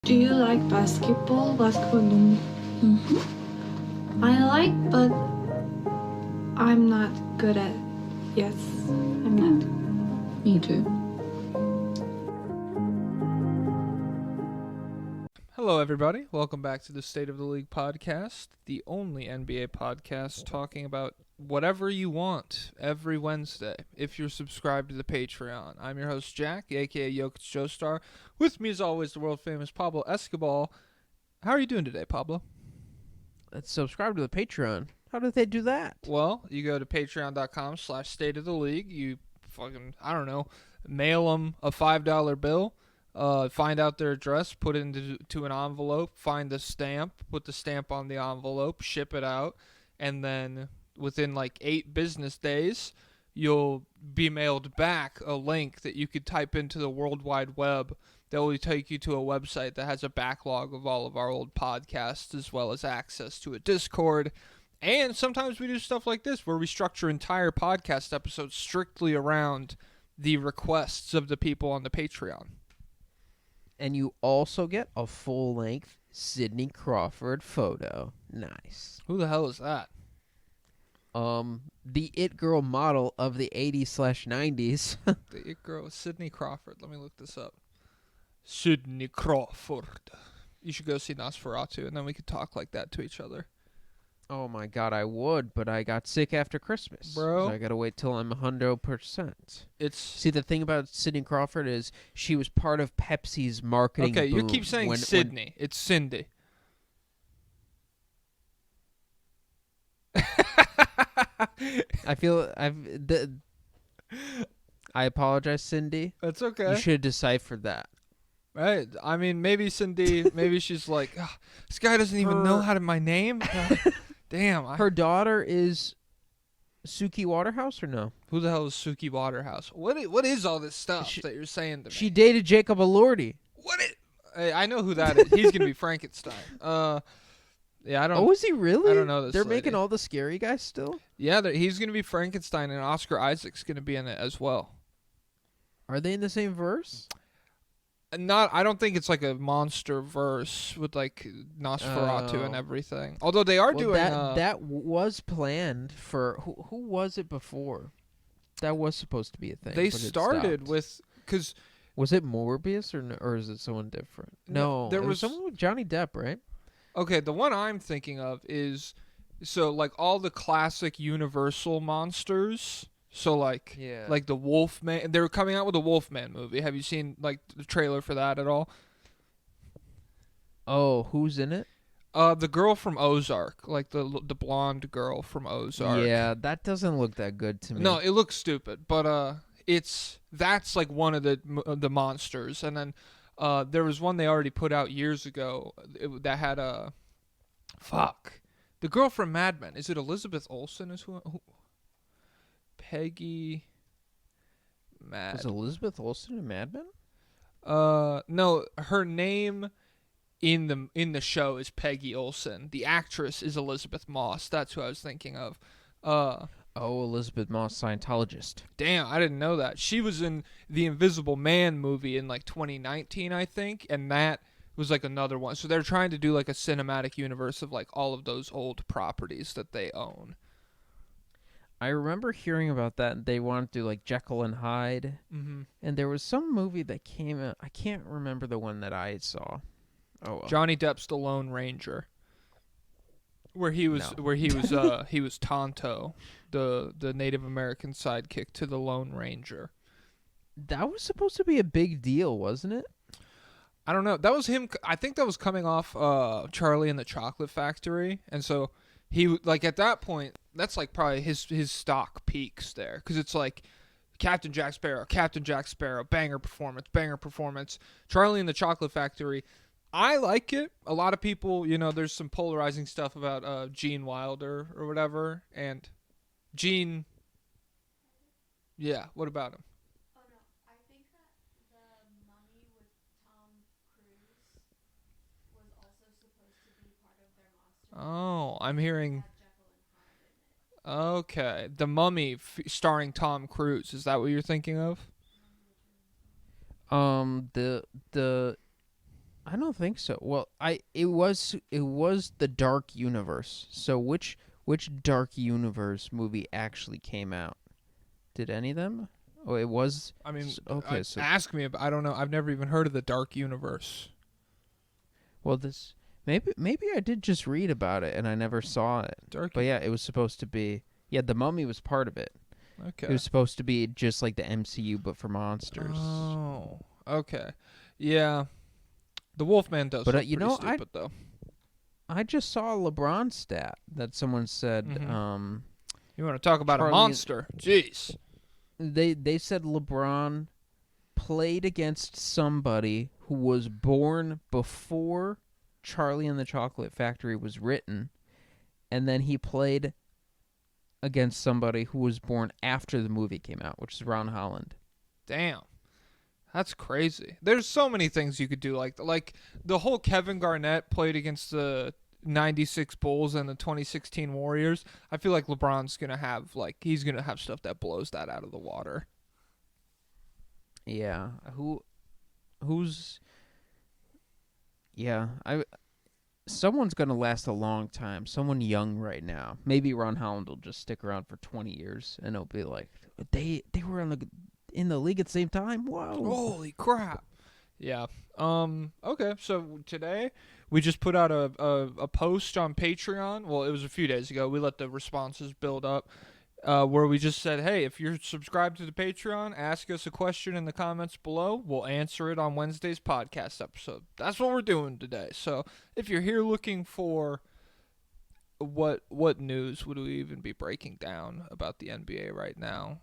Do you like basketball? Basketball. I like, but I'm not good at. Yes, I'm not. Me too. Hello, everybody. Welcome back to the State of the League podcast, the only NBA podcast talking about whatever you want every Wednesday if you're subscribed to the Patreon. I'm your host, Jack, a.k.a. Jokic Joestar. With me, as always, the world-famous Pablo Escobar. How are you doing today, Pablo? Let's subscribe to the Patreon. How did they do that? Well, you go to patreon.com/State of the League. You mail them a $5 bill. Find out their address, put it into an envelope, find the stamp, put the stamp on the envelope, ship it out, and then within like 8 business days, you'll be mailed back a link that you could type into the World Wide Web that will take you to a website that has a backlog of all of our old podcasts, as well as access to a Discord. And sometimes we do stuff like this where we structure entire podcast episodes strictly around the requests of the people on the Patreon. And you also get a full-length Sidney Crawford photo. Nice. Who the hell is that? The It Girl model of the 80s/90s. The It Girl, Sidney Crawford. Let me look this up. Sidney Crawford. You should go see Nosferatu, and then we could talk like that to each other. Oh my god, I would, but I got sick after Christmas. Bro. So I gotta wait till I'm 100%. It's See, the thing about Sidney Crawford is she was part of Pepsi's marketing okay. You boom keep saying Sydney. It's Cindy. I apologize, Cindy. That's okay. You should have deciphered that. Right. I mean, maybe Cindy. Maybe she's like, this guy doesn't even know how to my name. Damn. Her daughter is Suki Waterhouse, or no? Who the hell is Suki Waterhouse? What is all this stuff that you're saying to me? She dated Jacob Elordi. Hey, I know who that is. He's gonna be Frankenstein. Yeah, I don't. Oh, is he really? I don't know this. They're lady. making all the scary guys still? Yeah, he's gonna be Frankenstein, and Oscar Isaac's gonna be in it as well. Are they in the same verse? I don't think it's like a monster verse with like Nosferatu and everything. Although they are doing that was planned for who was it before? That was supposed to be a thing. They but it started stopped. with because was it Morbius or is it someone different? No, there it was someone with Johnny Depp, right? Okay, the one I'm thinking of is like all the classic Universal monsters. So like the Wolfman, they're coming out with a Wolfman movie. Have you seen like the trailer for that at all? Oh, who's in it? The girl from Ozark, like the blonde girl from Ozark. Yeah, that doesn't look that good to me. No, it looks stupid, but that's like one of the monsters. And then there was one they already put out years ago that had the girl from Mad Men. Is it Elizabeth Olsen? Is who? Peggy Was Elizabeth Olsen in Mad Men? No, her name in the show is Peggy Olsen. The actress is Elizabeth Moss. That's who I was thinking of. Elizabeth Moss, Scientologist. Damn, I didn't know that. She was in the Invisible Man movie in like 2019, I think, and that was like another one. So they're trying to do like a cinematic universe of like all of those old properties that they own. I remember hearing about that. They wanted to do like Jekyll and Hyde. Mm-hmm. And there was some movie that came out. I can't remember the one that I saw. Oh, well. Johnny Depp's The Lone Ranger, where he was he was Tonto, the Native American sidekick to the Lone Ranger. That was supposed to be a big deal, wasn't it? I don't know. That was him. I think that was coming off Charlie and the Chocolate Factory, and so he like at that point. That's like probably his stock peaks there because it's like Captain Jack Sparrow, banger performance. Charlie and the Chocolate Factory, I like it. A lot of people, there's some polarizing stuff about Gene Wilder or whatever, and Gene. Yeah, what about him? Oh no, I think that the Mummy with Tom Cruise was also supposed to be part of their monster. Oh, I'm hearing. Okay, The Mummy starring Tom Cruise. Is that what you're thinking of? The I don't think so. Well, it was the Dark Universe. So which Dark Universe movie actually came out? Did any of them? Oh, it was. I mean, okay. So ask me. I don't know. I've never even heard of the Dark Universe. well, this maybe I did just read about it and I never saw it. But yeah, it was supposed to be. Yeah, The Mummy was part of it. Okay. It was supposed to be just like the MCU, but for monsters. Oh, okay. Yeah. The Wolfman does But, look you pretty know, stupid, though. I just saw a LeBron stat that someone said. Mhm. You want to talk about a Charlie- monster? Jeez. They said LeBron played against somebody who was born before Charlie and the Chocolate Factory was written, and then he played against somebody who was born after the movie came out, which is Ron Holland. Damn. That's crazy. There's so many things you could do like the whole Kevin Garnett played against the 96 Bulls and the 2016 Warriors. I feel like LeBron's going to have he's going to have stuff that blows that out of the water. Yeah, who's yeah, someone's going to last a long time. Someone young right now. Maybe Ron Holland will just stick around for 20 years and it'll be like they were in the league at the same time. Whoa. Holy crap. Yeah. Okay, so today we just put out a post on Patreon. Well, it was a few days ago. We let the responses build up. Where we just said, hey, if you're subscribed to the Patreon, ask us a question in the comments below. We'll answer it on Wednesday's podcast episode. That's what we're doing today. So if you're here looking for what news would we even be breaking down about the NBA right now?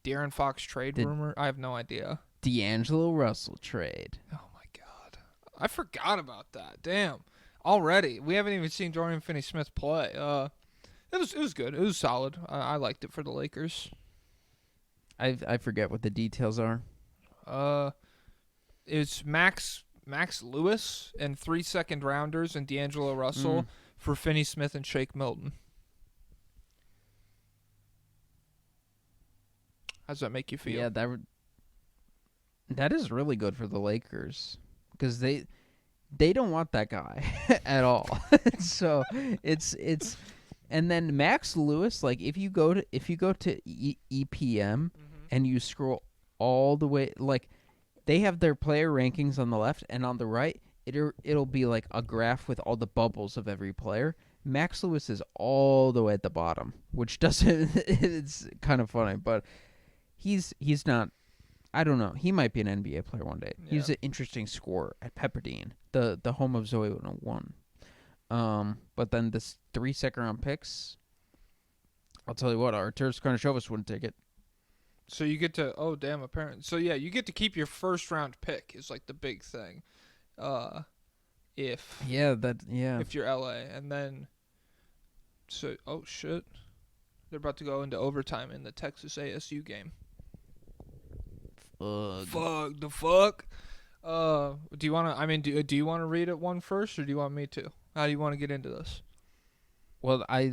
De'Aaron Fox trade rumor? I have no idea. D'Angelo Russell trade. Oh, my God. I forgot about that. Damn. Already. We haven't even seen Dorian Finney-Smith play. It was good. It was solid. I liked it for the Lakers. I forget what the details are. It's Max Lewis and 3 second-rounders and D'Angelo Russell for Finney-Smith and Shake Milton. How does that make you feel? Yeah, that is really good for the Lakers because they don't want that guy at all. So it's and then Max Lewis, like if you go to EPM and you scroll all the way, like they have their player rankings on the left and on the right, it'll be like a graph with all the bubbles of every player. Max Lewis is all the way at the bottom, which doesn't. It's kind of funny, but he's not. I don't know. He might be an NBA player one day. Yeah. He's an interesting scorer at Pepperdine, the home of Zoe 101. But then this 3 second-round picks, I'll tell you what, Arturas Karnisovas wouldn't take it. So you get to, oh, damn, apparently. So, yeah, you get to keep your first-round pick is, like, the big thing. If you're LA. And then, so, oh, shit. They're about to go into overtime in the Texas ASU game. Fuck. The fuck? Do you want to, do you want to read it one first, or do you want me to? How do you want to get into this? Well, I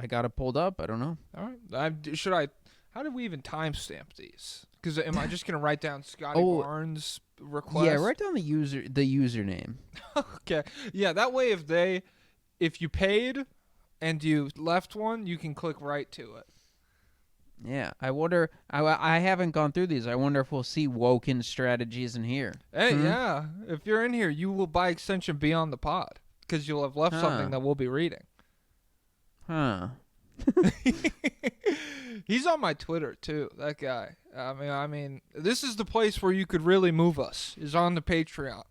got it pulled up. I don't know. All right. How do we even timestamp these? Because am I just going to write down Scottie Barnes' request? Yeah, write down the username. Okay. Yeah, that way if you paid and you left one, you can click right to it. Yeah, I wonder. I haven't gone through these. I wonder if we'll see Woken strategies in here. Hey, yeah. If you're in here, you will by extension be on the pod because you'll have left something that we'll be reading. Huh. He's on my Twitter too. That guy. I mean, this is the place where you could really move us. Is on the Patreon.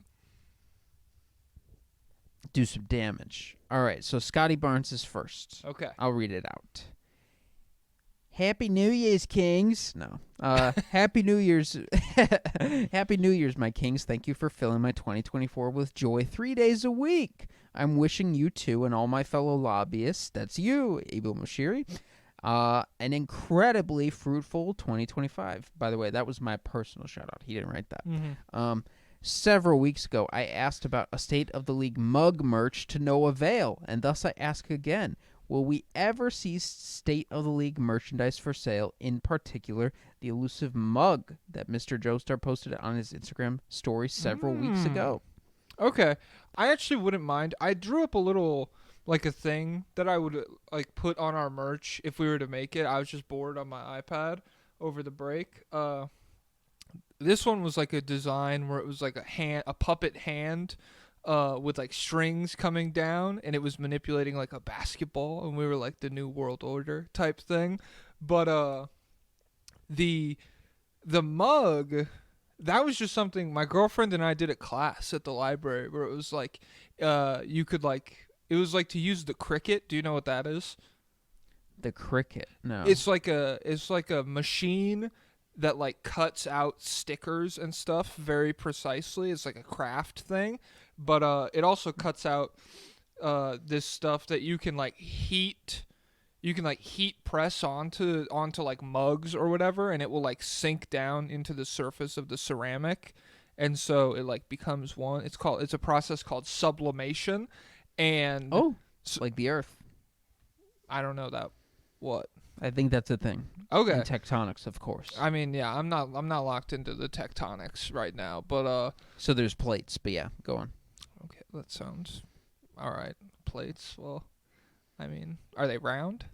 Do some damage. All right. So Scottie Barnes is first. Okay. I'll read it out. Happy New Year's, Kings. No. Happy New Year's. Happy New Year's, my Kings. Thank you for filling my 2024 with joy 3 days a week. I'm wishing you two and all my fellow lobbyists, that's you, Abel Moshiri, an incredibly fruitful 2025. By the way, that was my personal shout-out. He didn't write that. Mm-hmm. Several weeks ago, I asked about a State of the League mug merch to no avail, and thus I ask again. Will we ever see State of the League merchandise for sale, in particular the elusive mug that Mr. Joestar posted on his Instagram story several weeks ago? Okay. I actually wouldn't mind. I drew up a little, like, a thing that I would, like, put on our merch if we were to make it. I was just bored on my iPad over the break. This one was, like, a design where it was, like, a puppet hand with, like, strings coming down, and it was manipulating, like, a basketball, and we were, like, the New World Order type thing. But the mug, that was just something my girlfriend and I did at class at the library, where it was, like, you could, like, it was, like, to use the Cricut. Do you know what that is? The Cricut? No. It's like a machine that, like, cuts out stickers and stuff very precisely. It's like a craft thing. But it also cuts out this stuff that you can, like, heat press onto like mugs or whatever, and it will, like, sink down into the surface of the ceramic, and so it, like, becomes one. It's a process called sublimation, and like the Earth. I don't know that. What? I think that's a thing. Okay. And tectonics, of course. I mean, yeah, I'm not locked into the tectonics right now, but so there's plates, but yeah, go on. Okay, that sounds all right. Plates. Well, I mean, are they round?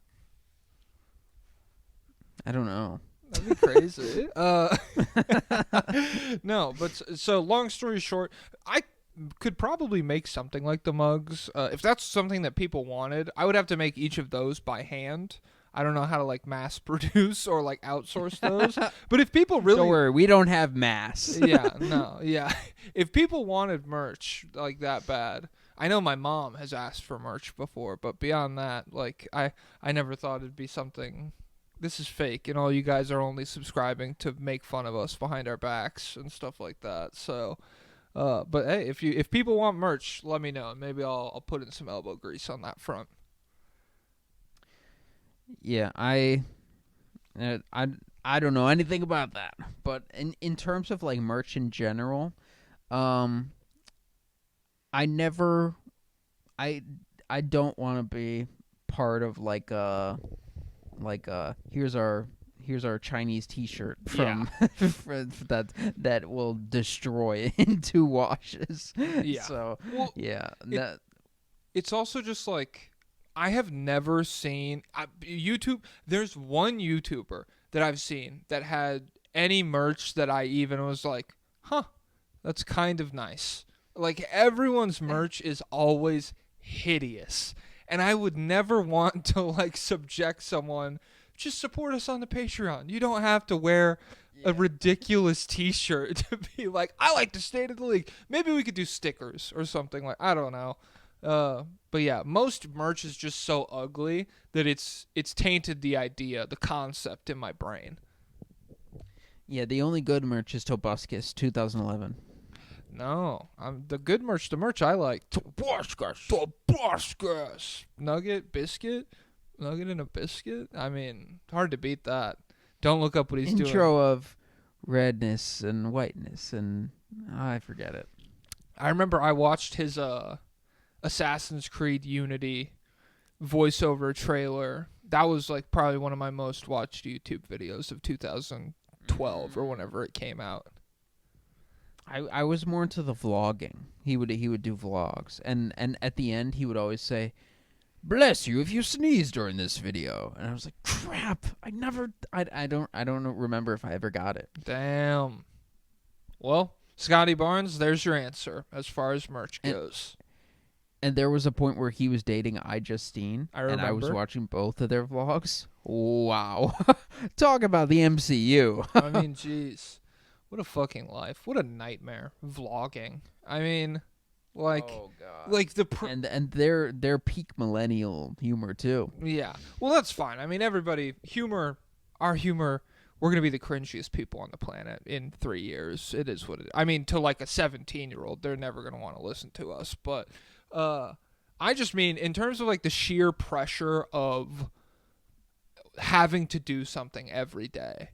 I don't know. That'd be crazy. No, but so long story short, I could probably make something like the mugs. If that's something that people wanted, I would have to make each of those by hand. I don't know how to, like, mass produce or, like, outsource those. But if people really... Don't worry, we don't have mass. Yeah. If people wanted merch, like, that bad... I know my mom has asked for merch before, but beyond that, like, I never thought it'd be something... This is fake, and all you guys are only subscribing to make fun of us behind our backs and stuff like that. So, but hey, if people want merch, let me know. Maybe I'll put in some elbow grease on that front. Yeah, I don't know anything about that, but in terms of, like, merch in general, I don't want to be part of, like here's our Chinese T-shirt from that will destroy in 2 washes. Yeah. So well, yeah, it's also just like, I have never seen YouTube. There's one YouTuber that I've seen that had any merch that I even was like, huh, that's kind of nice. Like, everyone's merch is always hideous. And I would never want to, like, subject someone. Just support us on the Patreon. You don't have to wear a ridiculous T-shirt to be like, I like the State of the League. Maybe we could do stickers or something, like, I don't know. But yeah, most merch is just so ugly that it's tainted the idea, the concept in my brain. Yeah, the only good merch is Tobuscus 2011. No, the good merch. The merch I like. Tobuscus. Nugget and a biscuit. I mean, hard to beat that. Don't look up what he's doing. Intro of redness and whiteness, and I forget it. I remember I watched his Assassin's Creed Unity voiceover trailer. That was, like, probably one of my most watched YouTube videos of 2012 or whenever it came out. I was more into the vlogging. He would do vlogs, and at the end he would always say, "Bless you if you sneeze during this video." And I was like, "Crap! I don't remember if I ever got it." Damn. Well, Scottie Barnes, there's your answer as far as merch goes. And there was a point where he was dating iJustine, and I was watching both of their vlogs. Wow. Talk about the MCU. I mean, jeez. What a fucking life. What a nightmare. Vlogging. I mean, like, oh God. Like and their peak millennial humor too. Yeah. Well, that's fine. I mean, everybody, our humor, we're going to be the cringiest people on the planet in 3 years. It is what it is. I mean, to, like, a 17-year-old, they're never going to want to listen to us. But I just mean, in terms of, like, the sheer pressure of having to do something every day,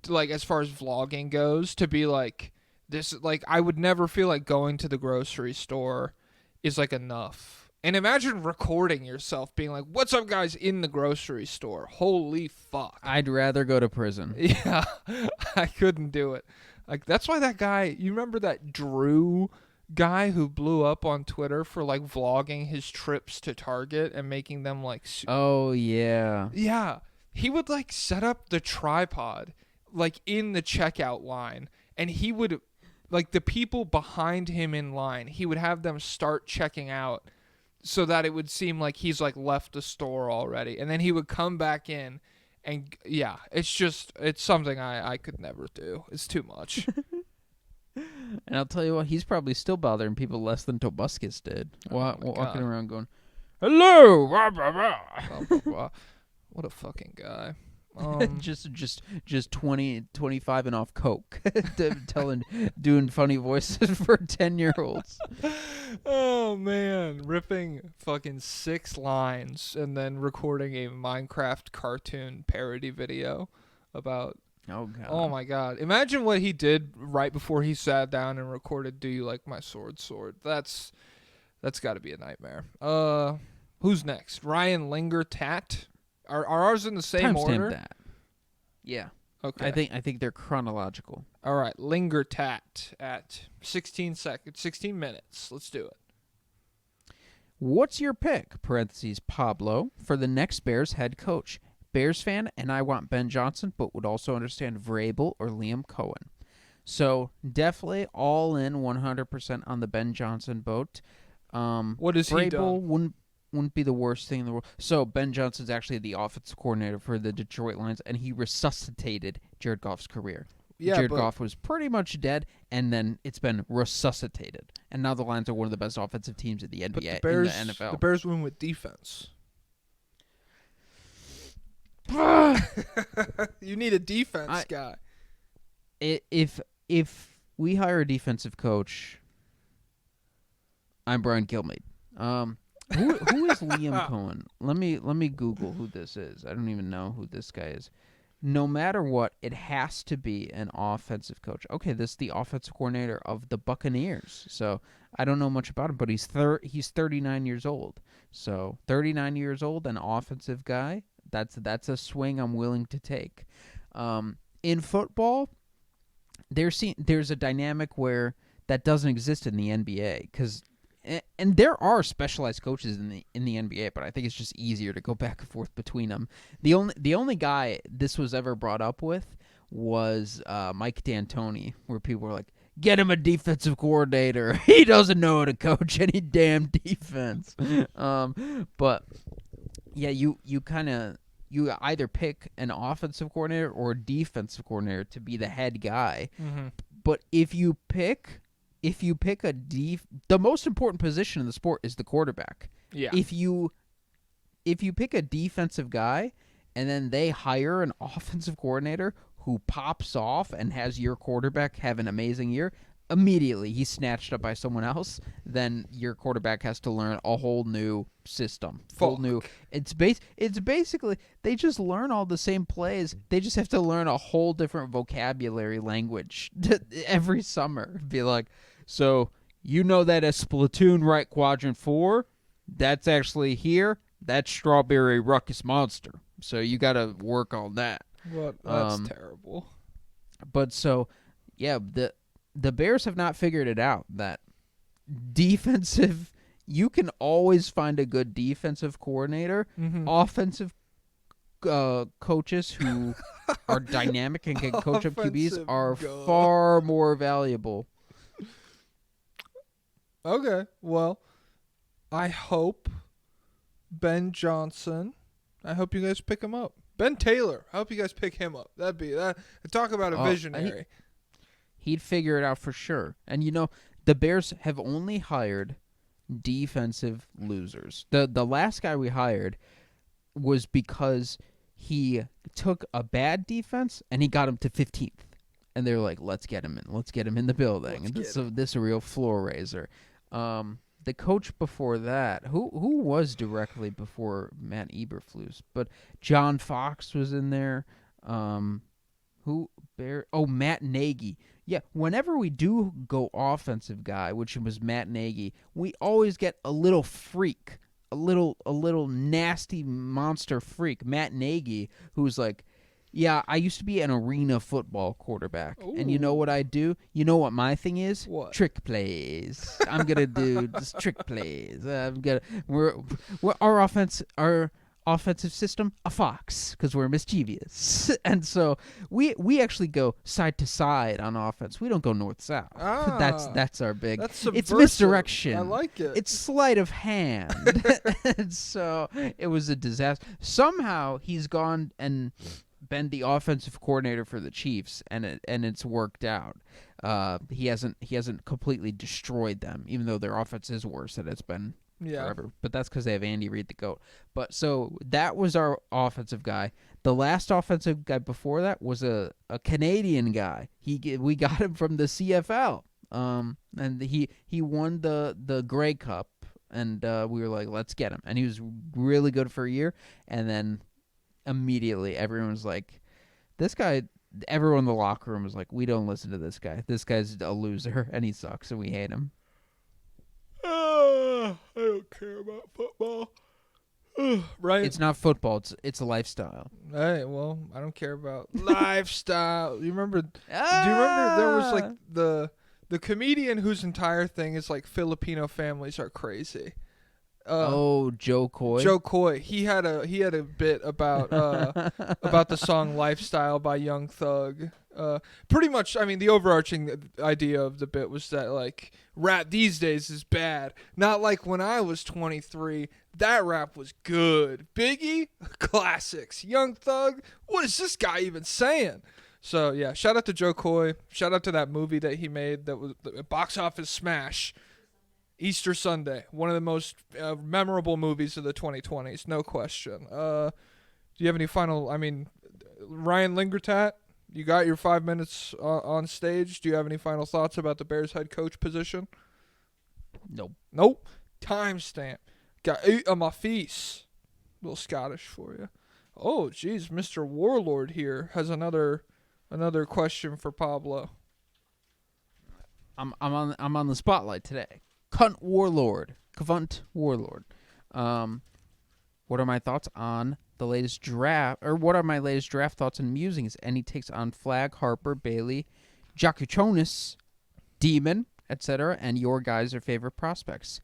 like, as far as vlogging goes, to be like this, like, I would never feel like going to the grocery store is, like, enough. And imagine recording yourself being like, "What's up, guys?" in the grocery store. Holy fuck. I'd rather go to prison. Yeah, I couldn't do it. Like, that's why that guy, you remember that Drew guy who blew up on Twitter for like vlogging his trips to Target and making them like Oh, yeah. yeah, he would like set up the tripod like in the checkout line, and he would like the people behind him in line, he would have them start checking out so that it would seem like he's like left the store already, and then he would come back in. And yeah, it's something I could never do. It's too much. And I'll tell you what, he's probably still bothering people less than Tobuscus did. Walking around going, "Hello!" Blah, blah, blah. Blah, blah, blah. What a fucking guy. Just 25 and off coke, doing funny voices for 10-year-olds. Oh man, ripping fucking 6 lines and then recording a Minecraft cartoon parody video about. Oh god. Oh my god! Imagine what he did right before he sat down and recorded "Do You Like My Sword?" That's got to be a nightmare. Who's next? Ryan LINGERTAT. Are ours in the same order? Timestamp that. Yeah. Okay. I think they're chronological. All right. LINGERTAT at 16 minutes. Let's do it. What's your pick, parentheses Pablo, for the next Bears head coach? Bears fan, and I want Ben Johnson, but would also understand Vrabel or Liam Cohen. So definitely all in 100% on the Ben Johnson boat. What has he Vrabel done? wouldn't be the worst thing in the world. So Ben Johnson's actually the offensive coordinator for the Detroit Lions, and he resuscitated Jared Goff's career. Yeah, Jared Goff was pretty much dead, and then it's been resuscitated. And now the Lions are one of the best offensive teams in the NBA, but the Bears, in the NFL. The Bears win with defense. You need a defense guy. If we hire a defensive coach, I'm Brian Kilmeade. Who is Liam Cohen? Let me Google who this is. I don't even know who this guy is. No matter what, it has to be an offensive coach. Okay, this is the offensive coordinator of the Buccaneers. So I don't know much about him, but he's 39 years old. So 39 years old, an offensive guy. That's a swing I'm willing to take. In football, there's a dynamic where that doesn't exist in the NBA and there are specialized coaches in the NBA, but I think it's just easier to go back and forth between them. The only guy this was ever brought up with was Mike D'Antoni, where people were like, "Get him a defensive coordinator. He doesn't know how to coach any damn defense." But yeah, you either pick an offensive coordinator or a defensive coordinator to be the head guy. Mm-hmm. But if you pick the most important position in the sport is the quarterback. Yeah. If you pick a defensive guy and then they hire an offensive coordinator who pops off and has your quarterback have an amazing year, immediately he's snatched up by someone else, then your quarterback has to learn a whole new system. Whole new. It's basically they just learn all the same plays. They just have to learn a whole different vocabulary language every summer. Be like, so you know that as Splatoon right quadrant 4, that's actually here. That's Strawberry Ruckus Monster. So you got to work on that. What? That's terrible. But so, yeah, the Bears have not figured it out that defensive. You can always find a good defensive coordinator. Mm-hmm. Offensive coaches who are dynamic and can coach up QBs are far more valuable. Okay, well, I hope Ben Johnson. I hope you guys pick him up. Ben Taylor. I hope you guys pick him up. That'd be that. Talk about a visionary. He'd figure it out for sure. And the Bears have only hired defensive losers. The last guy we hired was because he took a bad defense and he got him to 15th. And they're like, let's get him in. Let's get him in the building. And this is a real floor raiser. The coach before that, who was directly before Matt Eberflus, but John Fox was in there. Matt Nagy. Yeah, whenever we do go offensive guy, which was Matt Nagy, we always get a little freak, a little nasty monster freak, Matt Nagy, who's like, yeah, I used to be an arena football quarterback, and you know Ooh. what I do? You know what my thing is? What? Trick plays. I'm gonna do just trick plays. We're our offensive system a fox because we're mischievous, and so we actually go side to side on offense. We don't go north south. That's our big. That's It's subversive. misdirection. I like it. It's sleight of hand. And so it was a disaster. Somehow he's gone and been the offensive coordinator for the Chiefs, and it's worked out. He hasn't completely destroyed them, even though their offense is worse than it's been forever. But that's because they have Andy Reid the GOAT. But so that was our offensive guy. The last offensive guy before that was a Canadian guy. We got him from the CFL. And he won the Grey Cup, and we were like, let's get him. And he was really good for a year, and then immediately everyone was like, this guy. Everyone in the locker room was like, we don't listen to this guy. This guy's a loser, and he sucks, and we hate him. I don't care about football. Right? It's not football. It's a lifestyle. Hey, well, I don't care about lifestyle. Do you remember there was like the comedian whose entire thing is like Filipino families are crazy. Joe Coy. Joe Coy. He had a bit about the song "Lifestyle" by Young Thug. Pretty much, I mean, the overarching idea of the bit was that like rap these days is bad. Not like when I was 23. That rap was good. Biggie, classics. Young Thug, what is this guy even saying? So yeah, shout out to Joe Coy. Shout out to that movie that he made that was a box office smash. Easter Sunday, one of the most memorable movies of the 2020s, no question. Do you have any final? I mean, Ryan Lingertat, you got your 5 minutes on stage. Do you have any final thoughts about the Bears head coach position? Nope. Timestamp. Got 8 on my feast. A little Scottish for you. Oh, geez, Mr. Warlord here has another question for Pablo. I'm on the spotlight today. Cunt Warlord. What are my thoughts on the latest draft, or what are my latest draft thoughts and musings? Any takes on Flag, Harper, Bailey, Jakuchonis, Demon, etc., and your guys' are favorite prospects?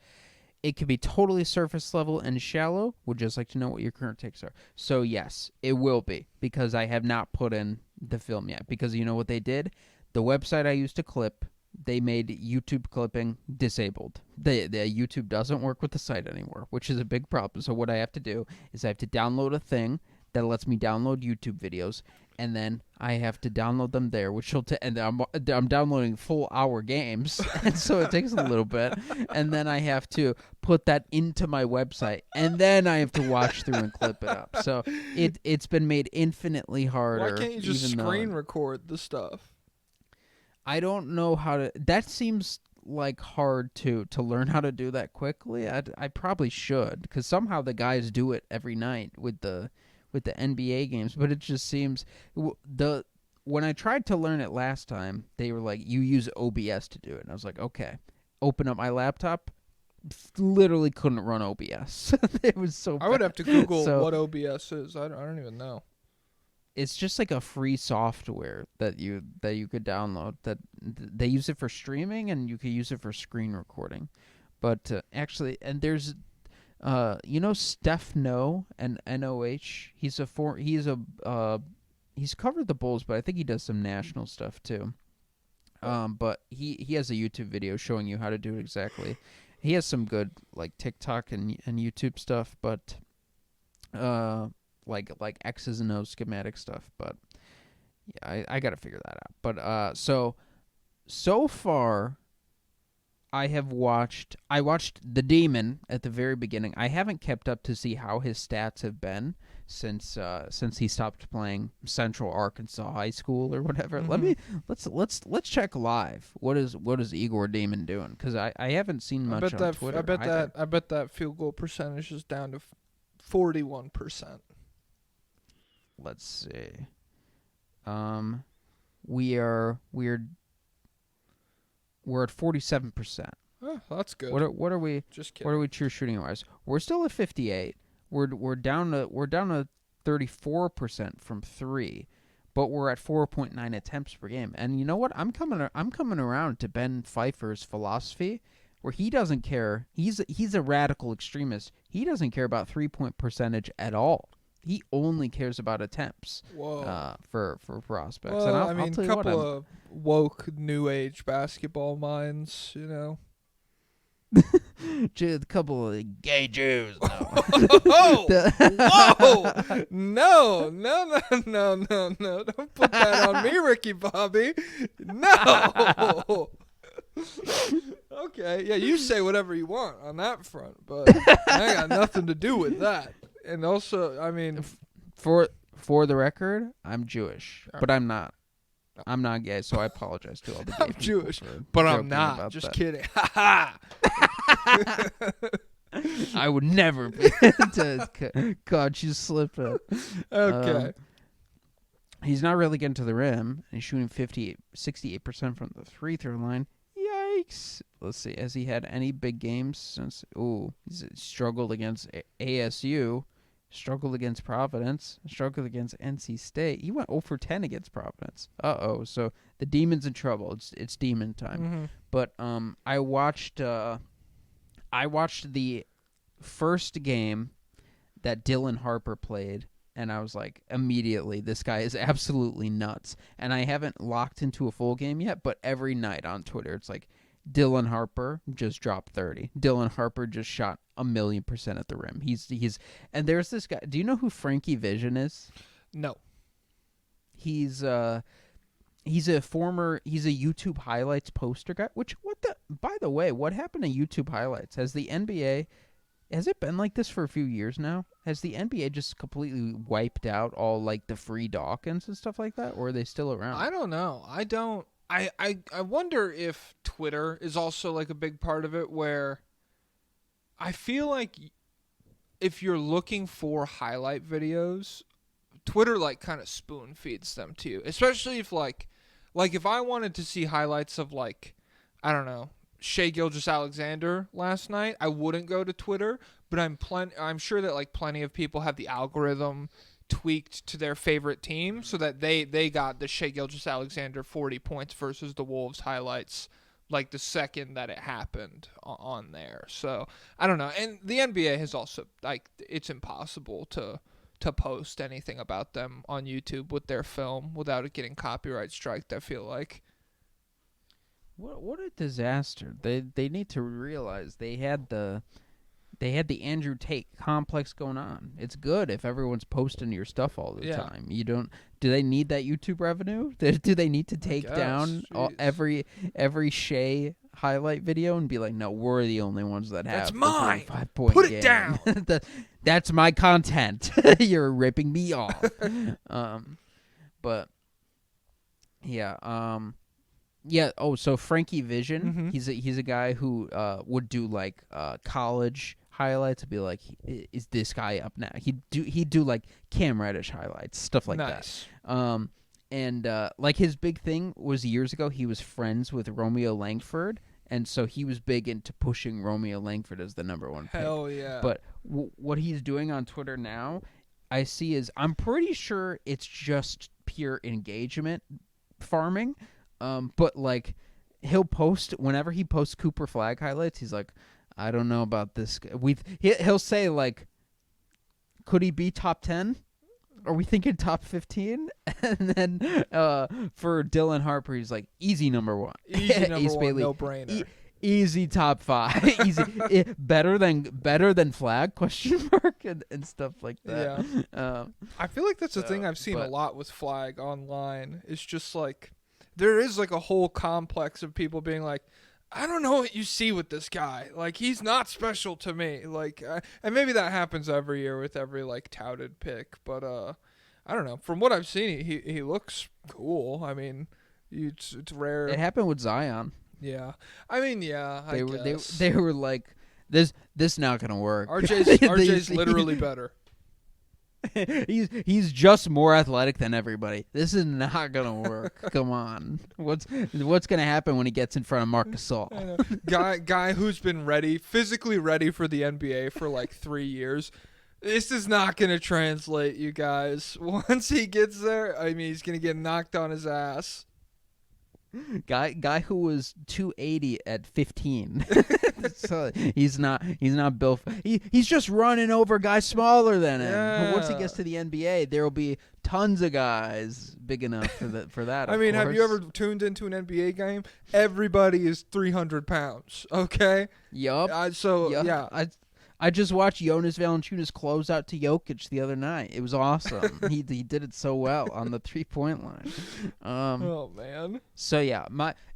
It could be totally surface level and shallow. Would just like to know what your current takes are. So yes, it will be, because I have not put in the film yet. Because you know what they did? The website I used to clip, they made YouTube clipping disabled. The YouTube doesn't work with the site anymore, which is a big problem. So what I have to do is I have to download a thing that lets me download YouTube videos, and then I have to download them there, which will and I'm downloading full hour games, and so it takes a little bit, and then I have to put that into my website, and then I have to watch through and clip it up. So it's been made infinitely harder. Why can't you just screen record the stuff? I don't know how to. That seems like hard to learn how to do that quickly. I probably should, because somehow the guys do it every night with the NBA games. But it just seems when I tried to learn it last time, they were like, you use OBS to do it, and I was like, okay. Open up my laptop. Literally couldn't run OBS. It was so bad. I would have to Google what OBS is. I don't even know. It's just like a free software that you could download. That they use it for streaming, and you can use it for screen recording. But actually, and there's, Steph No and NOH. He's covered the Bulls, but I think he does some national stuff too. But he has a YouTube video showing you how to do it exactly. He has some good like TikTok and YouTube stuff, but like X's and O's schematic stuff. But yeah, I got to figure that out. But so far, I watched The Demon at the very beginning. I haven't kept up to see how his stats have been since he stopped playing Central Arkansas High School or whatever. Mm-hmm. Let's check live. What is Igor Demon doing? Because I haven't seen much on Twitter. I bet that field goal percentage is down to 41%. Let's see. We're we're at 47%. Oh, that's good. What are we? Just kidding. What are we true shooting wise? We're still at 58. We're down to 34% from 3, but we're at 4.9 attempts per game. And you know what? I'm coming around to Ben Pfeiffer's philosophy, where he doesn't care. He's a radical extremist. He doesn't care about 3-point percentage at all. He only cares about attempts. Whoa. For prospects. Well, And I mean, I'll a tell couple of woke new age basketball minds, you know. a couple of gay Jews. No. Whoa! No! Don't put that on me, Ricky Bobby. No! Okay, yeah, you say whatever you want on that front, but I got nothing to do with that. And also, I mean, for the record, I'm Jewish, but I'm not. I'm not gay, so I apologize to all the gay I'm people Jewish, for but I'm joking not. about Just that. kidding. Ha ha! I would never be. God, you slipping. Okay. He's not really getting to the rim. And he's shooting 68% from the free throw line. Yikes. Let's see. Has he had any big games since? Ooh, he's struggled against ASU. Struggled against Providence. Struggled against NC State. He went 0 for 10 against Providence. So the Demon's in trouble. It's Demon time. Mm-hmm. But I watched the first game that Dylan Harper played, and I was like, immediately, this guy is absolutely nuts. And I haven't locked into a full game yet, but every night on Twitter, it's like, Dylan Harper just dropped 30. Dylan Harper just shot 1,000,000% at the rim. He's and there's this guy. Do you know who Frankie Vision is? No. He's a YouTube highlights poster guy. By the way, what happened to YouTube highlights? Has it been like this for a few years now? Has the NBA just completely wiped out all like the free Dawkins and stuff like that, or are they still around? I don't know. I wonder if Twitter is also like a big part of it, where I feel like if you're looking for highlight videos, Twitter like kind of spoon feeds them to you, especially if like if I wanted to see highlights of like, I don't know, Shai Gilgeous-Alexander last night, I wouldn't go to Twitter, but I'm sure that like plenty of people have the algorithm tweaked to their favorite team so that they got the Shai Gilgeous-Alexander 40 points versus the Wolves highlights like the second that it happened on there. So I don't know. And the NBA has also, like, it's impossible to post anything about them on YouTube with their film without it getting copyright striked, I feel like. What a disaster. They need to realize they had the Andrew Tate complex going on. It's good if everyone's posting your stuff all the time. Do they need that YouTube revenue? Do they need to take down every Shai highlight video and be like, no, we're the only ones that have That's mine. 5-point Put game. it down. That's my content. You're ripping me off. But yeah. Yeah. Oh, so Frankie Vision. Mm-hmm. He's a guy who would do like college highlights. Be like, is this guy up now? He'd do like Cam Reddish highlights, stuff like Nice. that. And like his big thing was years ago. He was friends with Romeo Langford, and so he was big into pushing Romeo Langford as the number one pick. Hell yeah. But what he's doing on Twitter now, I see is I'm pretty sure it's just pure engagement farming. But like he'll post whenever he posts Cooper Flag highlights, he's like, I don't know about this guy. He'll say like, could he be top 10? Are we thinking top 15? And then for Dylan Harper, he's like, easy number 1. Easy number Ace 1, Bailey, no brainer. Easy top 5. Easy, better than Flag ? And stuff like that. Yeah. I feel like that's the thing I've seen a lot with Flag online. It's just like, there is like a whole complex of people being like, I don't know what you see with this guy. Like, he's not special to me. Like, and maybe that happens every year with every like touted pick, but I don't know. From what I've seen, he looks cool. I mean, it's rare. It happened with Zion. Yeah. I mean, yeah. I guess. They were like, this not gonna work. RJ's literally better. He's just more athletic than everybody. This is not gonna work. Come on. What's gonna happen when he gets in front of Marc Gasol? Guy who's been physically ready for the NBA for like 3 years. This is not gonna translate, you guys. Once he gets there, I mean, he's gonna get knocked on his ass. Guy who was 280 at 15. So he's not built. He's just running over guys smaller than him. Yeah. Once he gets to the NBA, there will be tons of guys big enough for that. I mean, have you ever tuned into an NBA game? Everybody is 300 pounds. Okay. Yup. Yeah. I just watched Jonas Valanciunas close out to Jokic the other night. It was awesome. he did it so well on the 3-point line. Oh man. So yeah,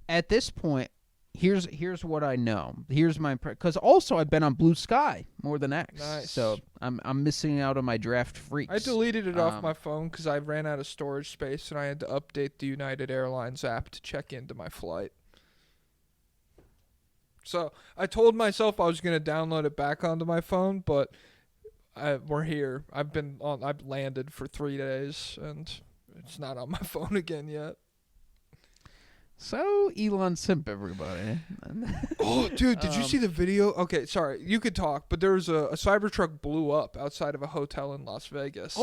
at this point, here's what I know. Here's my because also I've been on Blue Sky more than X. Nice. So I'm missing out on my draft freaks. I deleted it off my phone because I ran out of storage space and I had to update the United Airlines app to check into my flight. So I told myself I was going to download it back onto my phone, but we're here. I've landed for 3 days, and it's not on my phone again yet. So Elon simp, everybody. Oh, dude, did you see the video? Okay, sorry, you could talk, but there was a Cybertruck blew up outside of a hotel in Las Vegas.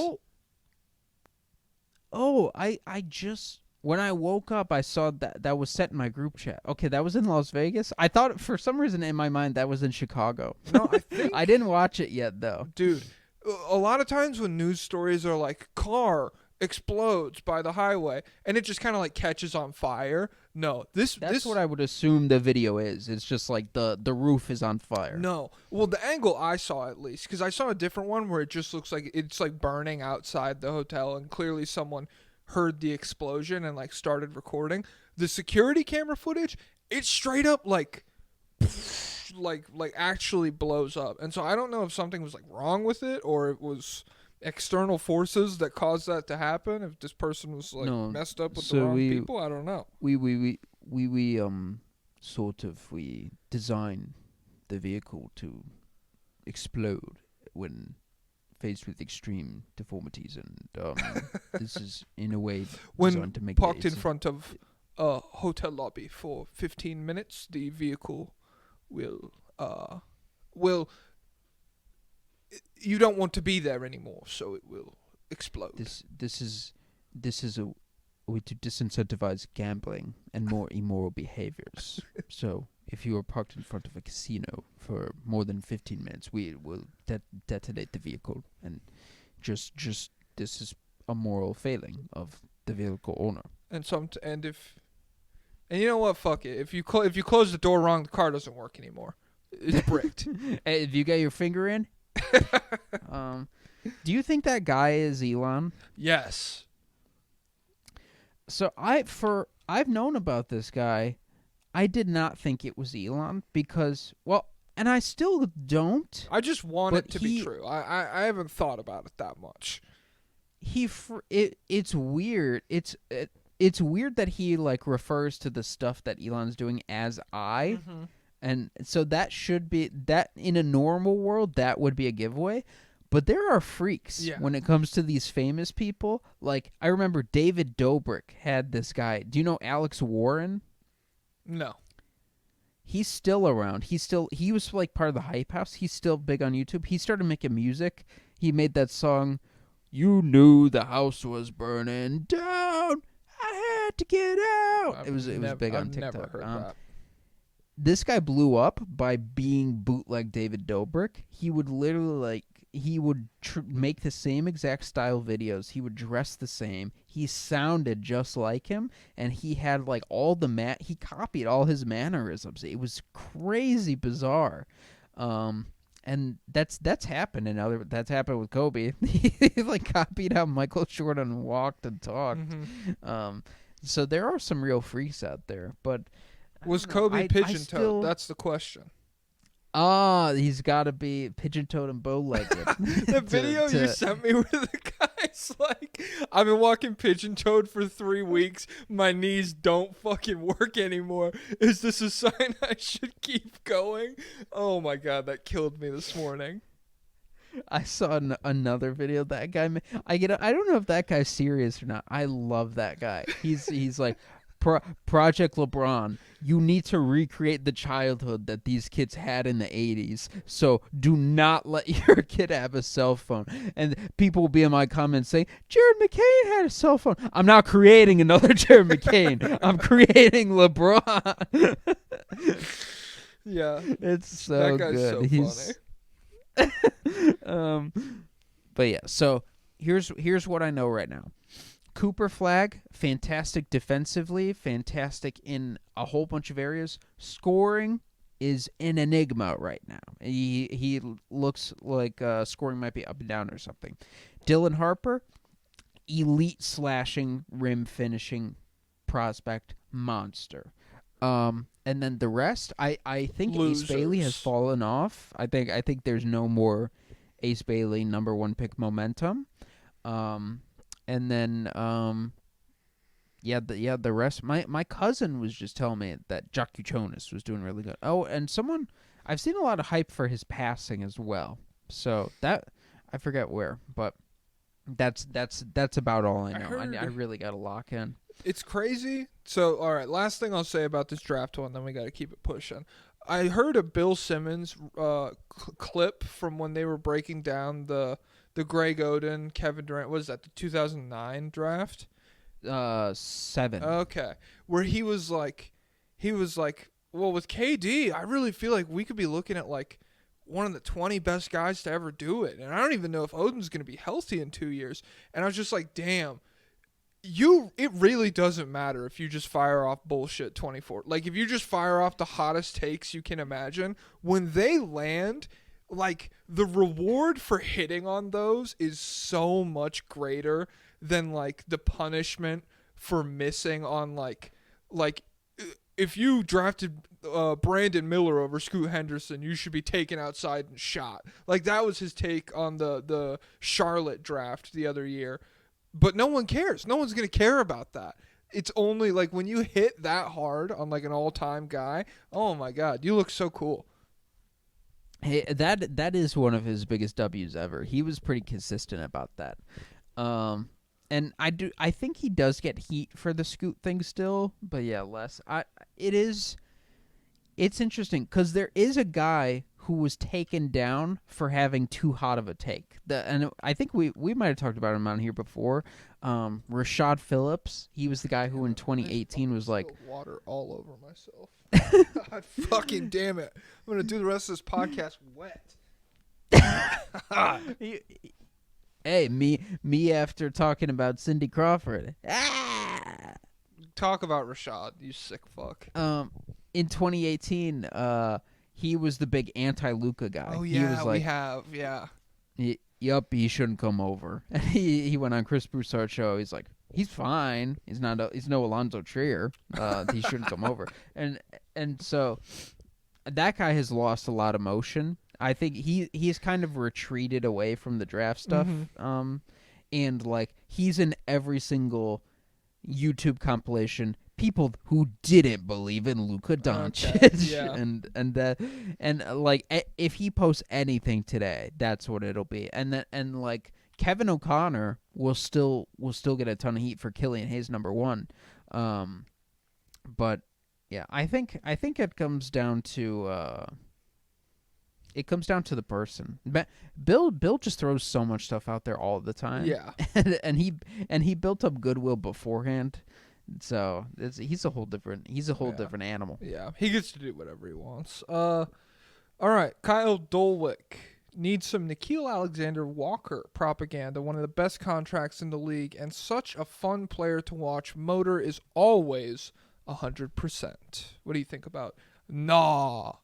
I just... When I woke up, I saw that was set in my group chat. Okay, that was in Las Vegas. I thought, for some reason in my mind, that was in Chicago. No, I think... I didn't watch it yet, though. Dude, a lot of times when news stories are like, car explodes by the highway, and it just kind of like catches on fire. No, that's what I would assume the video is. It's just like the roof is on fire. No. Well, the angle I saw, at least, because I saw a different one where it just looks like it's like burning outside the hotel, and clearly someone heard the explosion and like started recording. The security camera footage, it's straight up like actually blows up. And so I don't know if something was like wrong with it or it was external forces that caused that to happen. If this person was like messed up with the wrong people, I don't know. We design the vehicle to explode when faced with extreme deformities, and this is in a way designed to make parked in front of a hotel lobby for 15 minutes, the vehicle will you don't want to be there anymore, so it will explode. This is a way to disincentivize gambling and more immoral behaviors. So if you are parked in front of a casino for more than 15 minutes, we will detonate the vehicle, and just this is a moral failing of the vehicle owner. And you know what? Fuck it. If you close the door wrong, the car doesn't work anymore. It's bricked. Hey, if you get your finger in. Do you think that guy is Elon? Yes. So I've known about this guy. I did not think it was Elon because, well, and I still don't. I just want it to be true. I haven't thought about it that much. It's weird. It's weird that he like refers to the stuff that Elon's doing as I. Mm-hmm. And so that should be that in a normal world that would be a giveaway. But there are freaks when it comes to these famous people. Like I remember David Dobrik had this guy. Do you know Alex Warren? No. He's still around. He was like part of the Hype House. He's still big on YouTube. He started making music. He made that song, "You Knew the House Was Burning Down. I had to get out." It was big on TikTok. Never heard that. This guy blew up by being bootleg David Dobrik. He would literally make the same exact style videos. He would dress the same. He sounded just like him, and he had like he copied all his mannerisms. It was crazy bizarre. And that's happened that's happened with Kobe. He like copied how Michael Jordan walked and talked. Mm-hmm. So there are some real freaks out there, but was Kobe pigeon-toed? That's the question. He's got to be pigeon-toed and bow-legged. The video you sent me where the guy's like, I've been walking pigeon-toed for 3 weeks. My knees don't fucking work anymore. Is this a sign I should keep going? Oh, my God. That killed me this morning. I saw another video that guy made. I don't know if that guy's serious or not. I love that guy. He's like Project LeBron. You need to recreate the childhood that these kids had in the 80s. So do not let your kid have a cell phone. And people will be in my comments saying, Jared McCain had a cell phone. I'm not creating another Jared McCain. I'm creating LeBron. Yeah. It's so that guy's good. so funny. But yeah, so here's what I know right now. Cooper Flag, fantastic defensively, fantastic in a whole bunch of areas. Scoring is an enigma right now. He looks like scoring might be up and down or something. Dylan Harper, elite slashing, rim finishing prospect, monster. And then the rest, I think Ace Bailey has fallen off. I think there's no more Ace Bailey number 1 pick momentum. And then, the rest. My cousin was just telling me that Jacques Jonas was doing really good. Oh, and I've seen a lot of hype for his passing as well. So that I forget where, but that's about all I know. I really got to lock in. It's crazy. So, all right, last thing I'll say about this draft one, then we got to keep it pushing. I heard a Bill Simmons clip from when they were breaking down the Greg Oden, Kevin Durant, what is that, the 2009 draft? 7. Okay. Where he was like, well, with KD, I really feel like we could be looking at like one of the 20 best guys to ever do it. And I don't even know if Oden's going to be healthy in 2 years. And I was just like, damn, it really doesn't matter if you just fire off bullshit 24. Like, if you just fire off the hottest takes you can imagine, when they land, like, the reward for hitting on those is so much greater than, like, the punishment for missing on, like if you drafted Brandon Miller over Scoot Henderson, you should be taken outside and shot. Like, that was his take on the Charlotte draft the other year. But no one cares. No one's going to care about that. It's only, like, when you hit that hard on, like, an all-time guy, oh, my God, you look so cool. Hey, that is one of his biggest W's ever. He was pretty consistent about that. And I think he does get heat for the Scoot thing still, but yeah, less. It's interesting because there is a guy who was taken down for having too hot of a take. And I think we might have talked about him on here before. Rashad Phillips, he was the guy who in 2018 was like water all over myself. God fucking damn it! I'm gonna do the rest of this podcast wet. Hey, me after talking about Cindy Crawford. Talk about Rashad, you sick fuck. In 2018, he was the big anti-Luka guy. Oh yeah, he was like, we have, yeah. Yup, he shouldn't come over. And he went on Chris Broussard's show. He's like, he's fine. He's no Alonzo Trier. He shouldn't come over. And so that guy has lost a lot of motion. I think he's kind of retreated away from the draft stuff. Mm-hmm. And like he's in every single YouTube compilation. People who didn't believe in Luka Doncic, yeah. and like if he posts anything today, that's what it'll be. And like Kevin O'Connor will still get a ton of heat for Killian Hayes number 1, but yeah, I think it comes down to the person. But Bill just throws so much stuff out there all the time. Yeah, and he built up goodwill beforehand. So he's a whole different different animal. Yeah, he gets to do whatever he wants. All right, Kyle DOLWICK needs some Nickeil Alexander-Walker propaganda. One of the best contracts in the league, and such a fun player to watch. Motor is always 100%. What do you think about? Nah.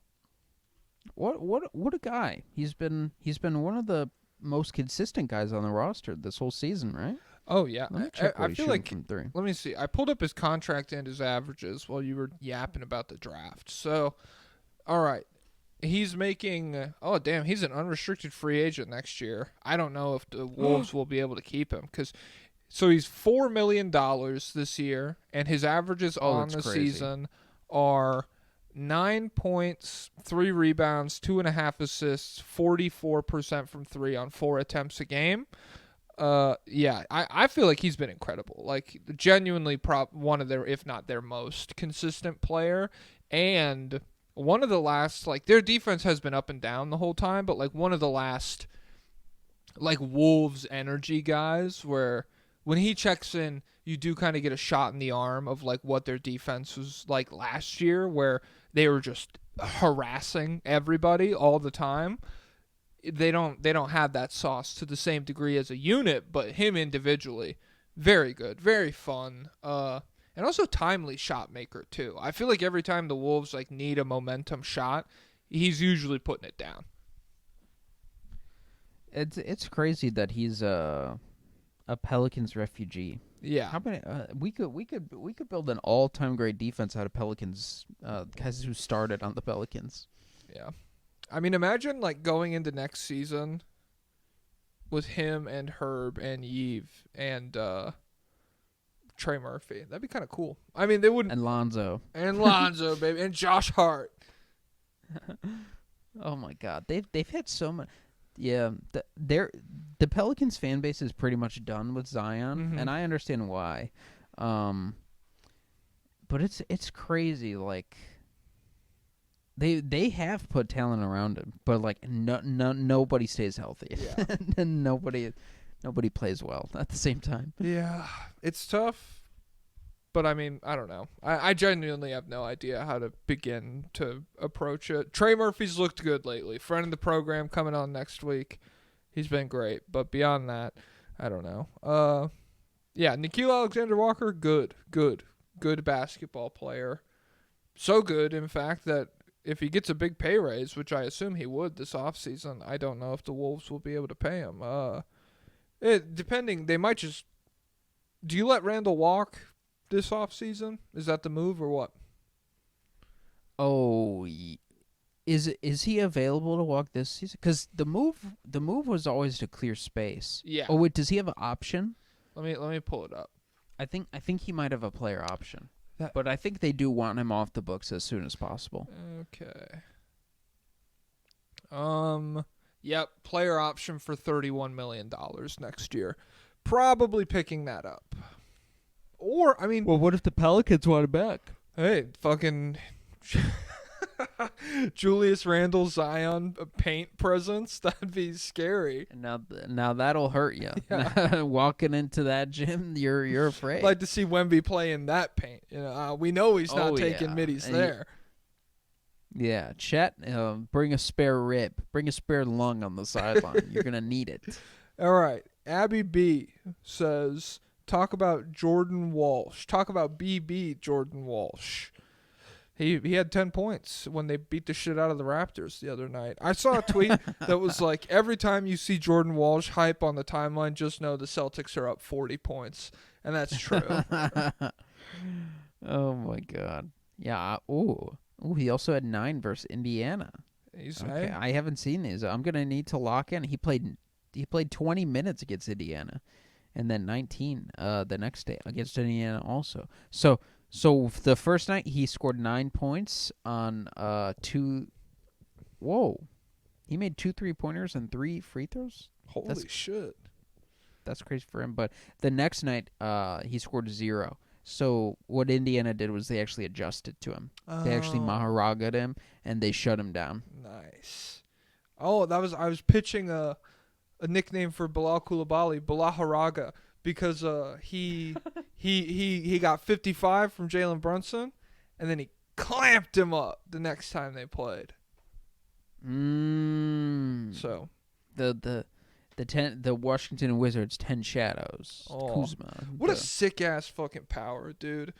What a guy. He's been one of the most consistent guys on the roster this whole season, right? Oh, yeah. Let me check I feel like, from 3. let me see. I pulled up his contract and his averages while you were yapping about the draft. So, all right. He's making, oh, damn, he's an unrestricted free agent next year. I don't know if the Wolves will be able to keep him. So he's $4 million this year, and his averages on the season are 9 points, 3 rebounds, 2.5 assists, 44% from 3 on 4 attempts a game. I feel like he's been incredible. Like, genuinely one of their, if not their most consistent player. And one of the last, like, their defense has been up and down the whole time, but, like, one of the last, like, Wolves energy guys where when he checks in, you do kind of get a shot in the arm of, like, what their defense was like last year, where they were just harassing everybody all the time. They don't have that sauce to the same degree as a unit, but him individually, very good, very fun, and also timely shot maker too. I feel like every time the Wolves like need a momentum shot, he's usually putting it down. It's crazy that he's a Pelicans refugee. Yeah, how many? We could build an all-time great defense out of Pelicans guys who started on the Pelicans. Yeah. I mean, imagine like going into next season with him and Herb and Yves and Trey Murphy. That'd be kind of cool. I mean, they wouldn't. And Lonzo. And Lonzo, baby, and Josh Hart. Oh my God, they've had so much. Yeah, the Pelicans fan base is pretty much done with Zion, and I understand why. But it's crazy, like. They have put talent around him, but like nobody stays healthy. Yeah. And nobody plays well at the same time. Yeah, it's tough. But I mean, I don't know. I genuinely have no idea how to begin to approach it. Trey Murphy's looked good lately. Friend of the program coming on next week. He's been great. But beyond that, I don't know. Yeah, Nickeil Alexander-Walker, good basketball player. So good, in fact, that if he gets a big pay raise, which I assume he would this offseason, I don't know if the Wolves will be able to pay him. Depending, they might just... Do you let Randall walk this offseason? Is that the move or what? Oh, is he available to walk this season? Because the move was always to clear space. Yeah. Oh wait, does he have an option? Let me pull it up. I think he might have a player option. But I think they do want him off the books as soon as possible. Okay. Yep, player option for $31 million next year. Probably picking that up. Or, I mean... Well, what if the Pelicans want it back? Hey, fucking... Julius Randle, Zion, paint presence, that'd be scary. Now that'll hurt you. Yeah. Walking into that gym, you're afraid. I'd like to see Wemby play in that paint. We know he's not taking middies there. Yeah, Chet, bring a spare rib, bring a spare lung on the sideline. You're gonna need it. All right, Abby B says, talk about Jordan Walsh. Talk about BB Jordan Walsh. He had 10 points when they beat the shit out of the Raptors the other night. I saw a tweet that was like, every time you see Jordan Walsh hype on the timeline, just know the Celtics are up 40 points. And that's true. Oh, my God. Yeah. Ooh, he also had 9 versus Indiana. Okay, I haven't seen these. I'm going to need to lock in. He played 20 minutes against Indiana and then 19 the next day against Indiana also. So the first night he scored 9 points on 2. Whoa, he made 2 3-pointers and 3 free throws. Holy shit, that's crazy for him. But the next night he scored 0. So what Indiana did was they actually adjusted to him. They actually Maharaga'd him and they shut him down. Nice. I was pitching a nickname for Bilal Coulibaly, Bilaharaga. Because he got 55 from Jalen Brunson, and then he clamped him up the next time they played. So the Washington Wizards 10 shadows. Kuzma. What a sick ass fucking power, dude.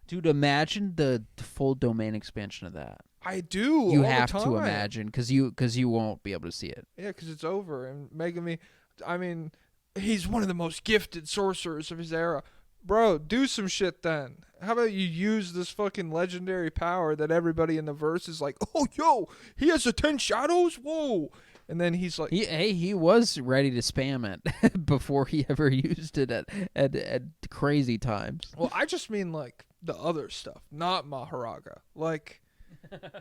Dude, imagine the full domain expansion of that. I do. You have to imagine because you won't be able to see it. Yeah, because it's over and making me. I mean, he's one of the most gifted sorcerers of his era. Bro, do some shit then. How about you use this fucking legendary power that everybody in the verse is like, oh, yo, he has a 10 shadows? Whoa. And then he's like... He was ready to spam it before he ever used it at crazy times. Well, I just mean, like, the other stuff, not Maharaga. Like,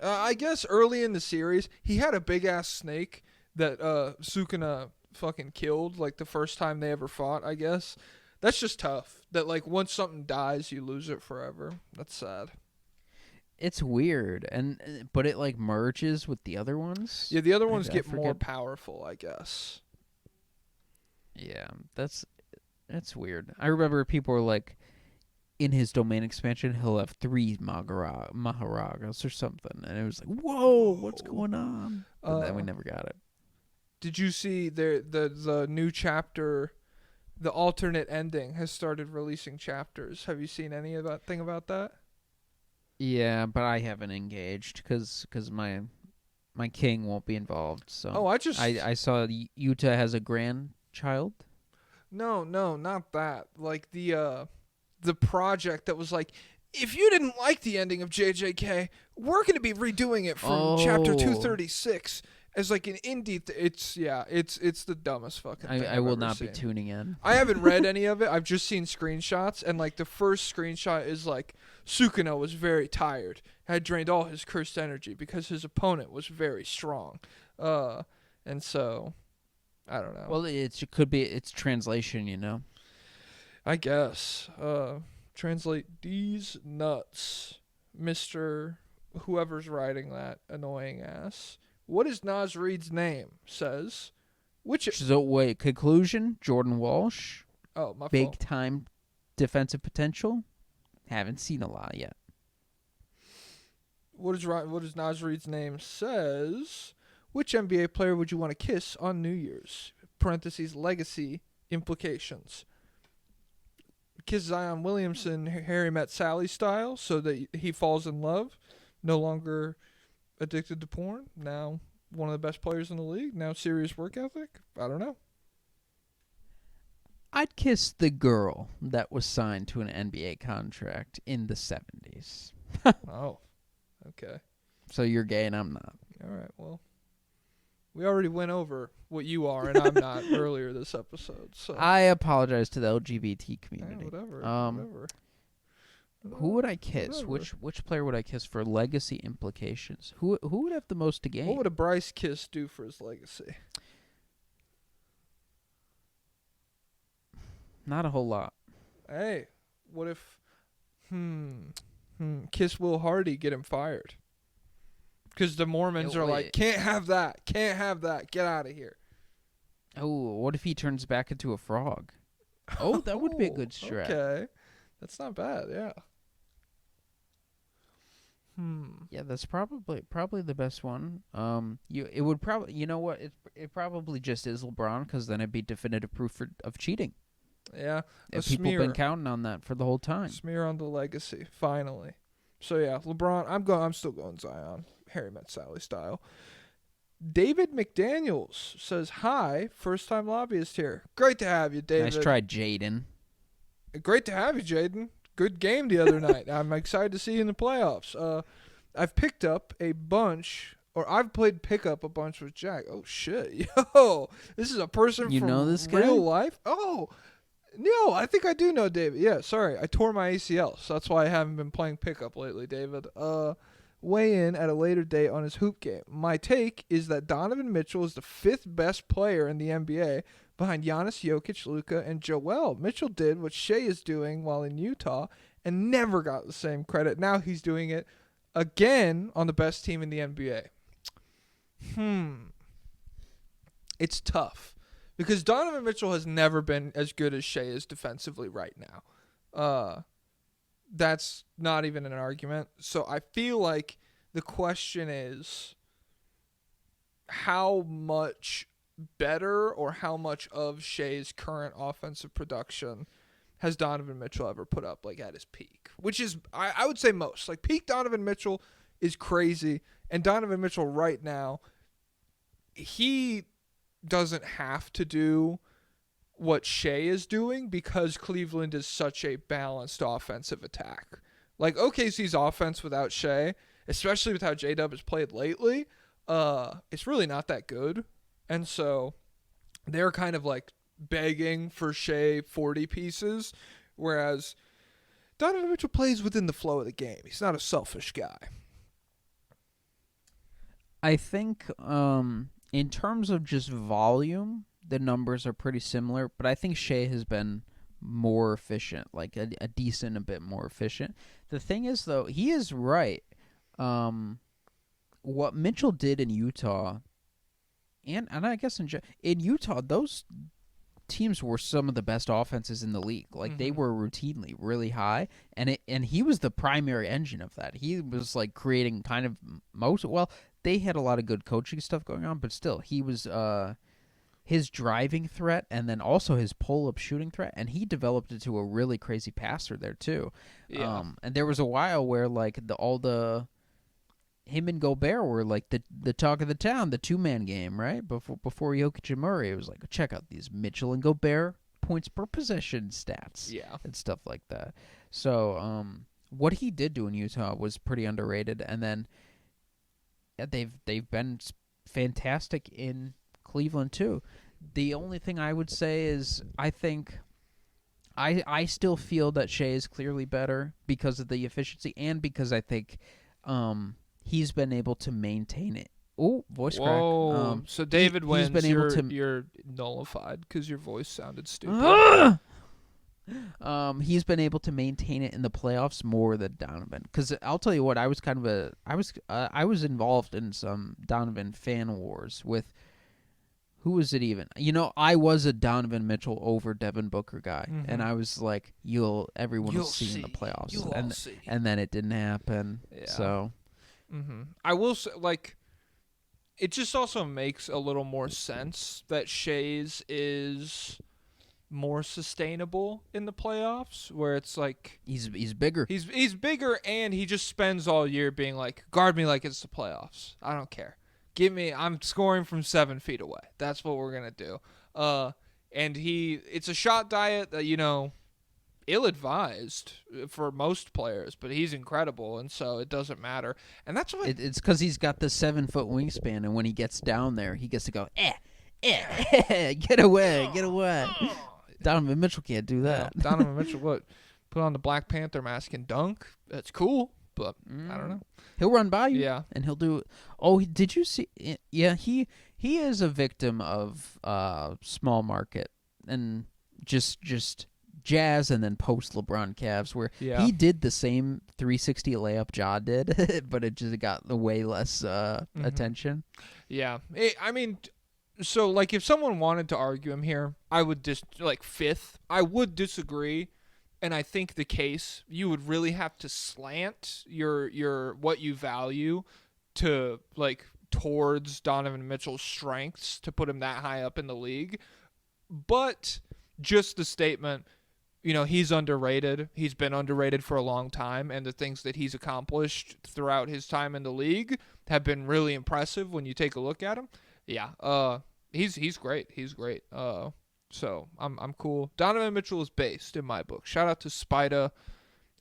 I guess early in the series, he had a big-ass snake that Sukuna fucking killed, like, the first time they ever fought, I guess. That's just tough. That, like, once something dies, you lose it forever. That's sad. It's weird, but it, like, merges with the other ones? Yeah, the other ones get more powerful, I guess. Yeah, that's weird. I remember people were like, in his domain expansion, he'll have 3 Maharagas or something. And it was like, whoa, what's going on? But then we never got it. Did you see the new chapter, the alternate ending has started releasing chapters? Have you seen any of that thing about that? Yeah, but I haven't engaged because my king won't be involved. So I saw Utah has a grandchild. No, not that. Like the project that was like, if you didn't like the ending of JJK, we're going to be redoing it from chapter 236 as like an indie. It's the dumbest fucking thing. I will not be tuning in. I haven't read any of it. I've just seen screenshots, and like the first screenshot is like Sukuna was very tired, had drained all his cursed energy because his opponent was very strong, and so I don't know. Well, it could be it's translation, you know. I guess. Translate these nuts, Mr. Whoever's writing that annoying ass. What is Naz Reid's name? Says. So wait, conclusion, Jordan Walsh. Oh, my big fault. Time defensive potential. Haven't seen a lot yet. What is Naz Reid's name? Says. Which NBA player would you want to kiss on New Year's? Parentheses, legacy implications. Kiss Zion Williamson, Harry Met Sally style, so that he falls in love. No longer addicted to porn. Now one of the best players in the league. Now serious work ethic. I don't know. I'd kiss the girl that was signed to an NBA contract in the 70s. Oh, okay. So you're gay and I'm not. All right, well. We already went over what you are and I'm not earlier this episode. So I apologize to the LGBT community. Whatever. Who would I kiss? Which player would I kiss for legacy implications? Who would have the most to gain? What would a Bryce kiss do for his legacy? Not a whole lot. Hey, what if kiss Will Hardy, get him fired? Because the Mormons are like, can't have that, get out of here. Oh, what if he turns back into a frog? Oh, that would be a good strat. Okay, that's not bad. Yeah. Yeah, that's probably the best one. It would probably, you know what? It probably just is LeBron, because then it'd be definitive proof of cheating. Yeah, if people been counting on that for the whole time. Smear on the legacy, finally. So yeah, LeBron. I'm still going Zion. Harry Met Sally style. David McDaniels says, hi, first-time lobbyist here. Great to have you, David. Nice try, Jaden. Great to have you, Jaden. Good game the other night. I'm excited to see you in the playoffs. I've picked up a bunch, or I've played pickup a bunch with Jack. Oh, shit. Yo, this is a person from this guy? Real life? Oh, no, I think I do know David. Yeah, sorry. I tore my ACL, so that's why I haven't been playing pickup lately, David. Weigh in at a later date on his hoop game. My take is that Donovan Mitchell is the 5th best player in the NBA behind Giannis, Jokic, Luka, and Joel. Mitchell did what Shea is doing while in Utah and never got the same credit. Now he's doing it again on the best team in the NBA. It's tough because Donovan Mitchell has never been as good as Shea is defensively right now. That's not even an argument. So I feel like the question is how much better or how much of Shea's current offensive production has Donovan Mitchell ever put up like at his peak? Which is, I would say most. Like peak Donovan Mitchell is crazy. And Donovan Mitchell right now, he doesn't have to do what Shea is doing because Cleveland is such a balanced offensive attack. Like OKC's offense without Shea, especially with how J-Dub has played lately, it's really not that good. And so they're kind of like begging for Shea 40 pieces, whereas Donovan Mitchell plays within the flow of the game. He's not a selfish guy. I think in terms of just volume, the numbers are pretty similar, but I think Shea has been more efficient, like a decent, a bit more efficient. The thing is, though, he is right. What Mitchell did in Utah, and I guess in Utah, those teams were some of the best offenses in the league. Like they were routinely really high, and he was the primary engine of that. He was like creating kind of most. Well, they had a lot of good coaching stuff going on, but still, he was his driving threat and then also his pull-up shooting threat, and he developed into a really crazy passer there too. Yeah. And there was a while where like him and Gobert were like the talk of the town, the two-man game, right? Before Jokic and Murray, it was like, check out these Mitchell and Gobert points per possession stats, and stuff like that. So what he did do in Utah was pretty underrated, and then they've been fantastic in Cleveland too. The only thing I would say is I think I still feel that Shea is clearly better because of the efficiency and because I think he's been able to maintain it. Oh, voice crack. So David wins. He's been able to. You're nullified because your voice sounded stupid. He's been able to maintain it in the playoffs more than Donovan. Because I'll tell you what, I was involved in some Donovan fan wars with. Who was it even? You know, I was a Donovan Mitchell over Devin Booker guy, and I was like, everyone will see in the playoffs, and then it didn't happen. Yeah. So, I will say, like, it just also makes a little more sense that Shea's is more sustainable in the playoffs, where it's like he's bigger. He's bigger, and he just spends all year being like, guard me like it's the playoffs. I don't care. I'm scoring from 7 feet away. That's what we're going to do. And it's a shot diet that, ill-advised for most players, but he's incredible, and so it doesn't matter. And that's what it's because he's got the 7-foot wingspan, and when he gets down there, he gets to go, get away. Donovan Mitchell can't do that. No, Donovan Mitchell, put on the Black Panther mask and dunk? That's cool, but I don't know. He'll run by you, yeah, and he'll do. Oh, did you see? Yeah, he is a victim of small market and just Jazz and then post LeBron Cavs, where he did the same 360 layup Ja did, but it just got way less attention. Yeah, I mean, so like if someone wanted to argue him here, I would just fifth. I would disagree. And I think the case, you would really have to slant your what you value to towards Donovan Mitchell's strengths to put him that high up in the league. But just the statement, he's underrated. He's been underrated for a long time, and the things that he's accomplished throughout his time in the league have been really impressive when you take a look at him. Yeah, he's great. He's great. So I'm cool. Donovan Mitchell is based in my book. Shout out to Spida,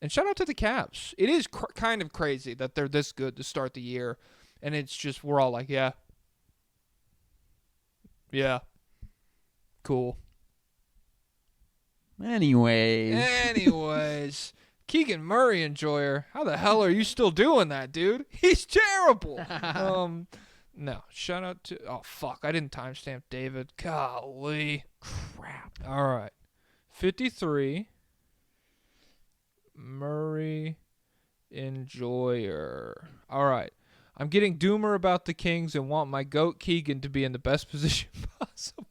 and shout out to the Cavs. It is kind of crazy that they're this good to start the year, and it's just we're all like, yeah, cool. Anyways, Keegan Murray enjoyer. How the hell are you still doing that, dude? He's terrible. No, shout out to... Oh, fuck. I didn't timestamp David. Golly. Crap. All right. 53. Murray enjoyer. All right. I'm getting doomer about the Kings and want my GOAT Keegan to be in the best position possible.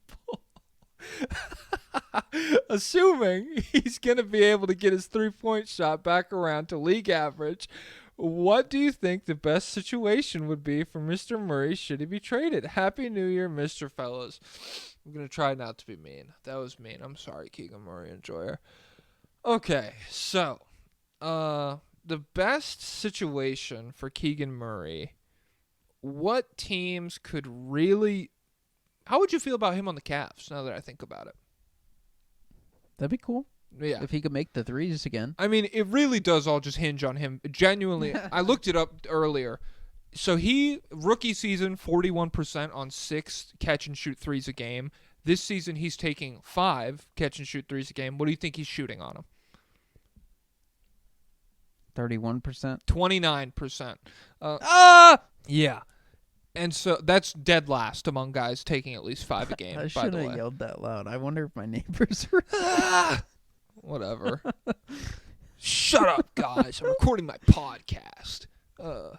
Assuming he's going to be able to get his three-point shot back around to league average, what do you think the best situation would be for Mr. Murray should he be traded? Happy New Year, Mr. Fellas. I'm going to try not to be mean. That was mean. I'm sorry, Keegan Murray enjoyer. Okay, so the best situation for Keegan Murray, what teams could really... How would you feel about him on the Cavs now that I think about it? That'd be cool. Yeah. If he could make the threes again. I mean, it really does all just hinge on him. Genuinely, I looked it up earlier. So rookie season, 41% on 6 catch-and-shoot threes a game. This season, he's taking 5 catch-and-shoot threes a game. What do you think he's shooting on them? 31%. 29%. Yeah. And so that's dead last among guys taking at least 5 a game, I by shouldn't the way. have yelled that loud. I wonder if my neighbors are... Whatever. Shut up, guys. I'm recording my podcast. So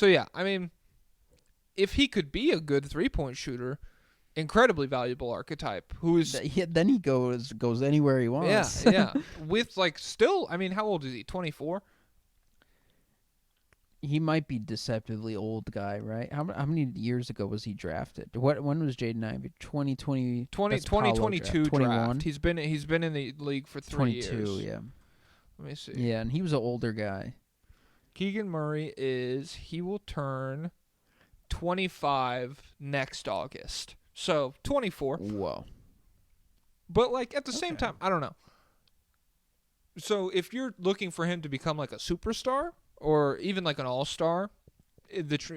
yeah, I mean, if he could be a good 3-point shooter, incredibly valuable archetype. Then he goes anywhere he wants. Yeah. With still, I mean, how old is he? 24. He might be deceptively old guy, right? How many years ago was he drafted? When was Jaden Ivey? 2022 draft. He's been in the league for 3 years. 22, yeah. Let me see. Yeah, and he was an older guy. Keegan Murray he will turn 25 next August. So 24. Whoa. But at the same time, I don't know. So if you're looking for him to become a superstar or even an all-star,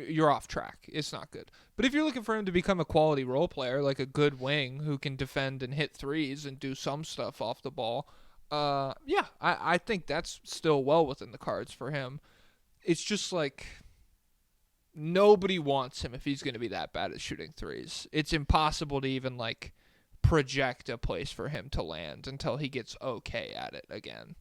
you're off track. It's not good. But if you're looking for him to become a quality role player, like a good wing who can defend and hit threes and do some stuff off the ball, yeah, I think that's still well within the cards for him. It's just nobody wants him if he's going to be that bad at shooting threes. It's impossible to even project a place for him to land until he gets okay at it again.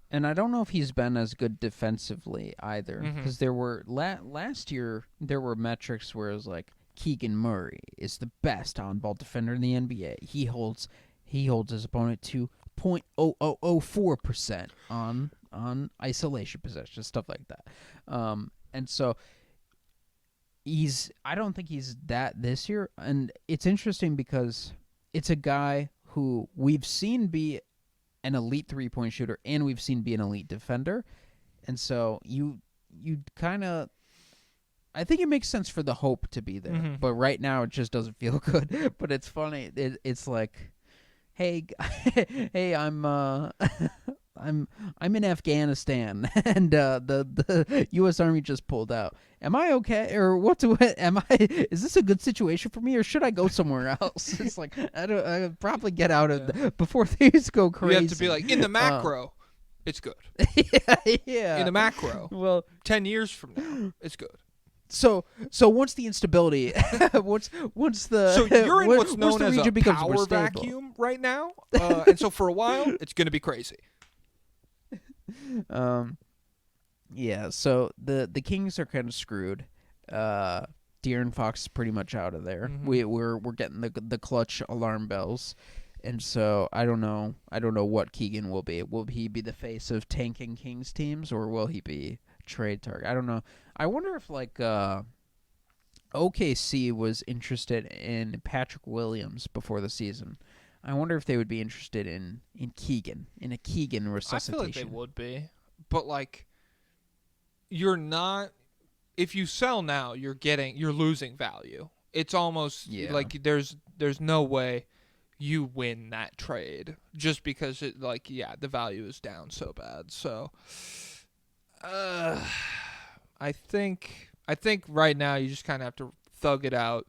And I don't know if he's been as good defensively either, because there were last year there were metrics where it was Keegan Murray is the best on-ball defender in the NBA. He holds his opponent to 0.0004% on isolation possessions, stuff like that. And so I don't think he's that this year. And it's interesting because it's a guy who we've seen be an elite 3-point shooter and we've seen be an elite defender. And so you kind of, I think it makes sense for the hope to be there. But right now it just doesn't feel good. But it's funny. It's hey, I'm in Afghanistan and the U.S. Army just pulled out. Am I okay, or is this a good situation for me, or should I go somewhere else? It's I probably get out of before things go crazy. You have to be in the macro, it's good. Yeah. In the macro, well, 10 years from now, it's good. So once the instability, once the so you're in what's known as a becomes power vacuum right now, and so for a while it's going to be crazy. Yeah, so the Kings are kind of screwed. De'Aaron Fox is pretty much out of there. We're getting the clutch alarm bells, and so I don't know what Keegan will be. Will he be the face of tanking Kings teams, or will he be trade target? I don't know. I wonder if OKC was interested in Patrick Williams before the season. I wonder if they would be interested in Keegan, in a Keegan resuscitation. I feel they would be. But you're not, if you sell now, you're losing value. It's almost there's no way you win that trade just because the value is down so bad. So I think right now you just kind of have to thug it out.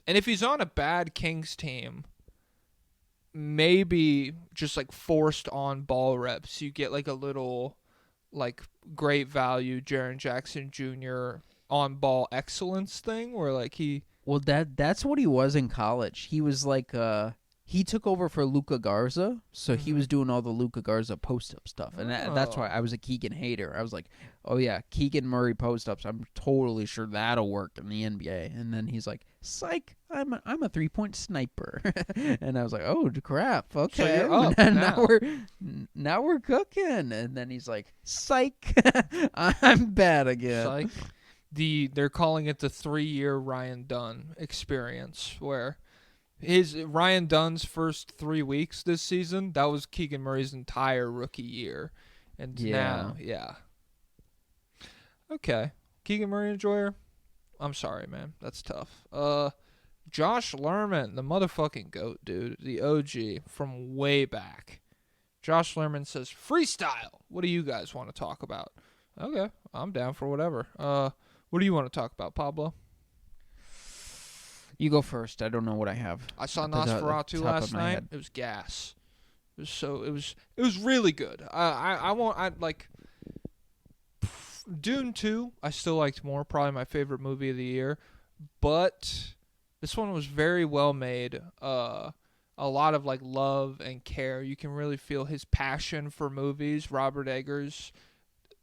And if he's on a bad Kings team, maybe just forced on ball reps, you get a little great value Jaren Jackson Jr. on ball excellence thing where that's what he was in college. He was he took over for Luka Garza, so he was doing all the Luka Garza post-up stuff. And that's why I was a Keegan hater. I was oh yeah, Keegan Murray post-ups, I'm totally sure that'll work in the NBA. And then he's psych, I'm a 3-point sniper. And I was oh crap, okay. So you're up now we're cooking. And then he's psych, I'm bad again. Psych. They're calling it the 3-year Ryan Dunn experience, where Ryan Dunn's first 3 weeks this season, that was Keegan Murray's entire rookie year. And now, okay. Keegan Murray enjoyer? I'm sorry, man. That's tough. Josh Lerman, the motherfucking GOAT, dude. The OG from way back. Josh Lerman says, freestyle. What do you guys want to talk about? Okay, I'm down for whatever. What do you want to talk about, Pablo? You go first. I don't know what I have. I saw Nosferatu last night. It was gas. It was really good. I won't. I like Dune 2. I still liked more. Probably my favorite movie of the year. But this one was very well made. A lot of like love and care. You can really feel his passion for movies. Robert Eggers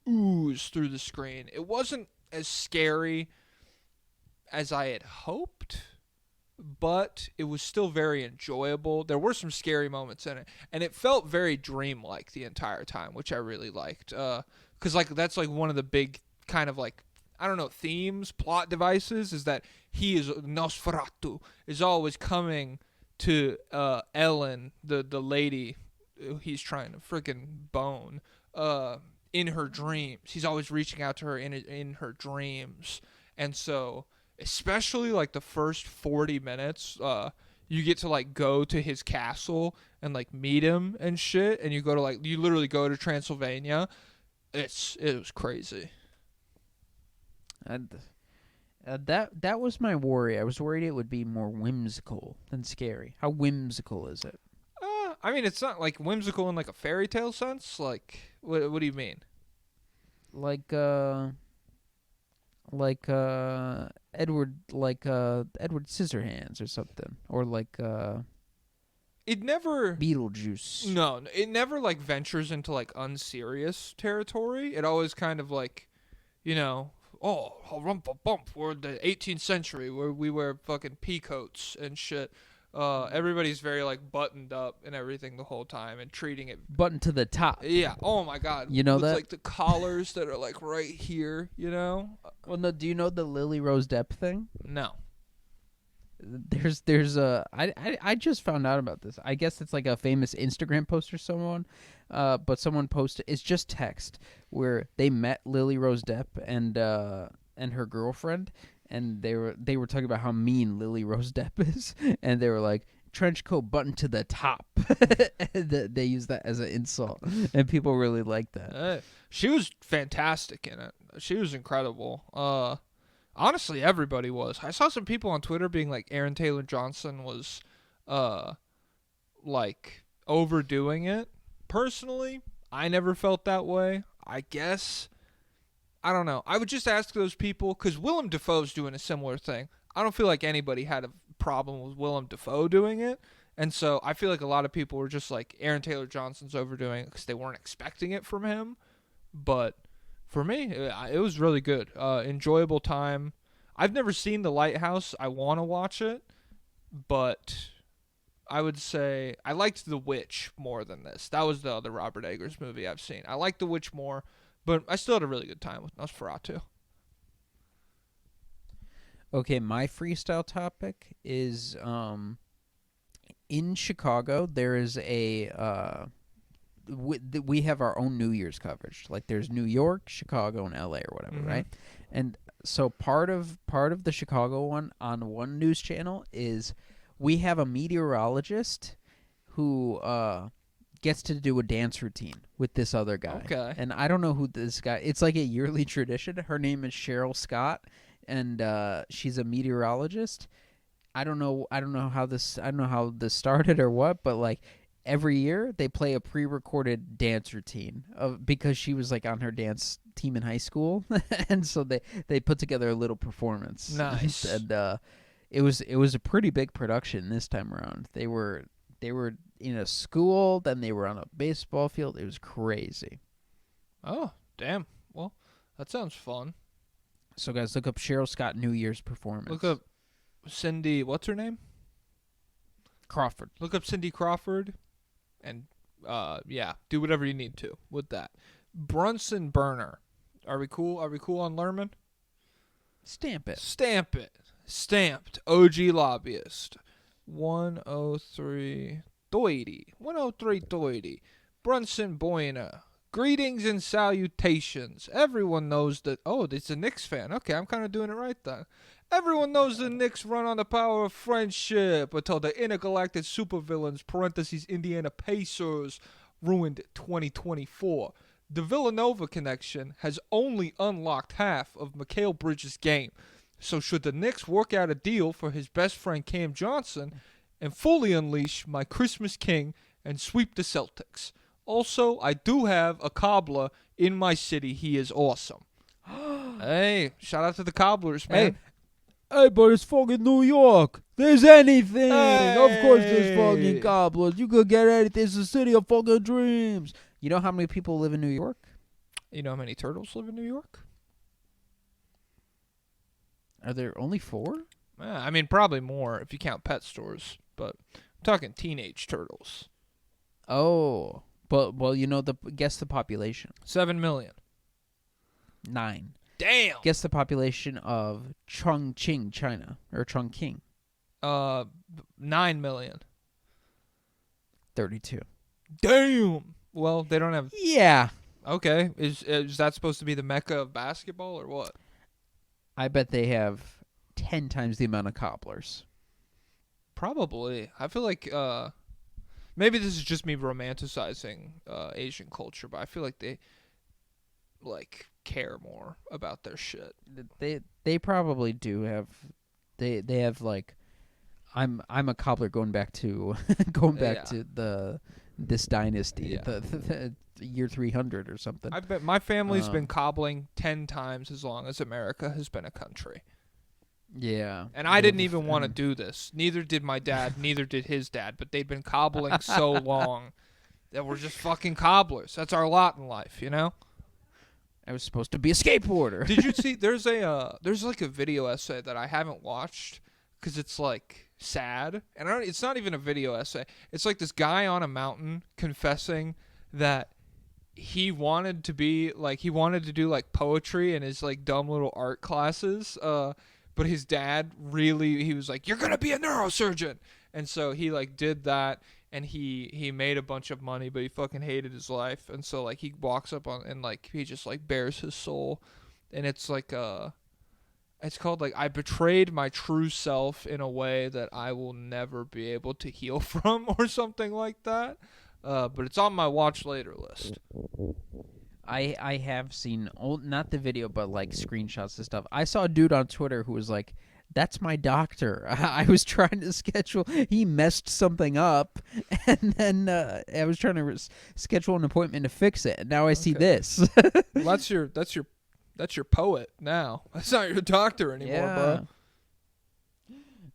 ooze through the screen. It wasn't as scary as I had hoped, but it was still very enjoyable. There were some scary moments in it, and it felt very dreamlike the entire time, which I really liked. 'Cause like that's like one of the big kind of like, I don't know, themes, plot devices is that he is Nosferatu is always coming to Ellen, the lady he's trying to freaking bone, in her dreams. He's always reaching out to her in her dreams, and so especially like the first 40 minutes, you get to like go to his castle and like meet him and shit, and you literally go to Transylvania. It was crazy. And that was my worry. I was worried it would be more whimsical than scary. How whimsical is it? I mean, it's not like whimsical in like a fairy tale sense. Like, what do you mean? Like Edward Scissorhands or something, or like It never Beetlejuice. No, it never like ventures into like unserious territory. It always kind of like, oh, rumpa bump. We're in the 18th century where we wear fucking peacoats and shit. Everybody's very like buttoned up and everything the whole time and treating it Button to the top. Yeah. Oh my God. You know with that? like the collars that are like right here. Well, no. Do you know the Lily Rose Depp thing? No. I just found out about this. I guess it's like a famous Instagram post or someone, but someone posted. It's just text where they met Lily Rose Depp and her girlfriend, and they were talking about how mean Lily Rose Depp is, and they were like, trench coat button to the top. And they use that as an insult, and people really like that. She was fantastic in it. She was incredible. Honestly, everybody was. I saw some people on Twitter being like Aaron Taylor Johnson was like overdoing it. Personally, I never felt that way. I guess, I don't know. I would just ask those people, because Willem Dafoe's doing a similar thing. I don't feel like anybody had a problem with Willem Dafoe doing it. And so I feel like a lot of people were just like, Aaron Taylor Johnson's overdoing it because they weren't expecting it from him. But for me, it was really good. Enjoyable time. I've never seen The Lighthouse. I want to watch it, but I would say I liked The Witch more than this. That was the other Robert Eggers movie I've seen. I liked The Witch more, but I still had a really good time with Nosferatu. Okay, my freestyle topic is in Chicago. There is a we have our own New Year's coverage. Like there's New York, Chicago, and LA or whatever, right? And so part of the Chicago one on one news channel is we have a meteorologist who gets to do a dance routine with this other guy. Okay. And I don't know who this guy. It's like a yearly tradition. Her name is Cheryl Scott, and she's a meteorologist. I don't know how this started or what, but like every year they play a pre-recorded dance routine because she was like on her dance team in high school, and so they put together a little performance. Nice. And it was a pretty big production this time around. They were in a school, then they were on a baseball field. It was crazy. Oh, damn. Well, that sounds fun. So guys, look up Cheryl Scott New Year's performance. Look up Cindy, what's her name? Crawford. Look up Cindy Crawford, and yeah, do whatever you need to with that. BRUNSONBURNER. Are we cool? Are we cool on Lerman? Stamp it. Stamp it. Stamped. OG Lobbyist. 103 Doity. 103 Doity. Brunson Boyna. Greetings and salutations. Everyone knows that. Oh, it's a Knicks fan. Okay, I'm kind of doing it right then. Everyone knows the Knicks run on the power of friendship until the intergalactic supervillains (parentheses Indiana Pacers) ruined 2024. The Villanova connection has only unlocked half of Mikal Bridges' game. So should the Knicks work out a deal for his best friend Cam Johnson and fully unleash my Christmas King and sweep the Celtics. Also, I do have a cobbler in my city. He is awesome. Hey, shout out to the cobblers, man. Hey, but it's fucking New York. There's anything. Of course there's Hey. fucking cobblers. You could get anything. It's the city of fucking dreams. You know how many people live in New York? You know how many turtles live in New York? Are there only 4? I mean, probably more if you count pet stores, but I'm talking teenage turtles. Oh. But, well, you know, guess the population. 7 million. 9. Damn. Guess the population of Chongqing, China. Or Chongqing. 9 million. 32. Damn. Well, they don't have. Yeah. Okay. Is that supposed to be the mecca of basketball or what? I bet they have 10 times the amount of cobblers. Probably. I feel like maybe this is just me romanticizing Asian culture, but I feel like they like care more about their shit. They probably do have they have like I'm a cobbler going back to to this dynasty, Yeah. the year 300 or something. I bet my family's been cobbling 10 times as long as America has been a country. Yeah. And I didn't even want to do this. Neither did my dad, neither did his dad, but they'd been cobbling so long that we're just fucking cobblers. That's our lot in life, you know? I was supposed to be a skateboarder. Did you see there's like a video essay that I haven't watched cuz it's like sad. And it's not even a video essay. It's like this guy on a mountain confessing that he wanted to do like poetry in his like dumb little art classes, but his dad he was like, "You're gonna be a neurosurgeon," and so he like did that, and he made a bunch of money, but he fucking hated his life, and so like he walks up on and like he just like bears his soul, and it's like it's called like I betrayed my true self in a way that I will never be able to heal from or something like that. But it's on my watch later list. I have seen not the video, but like screenshots and stuff. I saw a dude on Twitter who was like, "That's my doctor. I was trying to schedule. He messed something up, and then I was trying to schedule an appointment to fix it. And now I see this." Well, that's your poet now. That's not your doctor anymore,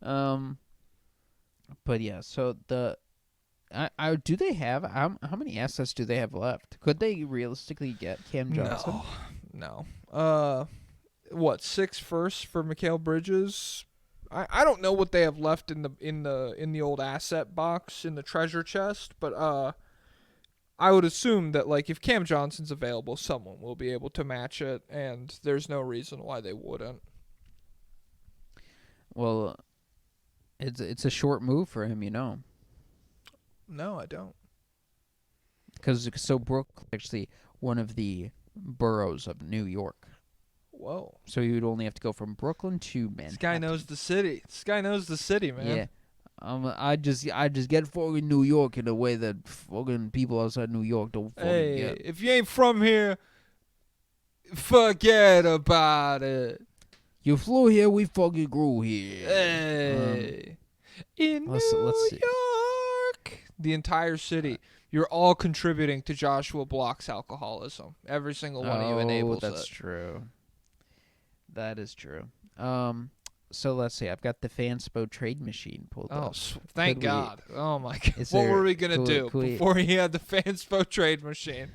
bro. But yeah. So do they have how many assets do they have left? Could they realistically get Cam Johnson? No. What 6 firsts for Nickeil Bridges? I don't know what they have left in the old asset box in the treasure chest, but I would assume that like if Cam Johnson's available, someone will be able to match it, and there's no reason why they wouldn't. Well, it's a short move for him, you know. No, I don't. Because Brooklyn is actually one of the boroughs of New York. Whoa. So you would only have to go from Brooklyn to Manhattan. This guy knows the city. This guy knows the city, man. Yeah. I just get fucking New York in a way that fucking people outside New York don't fucking get. If you ain't from here, forget about it. You flew here, we fucking grew here. Hey. In let's New see. York. The entire city. You're all contributing to Joshua Block's alcoholism. Every single one of you enables that's it. true. That is true. So let's see. I've got the Fanspo trade machine pulled up. Thank God. Oh, my God. Is What there- were we going to could do we- before he had the Fanspo trade machine?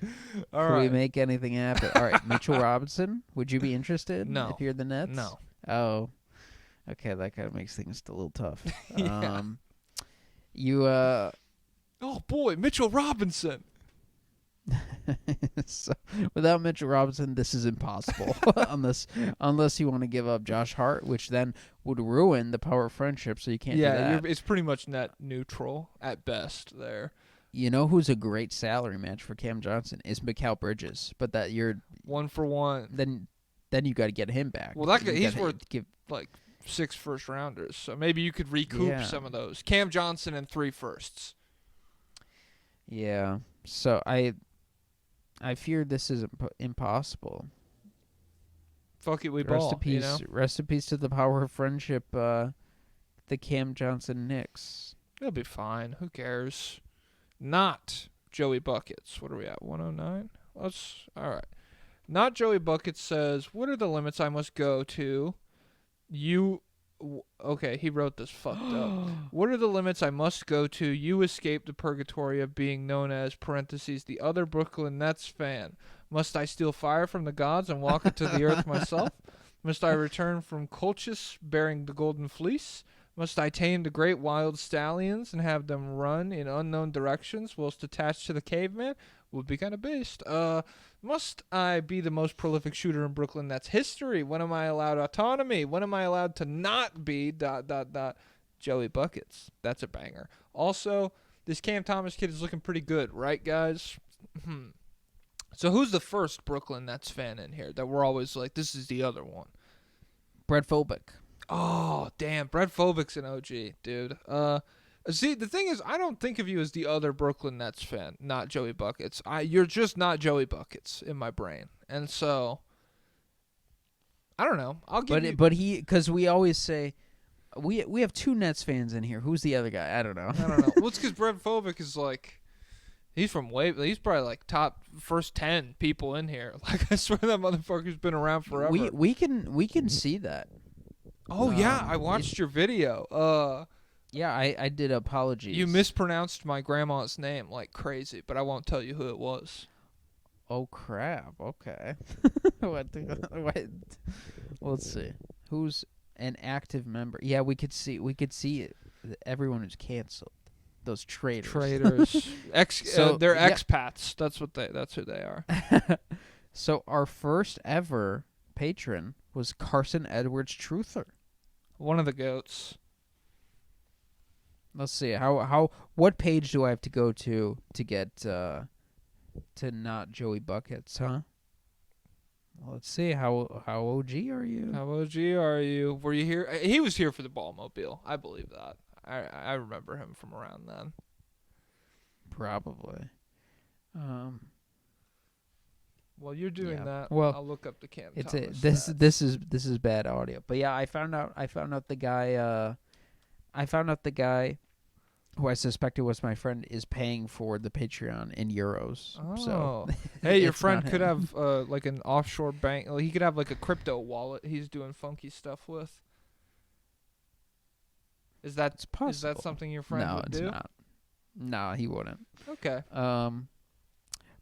All Can we right. make anything happen? All right, Mitchell Robinson. Would you be interested? No. If you're the Nets? No. Oh. Okay, that kind of makes things a little tough. Yeah. Oh, boy, Mitchell Robinson. So, without Mitchell Robinson, this is impossible. unless you want to give up Josh Hart, which then would ruin the power of friendship. So you can't do that. It's pretty much net neutral at best there. You know who's a great salary match for Cam Johnson is Nickeil Bridges, but that you're 1 for 1. then you got to get him back. Well, he's gotta worth like 6 first-rounders, so maybe you could recoup some of those. Cam Johnson and 3 firsts. Yeah. So I fear this is impossible. Fuck it, we ball. Rest in peace to the power of friendship. The Cam Johnson Knicks. They'll be fine. Who cares? Not Joey Buckets. What are we at? 109? All right. Not Joey Buckets says, what are the limits I must go to? Okay, he wrote this fucked up. What are the limits I must go to? You escape the purgatory of being known as, parentheses, the other Brooklyn Nets fan. Must I steal fire from the gods and walk it to the earth myself? Must I return from Colchis bearing the golden fleece? Must I tame the great wild stallions and have them run in unknown directions whilst attached to the caveman? Would be kind of based. Must I be the most prolific shooter in Brooklyn Nets history? When am I allowed autonomy? When am I allowed to not be ... Joey Buckets? That's a banger. Also, this Cam Thomas kid is looking pretty good, right, guys? So who's the first Brooklyn Nets fan in here that we're always like, this is the other one? Brett Phobic. Oh, damn. Brett Phobic's an OG, dude. See, the thing is, I don't think of you as the other Brooklyn Nets fan, not Joey Buckets. You're just not Joey Buckets in my brain. And so, I don't know. I'll give you... But because we always say, we have two Nets fans in here. Who's the other guy? I don't know. Well, it's because Brett Phobic is like... He's probably like top first 10 people in here. Like, I swear that motherfucker's been around forever. We can see that. Oh, yeah. I watched your video. Yeah, I did apologies. You mispronounced my grandma's name like crazy, but I won't tell you who it was. Oh, crap. Okay. What? Let's see. Who's an active member? Yeah, we could see it. Everyone is canceled. Those traitors. They're expats. That's who they are. So our first ever patron was Carson Edwards Truther. One of the goats. Let's see. What page do I have to go to get to not Joey Buckets, huh? Well, let's see. How OG are you? How OG are you? Were you here? He was here for the Ballmobile. I believe that. I remember him from around then. Probably. While you're doing that, well, I'll look up the Cam Thomas. This is bad audio. But yeah, I found out the guy. I found out the guy who I suspected was my friend is paying for the Patreon in euros. Oh, so hey, your friend could have like an offshore bank. He could have like a crypto wallet. He's doing funky stuff with. Is that possible? Is that something your friend would do? No, it's not. No, he wouldn't. Okay.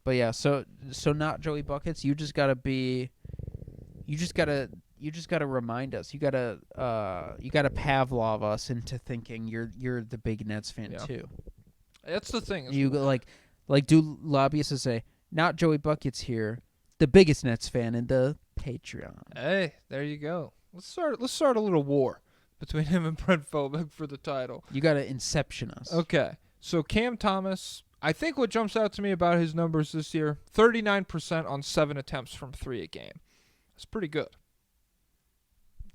But yeah, so not Joey Buckets. You just gotta remind us. You gotta Pavlov us into thinking you're the big Nets fan too. That's the thing. You go like do lobbyists to say not Joey Buckets here, the biggest Nets fan in the Patreon. Hey, there you go. Let's start a little war between him and Brent Phobic for the title. You got to inception us. Okay. So Cam Thomas, I think what jumps out to me about his numbers this year, 39% on 7 attempts from 3 a game. That's pretty good.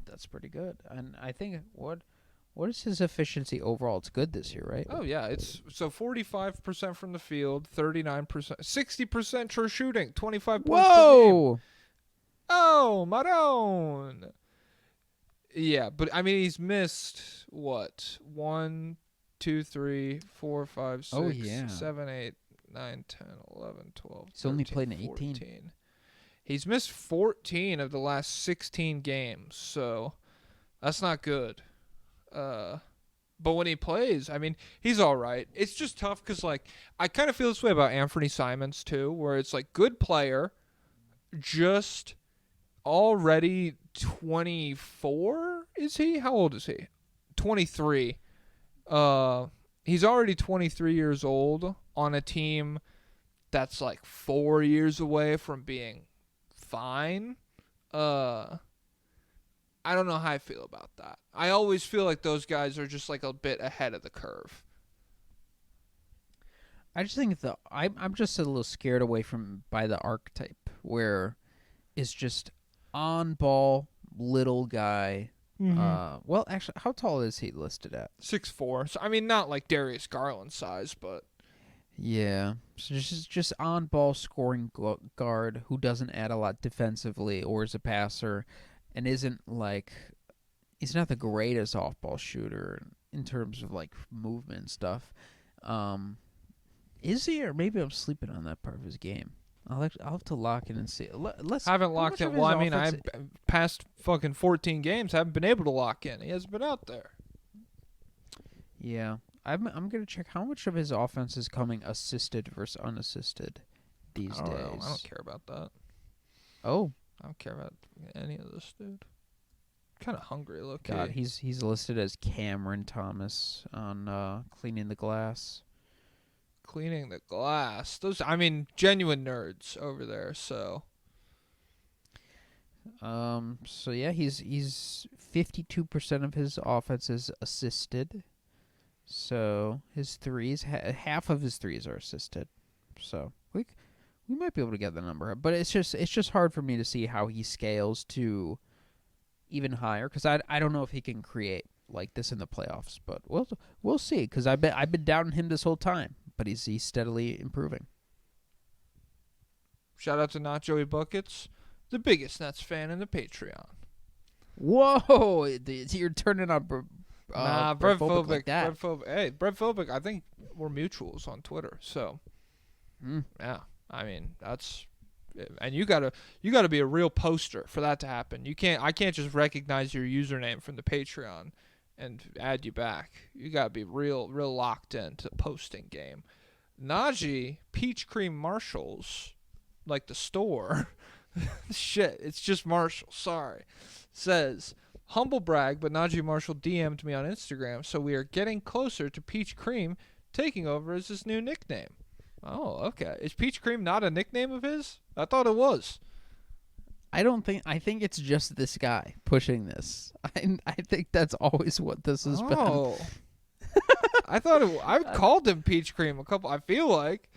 That's pretty good. And I think what is his efficiency overall? It's good this year, right? Oh, yeah. It's 45% from the field, 39%, 60% true shooting, 25 points per game. Oh, Maroon. Yeah, but I mean, he's missed what? 1, 2, 3, 4, 5, 6, 7, 8, 9, 10, 11, 12. He's only played in 18. 14. He's missed 14 of the last 16 games, so that's not good. But when he plays, I mean, he's all right. It's just tough because, like, I kind of feel this way about Anthony Simons, too, where it's like good player, just already 24, is he? How old is he? 23. He's already 23 years old on a team that's like 4 years away from being fine. I don't know how I feel about that. I always feel like those guys are just like a bit ahead of the curve. I just think I'm just a little scared away by the archetype where it's just on ball little guy. Mm-hmm. Well, actually, how tall is he listed at? 6'4". So I mean, not like Darius Garland size, but yeah. So just on ball scoring guard who doesn't add a lot defensively or is a passer, and isn't like he's not the greatest off ball shooter in terms of like movement and stuff. Is he, or maybe I'm sleeping on that part of his game. I'll have to lock in and see. Let's. I haven't how locked much in. of his Well, I mean, offense- I've past fucking 14 games, haven't been able to lock in. He hasn't been out there. Yeah, I'm gonna check how much of his offense is coming assisted versus unassisted these I don't know. days. I don't care about that. Oh I don't care about any of this, dude. Kind of hungry, look. God, he's listed as Cameron Thomas on cleaning the glass. Cleaning the glass. Those, I mean, genuine nerds over there. So So yeah, he's 52% of his offense is assisted. So his threes, half of his threes are assisted. So we might be able to get the number, but it's just hard for me to see how he scales to even higher, because I don't know if he can create like this in the playoffs. But we'll see, because I've been doubting him this whole time, but he's steadily improving. shout out to Not Joey Buckets, the biggest Nets fan in the Patreon. Whoa, you're turning on. Nah, Brett Brett Phobic like that. Hey, Brett Phobic, I think we're mutuals on Twitter. So, Mm. yeah, I mean, that's, and you gotta be a real poster for that to happen. I can't just recognize your username from the Patreon and add you back. You gotta be real locked into the posting game. Naji Peach Cream Marshalls, like the store, shit, it's just Marshall. Sorry, says. Humble brag, but Naji Marshall DM'd me on Instagram, so we are getting closer to Peach Cream taking over as his new nickname. Oh, okay. Is Peach Cream not a nickname of his? I thought it was. I think it's just this guy pushing this. I think that's always what this has been. Oh. I've called him Peach Cream I feel like.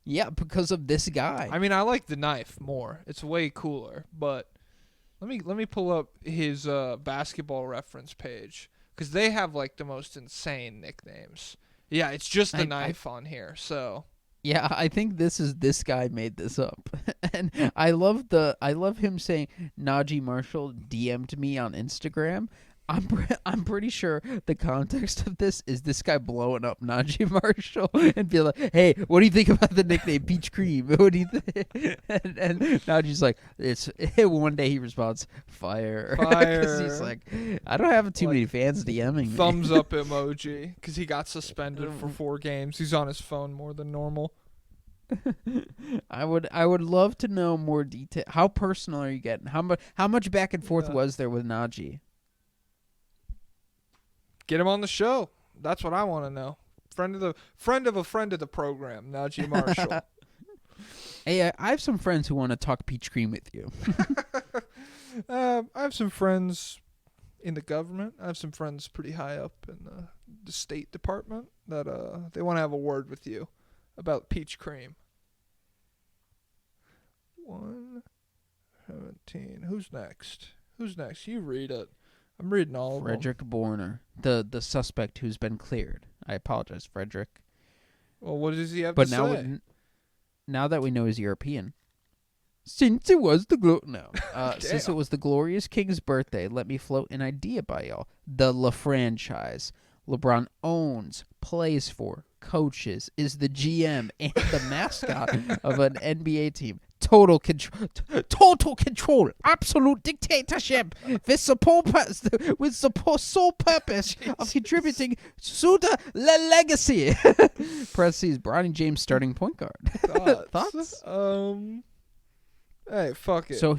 Yeah, because of this guy. I mean, I like the knife more. It's way cooler, but let me pull up his basketball reference page, because they have like the most insane nicknames. Yeah, it's just the knife on here. So yeah, I think this guy made this up, and I love him saying Naji Marshall DM'd me on Instagram. I'm pretty sure the context of this is this guy blowing up Naji Marshall and be like, "Hey, what do you think about the nickname Peach Cream? What do you think?" And Naji's like, "It's." One day he responds, "Fire," because he's like, "I don't have too many fans DMing me." Thumbs up emoji, because he got suspended for 4 games. He's on his phone more than normal. I would love to know more detail. How personal are you getting? How much back and forth was there with Naji? Get him on the show. That's what I want to know. Friend of a friend of the program, Naji Marshall. Hey, I have some friends who want to talk Peach Cream with you. I have some friends in the government. I have some friends pretty high up in the State Department that they want to have a word with you about Peach Cream. 117. Who's next? You read it. I'm reading all of them. Frederick Borner, the suspect who's been cleared. I apologize, Frederick. Well, what does he have But to say? now that we know he's European, since it was the since it was the glorious king's birthday, let me float an idea by y'all. The La franchise LeBron owns, plays for, coaches, is the GM and the mascot of an NBA team. Total control, absolute dictatorship with sole purpose of contributing to the legacy. Parentheses, Bronny James starting point guard. Thoughts? Hey, fuck it. So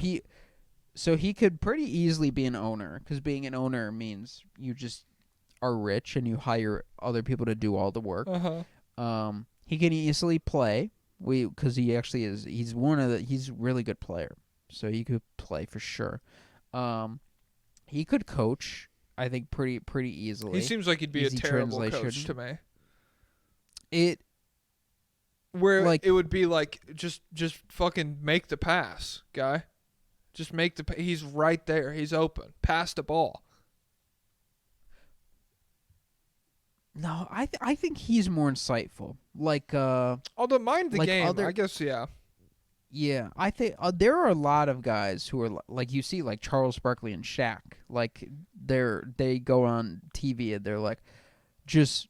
he could pretty easily be an owner, because being an owner means you just are rich and you hire other people to do all the work. He can easily play. Because he actually is. He's a really good player, so he could play for sure. He could coach, I think, pretty easily. He seems like he'd be Easy a terrible coach translation. to me. It would be like just fucking make the pass, guy. Just make the. He's right there. He's open. Pass the ball. No, I think he's more insightful. Although mind the like game, other- I guess, yeah. Yeah, I think there are a lot of guys who are like you see, like Charles Barkley and Shaq. Like they go on TV and they're like, just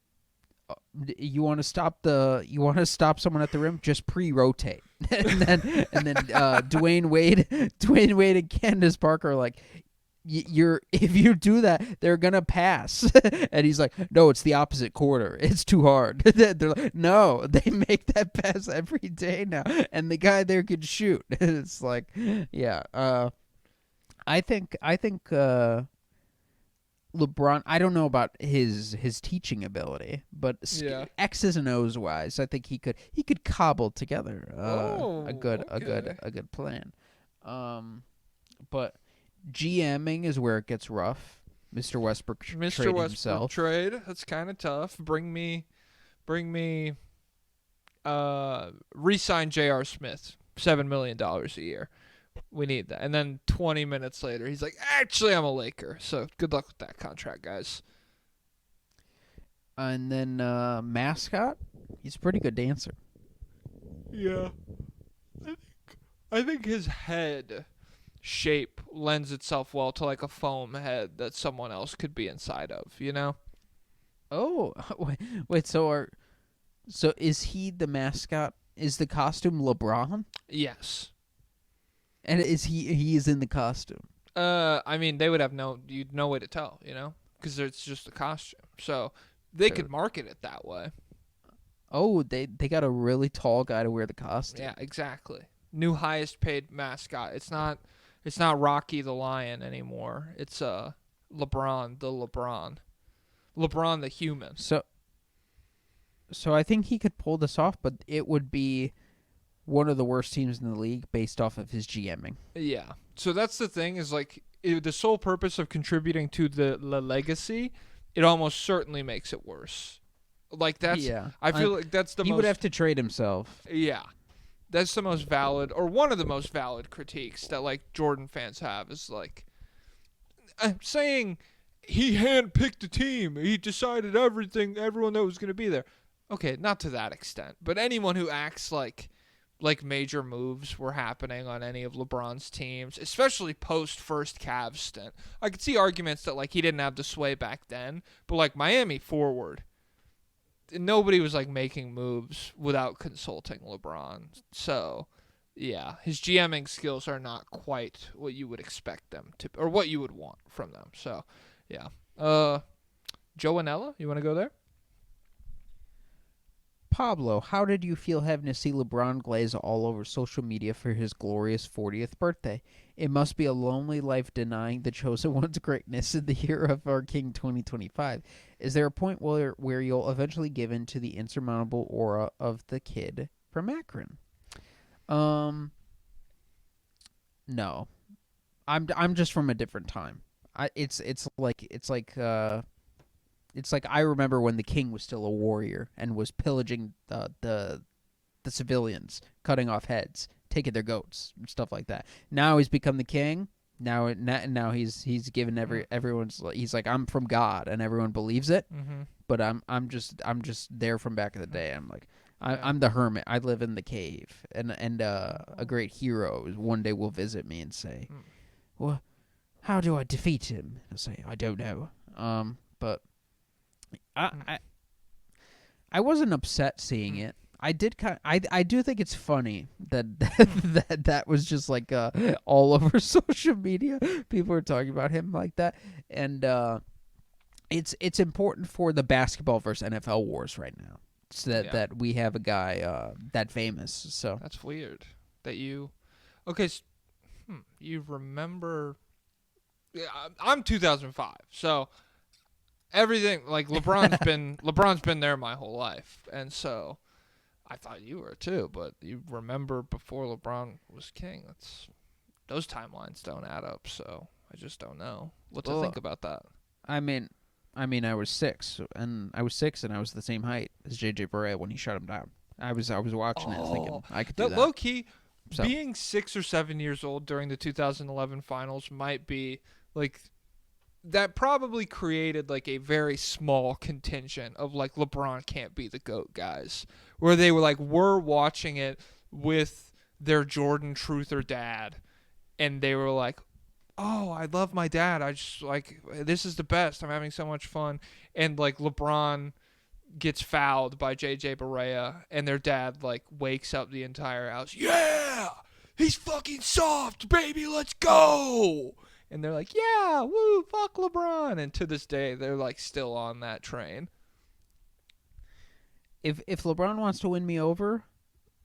You want to stop someone at the rim? Just pre-rotate, and then Dwayne Wade and Candace Parker are like, if you do that, they're gonna pass. And he's like, no, it's the opposite quarter. It's too hard. They're like, no, they make that pass every day now, and the guy there can shoot. It's like, yeah. I think LeBron, I don't know about his teaching ability, but X's and O's wise, I think he could cobble together a good plan. But GMing is where it gets rough. Mr. Westbrook himself. Trade. That's kind of tough. Bring me re-sign J.R. Smith, $7 million a year. We need that. And then 20 minutes later, he's like, actually, I'm a Laker. So good luck with that contract, guys. And then Mascot, he's a pretty good dancer. Yeah. I think his head shape lends itself well to like a foam head that someone else could be inside of, you know? Oh, wait, so is he the mascot? Is the costume LeBron? Yes. And he is in the costume? I mean, they would have no way to tell, you know? Because it's just a costume. So they could market it that way. Oh, they got a really tall guy to wear the costume. Yeah, exactly. New highest paid mascot. It's not Rocky the Lion anymore. It's LeBron the human. So I think he could pull this off, but it would be one of the worst teams in the league based off of his GMing. Yeah. So that's the thing is like the sole purpose of contributing to the legacy, it almost certainly makes it worse. Like that's I feel like that's the he would have to trade himself. Yeah. That's the most valid, or one of the most valid critiques that like Jordan fans have is like, I'm saying he handpicked the team. He decided everyone that was going to be there. Okay, not to that extent, but anyone who acts like major moves were happening on any of LeBron's teams, especially post first Cavs stint. I could see arguments that like he didn't have the sway back then, but like Miami forward, nobody was like making moves without consulting LeBron. So, yeah, his GMing skills are not quite what you would expect them to, or what you would want from them. So, yeah. Joe Anella, you want to go there? Pablo, how did you feel having to see LeBron glaze all over social media for his glorious 40th birthday? It must be a lonely life denying the chosen one's greatness in the year of our King 2025. Is there a point where you'll eventually give in to the insurmountable aura of the kid from Akron? No. I'm just from a different time. It's like I remember when the king was still a warrior and was pillaging the civilians, cutting off heads, taking their goats, and stuff like that. Now he's become the king. Now he's given everyone's. He's like, I'm from God, and everyone believes it. Mm-hmm. But I'm just there from back in the day. I'm like, I'm the hermit. I live in the cave, and a great hero one day will visit me and say, well, how do I defeat him? I'll say, I don't know. But I wasn't upset seeing it. I do think it's funny that that was just like all over social media. People are talking about him like that, and it's important for the basketball versus NFL wars right now. So that we have a guy that famous. So that's weird that you. Okay, you remember? Yeah, I'm 2005, so. Everything like LeBron's been there my whole life, and so I thought you were too. But you remember before LeBron was king. Those timelines don't add up. So I just don't know what to think about that. I mean, I was 6, and I was the same height as JJ Barea when he shut him down. I was watching it thinking I could do that. Low key, being 6 or 7 years old during the 2011 finals might be like. That probably created like a very small contingent of like LeBron can't be the GOAT guys, where they were like, we're watching it with their Jordan truther dad, and they were like, oh, I love my dad. I just like, this is the best. I'm having so much fun. And like LeBron gets fouled by JJ Barea, and their dad like wakes up the entire house. Yeah, he's fucking soft, baby. Let's go. And they're like, yeah, woo, fuck LeBron. And to this day, they're like still on that train. If LeBron wants to win me over,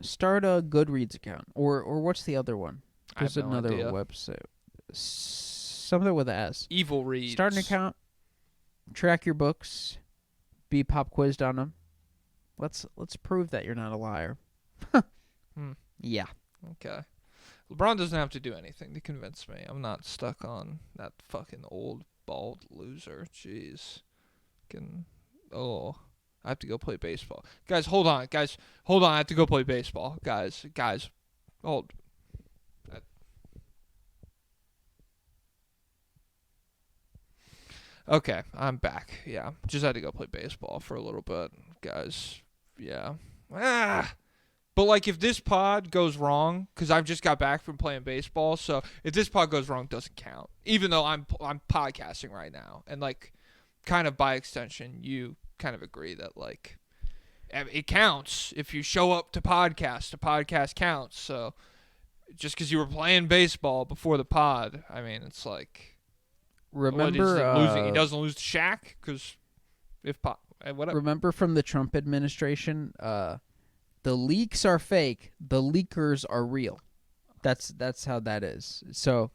start a Goodreads account, or what's the other one? There's I have no another idea. website, something with an S. Evil REIDS. Start an account, track your books, be pop quizzed on them. Let's prove that you're not a liar. Yeah. Okay. LeBron doesn't have to do anything to convince me. I'm not stuck on that fucking old bald loser. Jeez. I have to go play baseball. Guys, hold on. I have to go play baseball. Guys, hold. Okay, I'm back. Yeah, just had to go play baseball for a little bit, guys. Yeah. But like, if this pod goes wrong, because I've just got back from playing baseball, so if this pod goes wrong, it doesn't count. Even though I'm podcasting right now, and like, kind of by extension, you kind of agree that like, it counts if you show up to podcast. A podcast counts. So just because you were playing baseball before the pod, I mean, it's like, Remember, losing? He doesn't lose to Shaq because whatever. Remember from the Trump administration, the leaks are fake, the leakers are real. That's how that is. So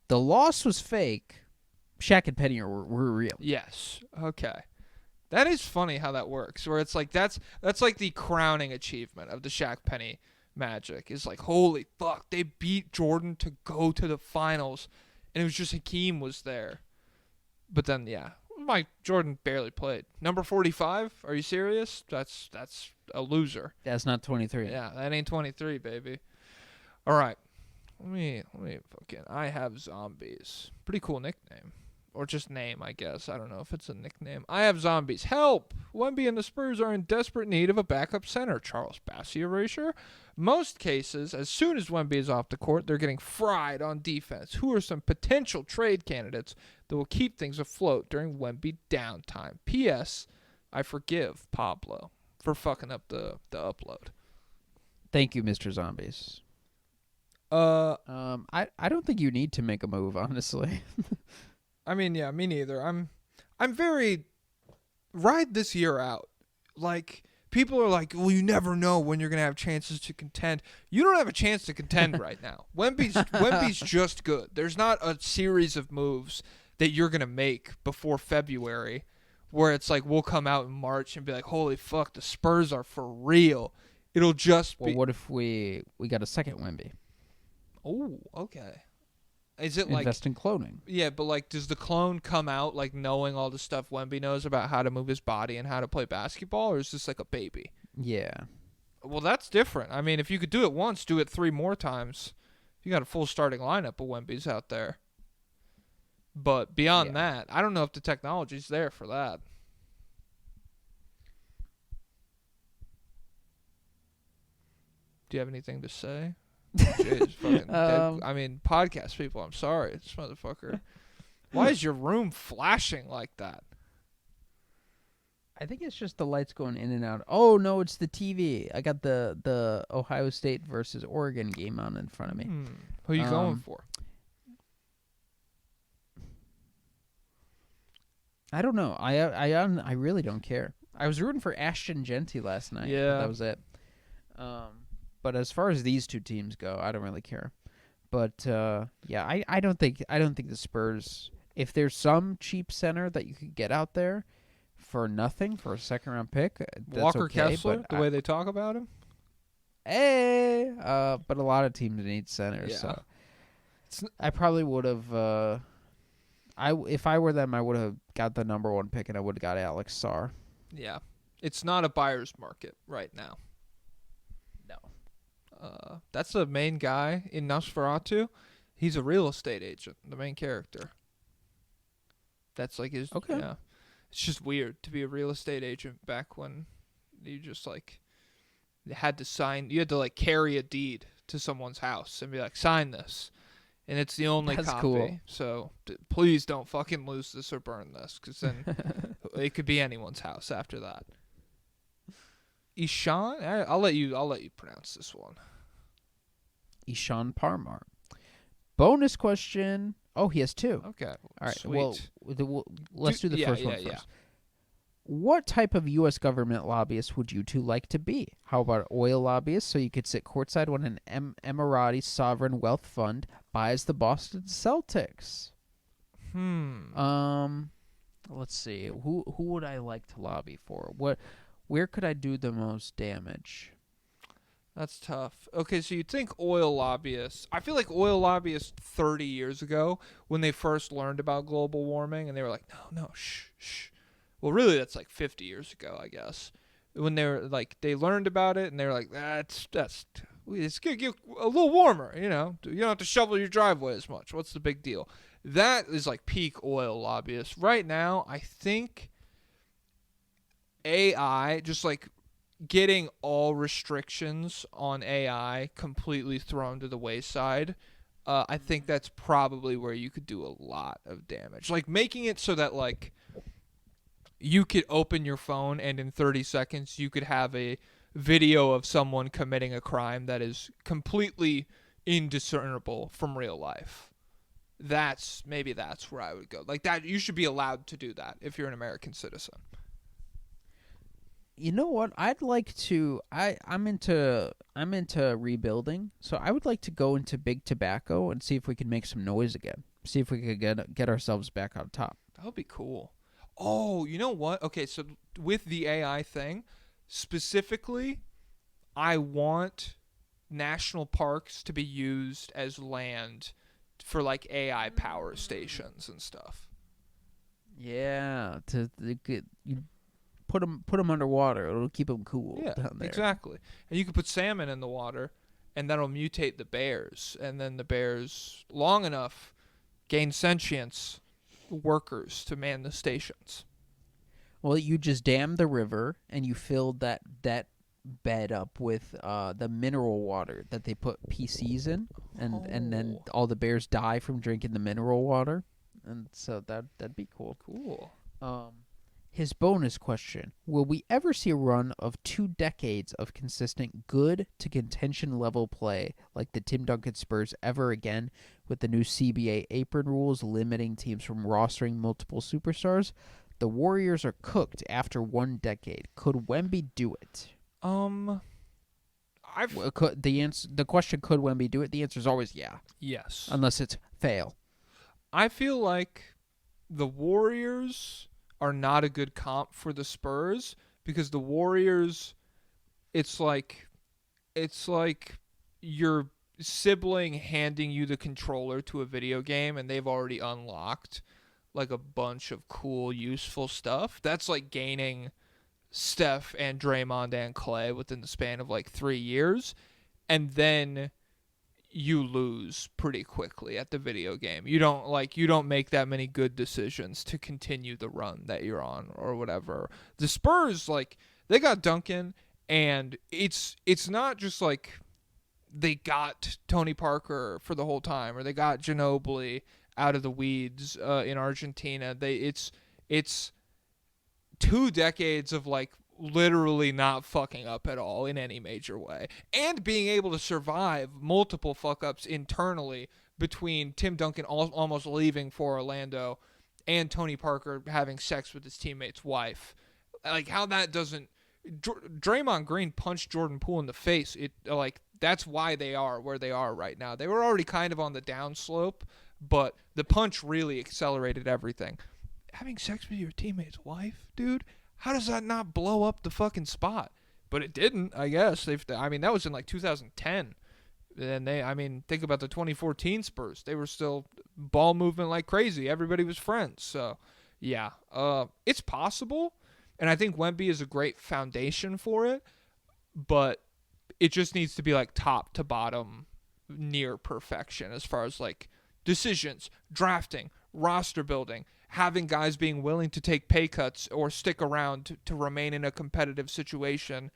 the loss was fake. Shaq and Penny were real. Yes. Okay. That is funny how that works. Where it's like that's like the crowning achievement of the Shaq Penny magic. Is like, holy fuck, they beat Jordan to go to the finals, and it was just Hakeem was there. But then Mike Jordan barely played. Number 45? Are you serious? That's a loser. That's not 23. Yeah, that ain't 23, baby. All right. Let me fucking I have zombies. Pretty cool nickname. Or just name, I guess. I don't know if it's a nickname. I have zombies. Help! Wemby and the Spurs are in desperate need of a backup center. Charles Bassey erasure? Most cases, as soon as Wemby is off the court, they're getting fried on defense. Who are some potential trade candidates that will keep things afloat during Wemby downtime? P.S. I forgive Pablo for fucking up the upload. Thank you, Mr. Zombies. I don't think you need to make a move, honestly. I mean, yeah, me neither. I'm very ride this year out. Like, people are like, well, you never know when you're gonna have chances to contend. You don't have a chance to contend right now. Wemby's just good. There's not a series of moves that you're gonna make before February where it's like we'll come out in March and be like, holy fuck, the Spurs are for real. It'll just be. Well, what if we got a second Wemby? Oh, okay. Is it invest in cloning? Yeah, but like, does the clone come out like knowing all the stuff Wemby knows about how to move his body and how to play basketball, or is this like a baby? Yeah. Well, that's different. I mean, if you could do it once, do it 3 more times. You got a full starting lineup of Wemby's out there. But beyond that, I don't know if the technology's there for that. Do you have anything to say? Jeez, fucking dead. I mean, podcast people, I'm sorry. This motherfucker. Why is your room flashing like that? I think it's just the lights going in and out. Oh, no, it's the TV. I got the Ohio State versus Oregon game on in front of me. Who are you going for? I don't know. I really don't care. I was rooting for Ashton Genty last night. Yeah. That was it. But as far as these two teams go, I don't really care. But I don't think the Spurs, if there's some cheap center that you could get out there for nothing for a second round pick, that's Walker okay, Kessler, the way they talk about him. Hey, but a lot of teams need centers, so I probably would have. If I were them, I would have got the number 1 pick and I would have got Alex Sarr. Yeah, it's not a buyer's market right now. No. That's the main guy in Nosferatu. He's a real estate agent, the main character. That's like his. Okay. Yeah. It's just weird to be a real estate agent back when you just like had to sign. You had to like carry a deed to someone's house and be like, sign this. And it's the only That's copy. cool. So please don't fucking lose this or burn this, because then it could be anyone's house after that. Ishan? I'll let you pronounce this one. Ishan Parmar. Bonus question. Oh, he has two. Okay. All right. Sweet. Well, let's do the first one first. What type of U.S. government lobbyist would you two like to be? How about oil lobbyist, so you could sit courtside when an Emirati sovereign wealth fund buys the Boston Celtics? Let's see. Who would I like to lobby for? Where could I do the most damage? That's tough. Okay, so you think oil lobbyists. I feel like oil lobbyists 30 years ago, when they first learned about global warming, and they were like, no, shh. Well, really, that's like 50 years ago, I guess. When they were like, they learned about it, and they were like, it's gonna get a little warmer, you know. You don't have to shovel your driveway as much. What's the big deal? That is like peak oil lobbyists. Right now, I think AI, just like getting all restrictions on AI completely thrown to the wayside, I think that's probably where you could do a lot of damage. Like making it so that like you could open your phone and in 30 seconds you could have a video of someone committing a crime that is completely indiscernible from real life. Maybe that's where I would go. Like that, you should be allowed to do that if you're an American citizen. You know what? I'd like to. I'm into rebuilding, so I would like to go into big tobacco and see if we can make some noise again. See if we could get ourselves back on top. That would be cool. Oh, you know what? Okay, so with the AI thing, specifically, I want national parks to be used as land for like AI power stations and stuff. Yeah, you put them underwater. It'll keep them cool down there. Exactly. And you can put salmon in the water, and that'll mutate the bears, and then the bears, long enough, gain sentience, workers to man the stations. Well, you just dam the river, and you fill that bed up with the mineral water that they put PCs in, and then all the bears die from drinking the mineral water, and so that'd be cool. Cool. His bonus question: will we ever see a run of 2 decades of consistent good to contention level play like the Tim Duncan Spurs ever again, with the new CBA apron rules limiting teams from rostering multiple superstars? The Warriors are cooked after 1 decade. Could Wemby do it? The question, could Wemby do it? The answer is always yeah. Yes. Unless it's fail. I feel like the Warriors are not a good comp for the Spurs, because the Warriors, it's like your sibling handing you the controller to a video game and they've already unlocked like a bunch of cool, useful stuff. That's like gaining Steph and Draymond and Clay within the span of like 3 years, and then you lose pretty quickly at the video game. You don't make that many good decisions to continue the run that you're on or whatever. The Spurs, like, they got Duncan, and it's not just like they got Tony Parker for the whole time, or they got Ginobili out of the weeds in Argentina. It's 2 decades of like literally not fucking up at all in any major way, and being able to survive multiple fuck ups internally between Tim Duncan almost leaving for Orlando and Tony Parker having sex with his teammate's wife. Like, how that doesn't... Draymond Green punched Jordan Poole in the face. That's why they are where they are right now. They were already kind of on the downslope, but the punch really accelerated everything. Having sex with your teammate's wife, dude, how does that not blow up the fucking spot? But it didn't, I guess. That was in like 2010. And think about the 2014 Spurs. They were still ball movement like crazy. Everybody was friends. So, yeah, it's possible. And I think Wemby is a great foundation for it. But it just needs to be like top to bottom near perfection as far as like decisions, drafting, roster building, having guys being willing to take pay cuts or stick around to remain in a competitive situation,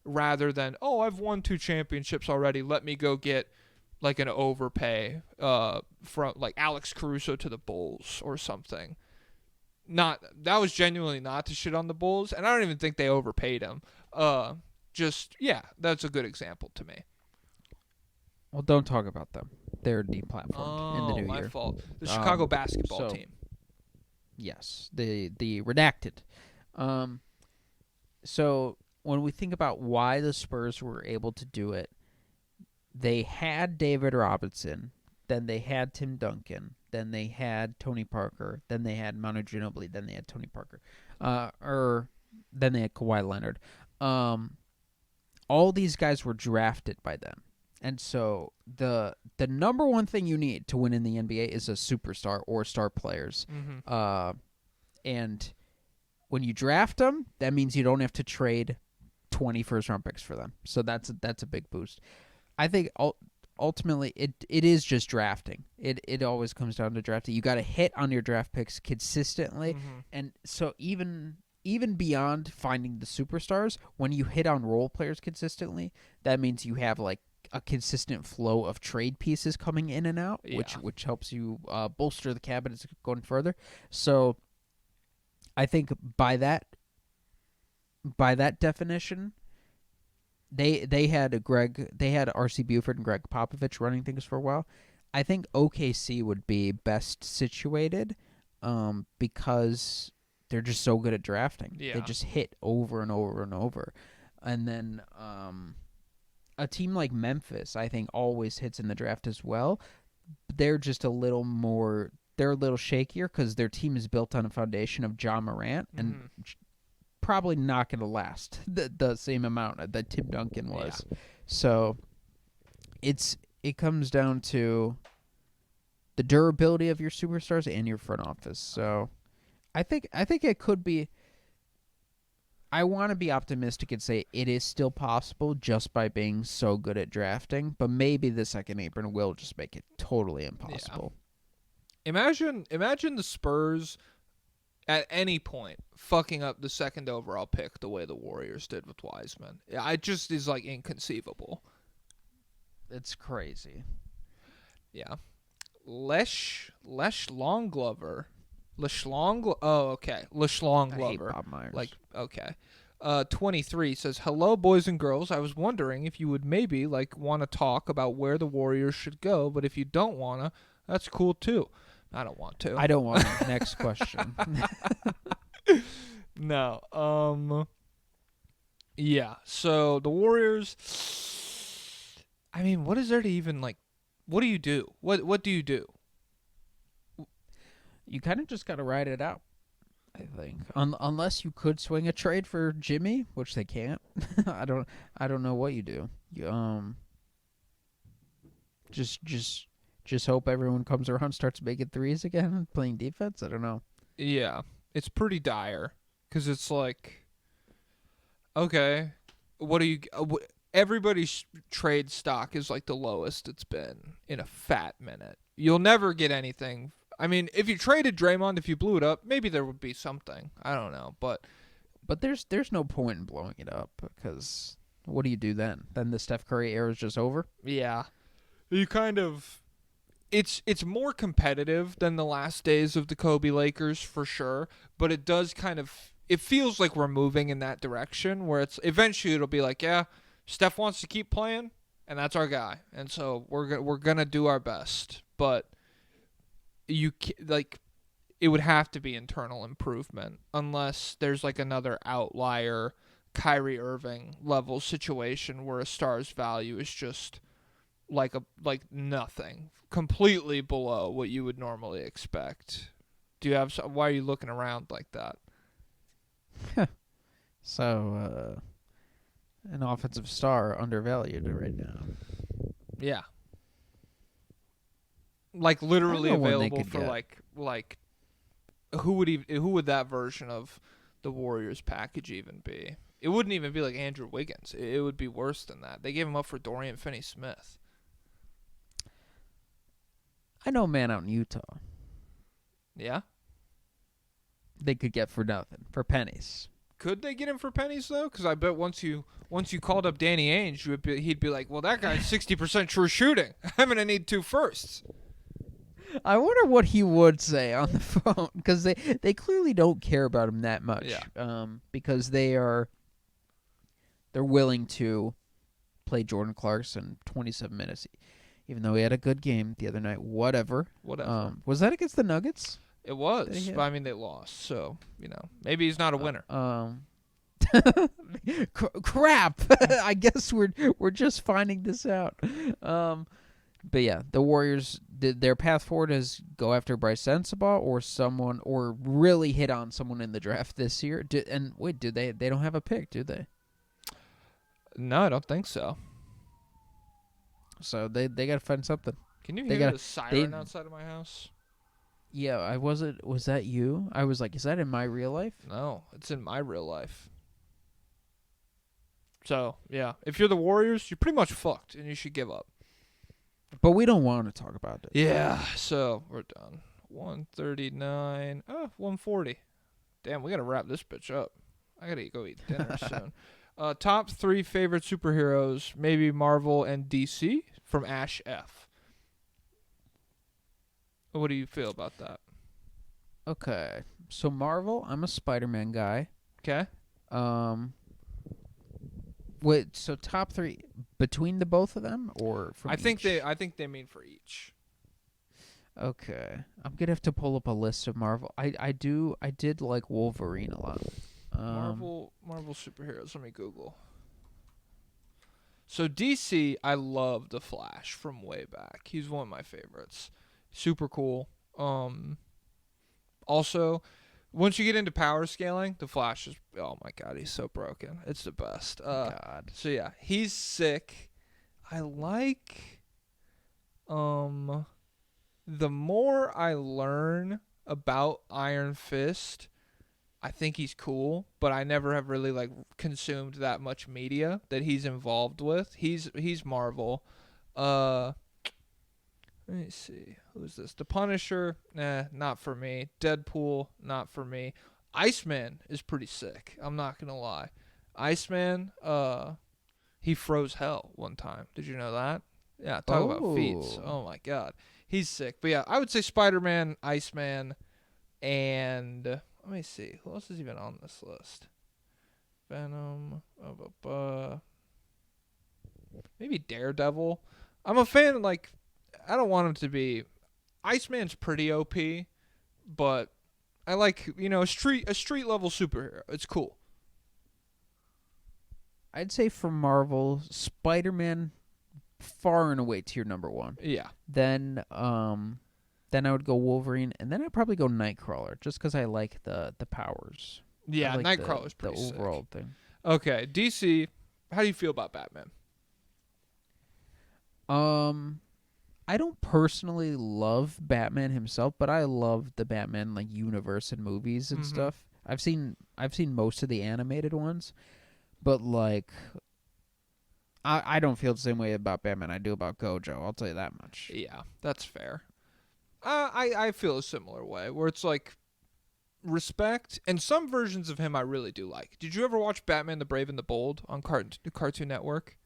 rather than, I've won 2 championships already, let me go get like an overpay from like Alex Caruso to the Bulls or something. That was genuinely not to shit on the Bulls, and I don't even think they overpaid him. just that's a good example to me. Well, don't talk about them. They're deplatformed in the new my year. fault. The Chicago basketball team. Yes, the redacted. So when we think about why the Spurs were able to do it, they had David Robinson, then they had Tim Duncan, then they had Tony Parker, then they had Manu Ginobili, then they had Tony Parker, then they had Kawhi Leonard. All these guys were drafted by them. And so the number one thing you need to win in the NBA is a superstar or star players. Mm-hmm. And when you draft them, that means you don't have to trade 20 first-round picks for them. So that's a big boost. I think ultimately it is just drafting. It always comes down to drafting. You got to hit on your draft picks consistently. Mm-hmm. And so even beyond finding the superstars, when you hit on role players consistently, that means you have like a consistent flow of trade pieces coming in and out, which helps you bolster the cabinets going further. So I think by that definition, they had R.C. Buford and Greg Popovich running things for a while. I think OKC would be best situated because they're just so good at drafting. Yeah. They just hit over and over and over. And then a team like Memphis, I think, always hits in the draft as well. They're just a little more... They're a little shakier because their team is built on a foundation of Ja Morant and probably not going to last the same amount that Tim Duncan was. Yeah. So it comes down to the durability of your superstars and your front office. So I think it could be... I want to be optimistic and say it is still possible just by being so good at drafting, but maybe the second apron will just make it totally impossible. Yeah. Imagine the Spurs at any point fucking up the second overall pick the way the Warriors did with Wiseman. It just is like inconceivable. It's crazy. Yeah. LeShlonglover. LeShlonglover. I hate Bob Myers. Like, okay. 23 says, "Hello, boys and girls. I was wondering if you would maybe want to talk about where the Warriors should go, but if you don't want to, that's cool too." I don't want to. I don't want to. Next question. No. Yeah. So the Warriors. I mean, what is there to even what do you do? What do you do? You kind of just got to ride it out, I think. Unless you could swing a trade for Jimmy, which they can't. I don't know what you do. You just hope everyone comes around, starts making threes again, and playing defense. I don't know. Yeah, it's pretty dire because it's like, okay, what do you? Everybody's trade stock is like the lowest it's been in a fat minute. You'll never get anything. I mean, if you traded Draymond, if you blew it up, maybe there would be something. I don't know, but there's no point in blowing it up because what do you do then? Then the Steph Curry era is just over? Yeah. You kind of it's more competitive than the last days of the Kobe Lakers for sure, but it does it feels like we're moving in that direction where it's eventually it'll be like, yeah, Steph wants to keep playing and that's our guy. And so we're going to do our best, but it would have to be internal improvement unless there's another outlier Kyrie Irving level situation where a star's value is just like nothing, completely below what you would normally expect. Why are you looking around like that? So an offensive star undervalued right now. Yeah. Literally available for who would that version of the Warriors package even be? It wouldn't even be like Andrew Wiggins. It would be worse than that. They gave him up for Dorian Finney-Smith. I know a man out in Utah. Yeah? They could get for nothing, for pennies. Could they get him for pennies though? Because I bet once you called up Danny Ainge, he'd be like, "Well, that guy's 60% true shooting. I'm gonna need 2 firsts." I wonder what he would say on the phone because they clearly don't care about him that much. Yeah. Because they are they're willing to play Jordan Clarkson 27 minutes, even though he had a good game the other night. Whatever. Was that against the Nuggets? It was. But I mean, they lost, so maybe he's not a winner. Crap. I guess we're just finding this out. But yeah, the Warriors, their path forward is go after Bryce Sensabaugh or really hit on someone in the draft this year. They don't have a pick, do they? No, I don't think so. So they got to find something. Can you hear the siren outside of my house? Yeah, was that you? I was like, is that in my real life? No, it's in my real life. So, yeah, if you're the Warriors, you're pretty much fucked, and you should give up. But we don't want to talk about it. Yeah, so we're done. 139. 140. Damn, we got to wrap this bitch up. I got to go eat dinner soon. Top 3 favorite superheroes, maybe Marvel and DC, from Ash F. What do you feel about that? Okay. So Marvel, I'm a Spider-Man guy. Okay. Wait, so top 3 between the both of them or from each? I think they mean for each. Okay. I'm going to have to pull up a list of Marvel. I did like Wolverine a lot. Marvel superheroes. Let me Google. So DC, I love the Flash from way back. He's one of my favorites. Super cool. Also, once you get into power scaling, the Flash is, oh my god, he's so broken. It's the best. God. So yeah, he's sick. I like the more I learn about Iron Fist, I think he's cool, but I never have really like consumed that much media that he's involved with. He's Marvel. Let me see. Who's this? The Punisher? Nah, not for me. Deadpool? Not for me. Iceman is pretty sick. I'm not gonna lie. Iceman, he froze hell one time. Did you know that? Yeah, talk about feats. Oh my god. He's sick. But yeah, I would say Spider-Man, Iceman, and let me see. Who else is even on this list? Venom. Maybe Daredevil. I'm a fan, like, I don't want him to be. Iceman's pretty OP, but I like, a street level superhero. It's cool. I'd say for Marvel, Spider-Man far and away tier number 1. Yeah. Then I would go Wolverine, and then I'd probably go Nightcrawler, just because I like the powers. Yeah, like Nightcrawler's pretty sick. The overall thing. Okay, DC, how do you feel about Batman? I don't personally love Batman himself, but I love the Batman like universe and movies and stuff. I've seen most of the animated ones, but like I don't feel the same way about Batman I do about Gojo. I'll tell you that much. Yeah, that's fair. I feel a similar way, where it's like respect, and some versions of him I really do like. Did you ever watch Batman the Brave and the Bold on Cartoon Network?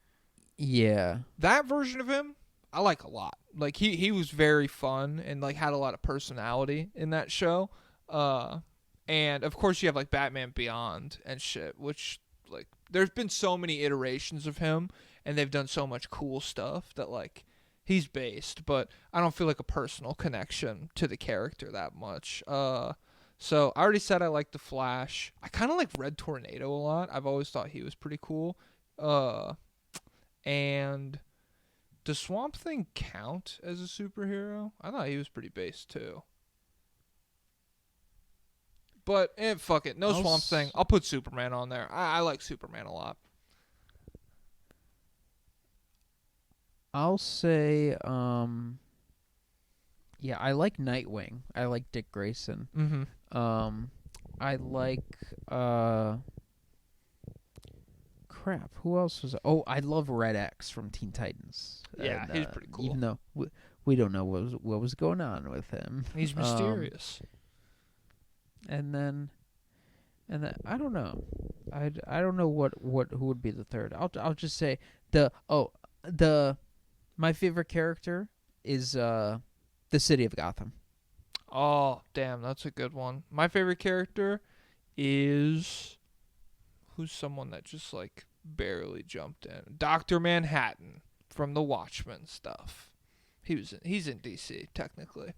Yeah. That version of him, I like a lot. Like, he was very fun and, like, had a lot of personality in that show. And, of course, you have, like, Batman Beyond and shit, which, like, there's been so many iterations of him, and they've done so much cool stuff that, like, he's based. But I don't feel like a personal connection to the character that much. So I already said I like the Flash. I kind of like Red Tornado a lot. I've always thought he was pretty cool. And does Swamp Thing count as a superhero? I thought he was pretty base too. But fuck it, no Swamp Thing. I'll put Superman on there. I like Superman a lot. I'll say, yeah, I like Nightwing. I like Dick Grayson. Mm-hmm. I like, crap, who else was? Oh, I love Red X from Teen Titans. Yeah, he's pretty cool. Even though we don't know what was going on with him. He's mysterious. And then I don't know. I don't know who would be the third. I'll just say my favorite character is the City of Gotham. Oh, damn, that's a good one. My favorite character is, who's someone that just, like, barely jumped in. Dr. Manhattan from the Watchmen stuff. He's in DC technically.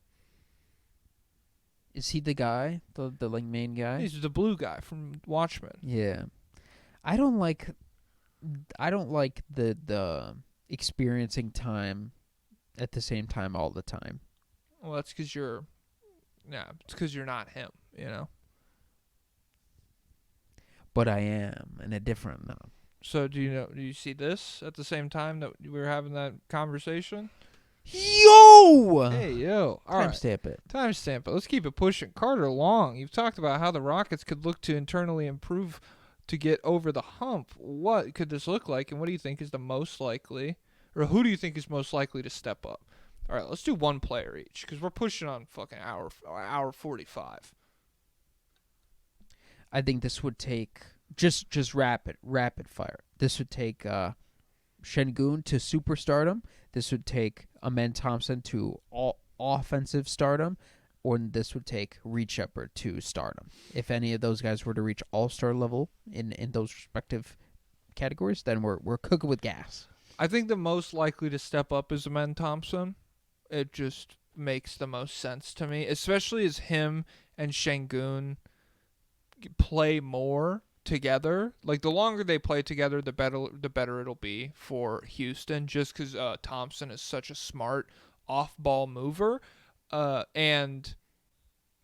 Is he the guy, the like main guy? He's the blue guy from Watchmen. Yeah. I don't like the experiencing time at the same time all the time. Well, that's because you're not him, you know. But I am in a different no. So do you see this at the same time that we were having that conversation? Yo! Hey, yo. All right. Timestamp it. Timestamp it. Let's keep it pushing. Carter Long, you've talked about how the Rockets could look to internally improve to get over the hump. What could this look like, and what do you think is the most likely, or who do you think is most likely to step up? All right, let's do one player each because we're pushing on fucking hour 45. I think this would take just rapid fire. This would take Sengun to superstardom. This would take Amen Thompson to all offensive stardom, or this would take Reed Shepherd to stardom. If any of those guys were to reach all-star level in those respective categories, then we're cooking with gas. I think the most likely to step up is Amen Thompson. It just makes the most sense to me, especially as him and Sengun play more together. Like, the longer they play together, the better it'll be for Houston, just because Thompson is such a smart off-ball mover. And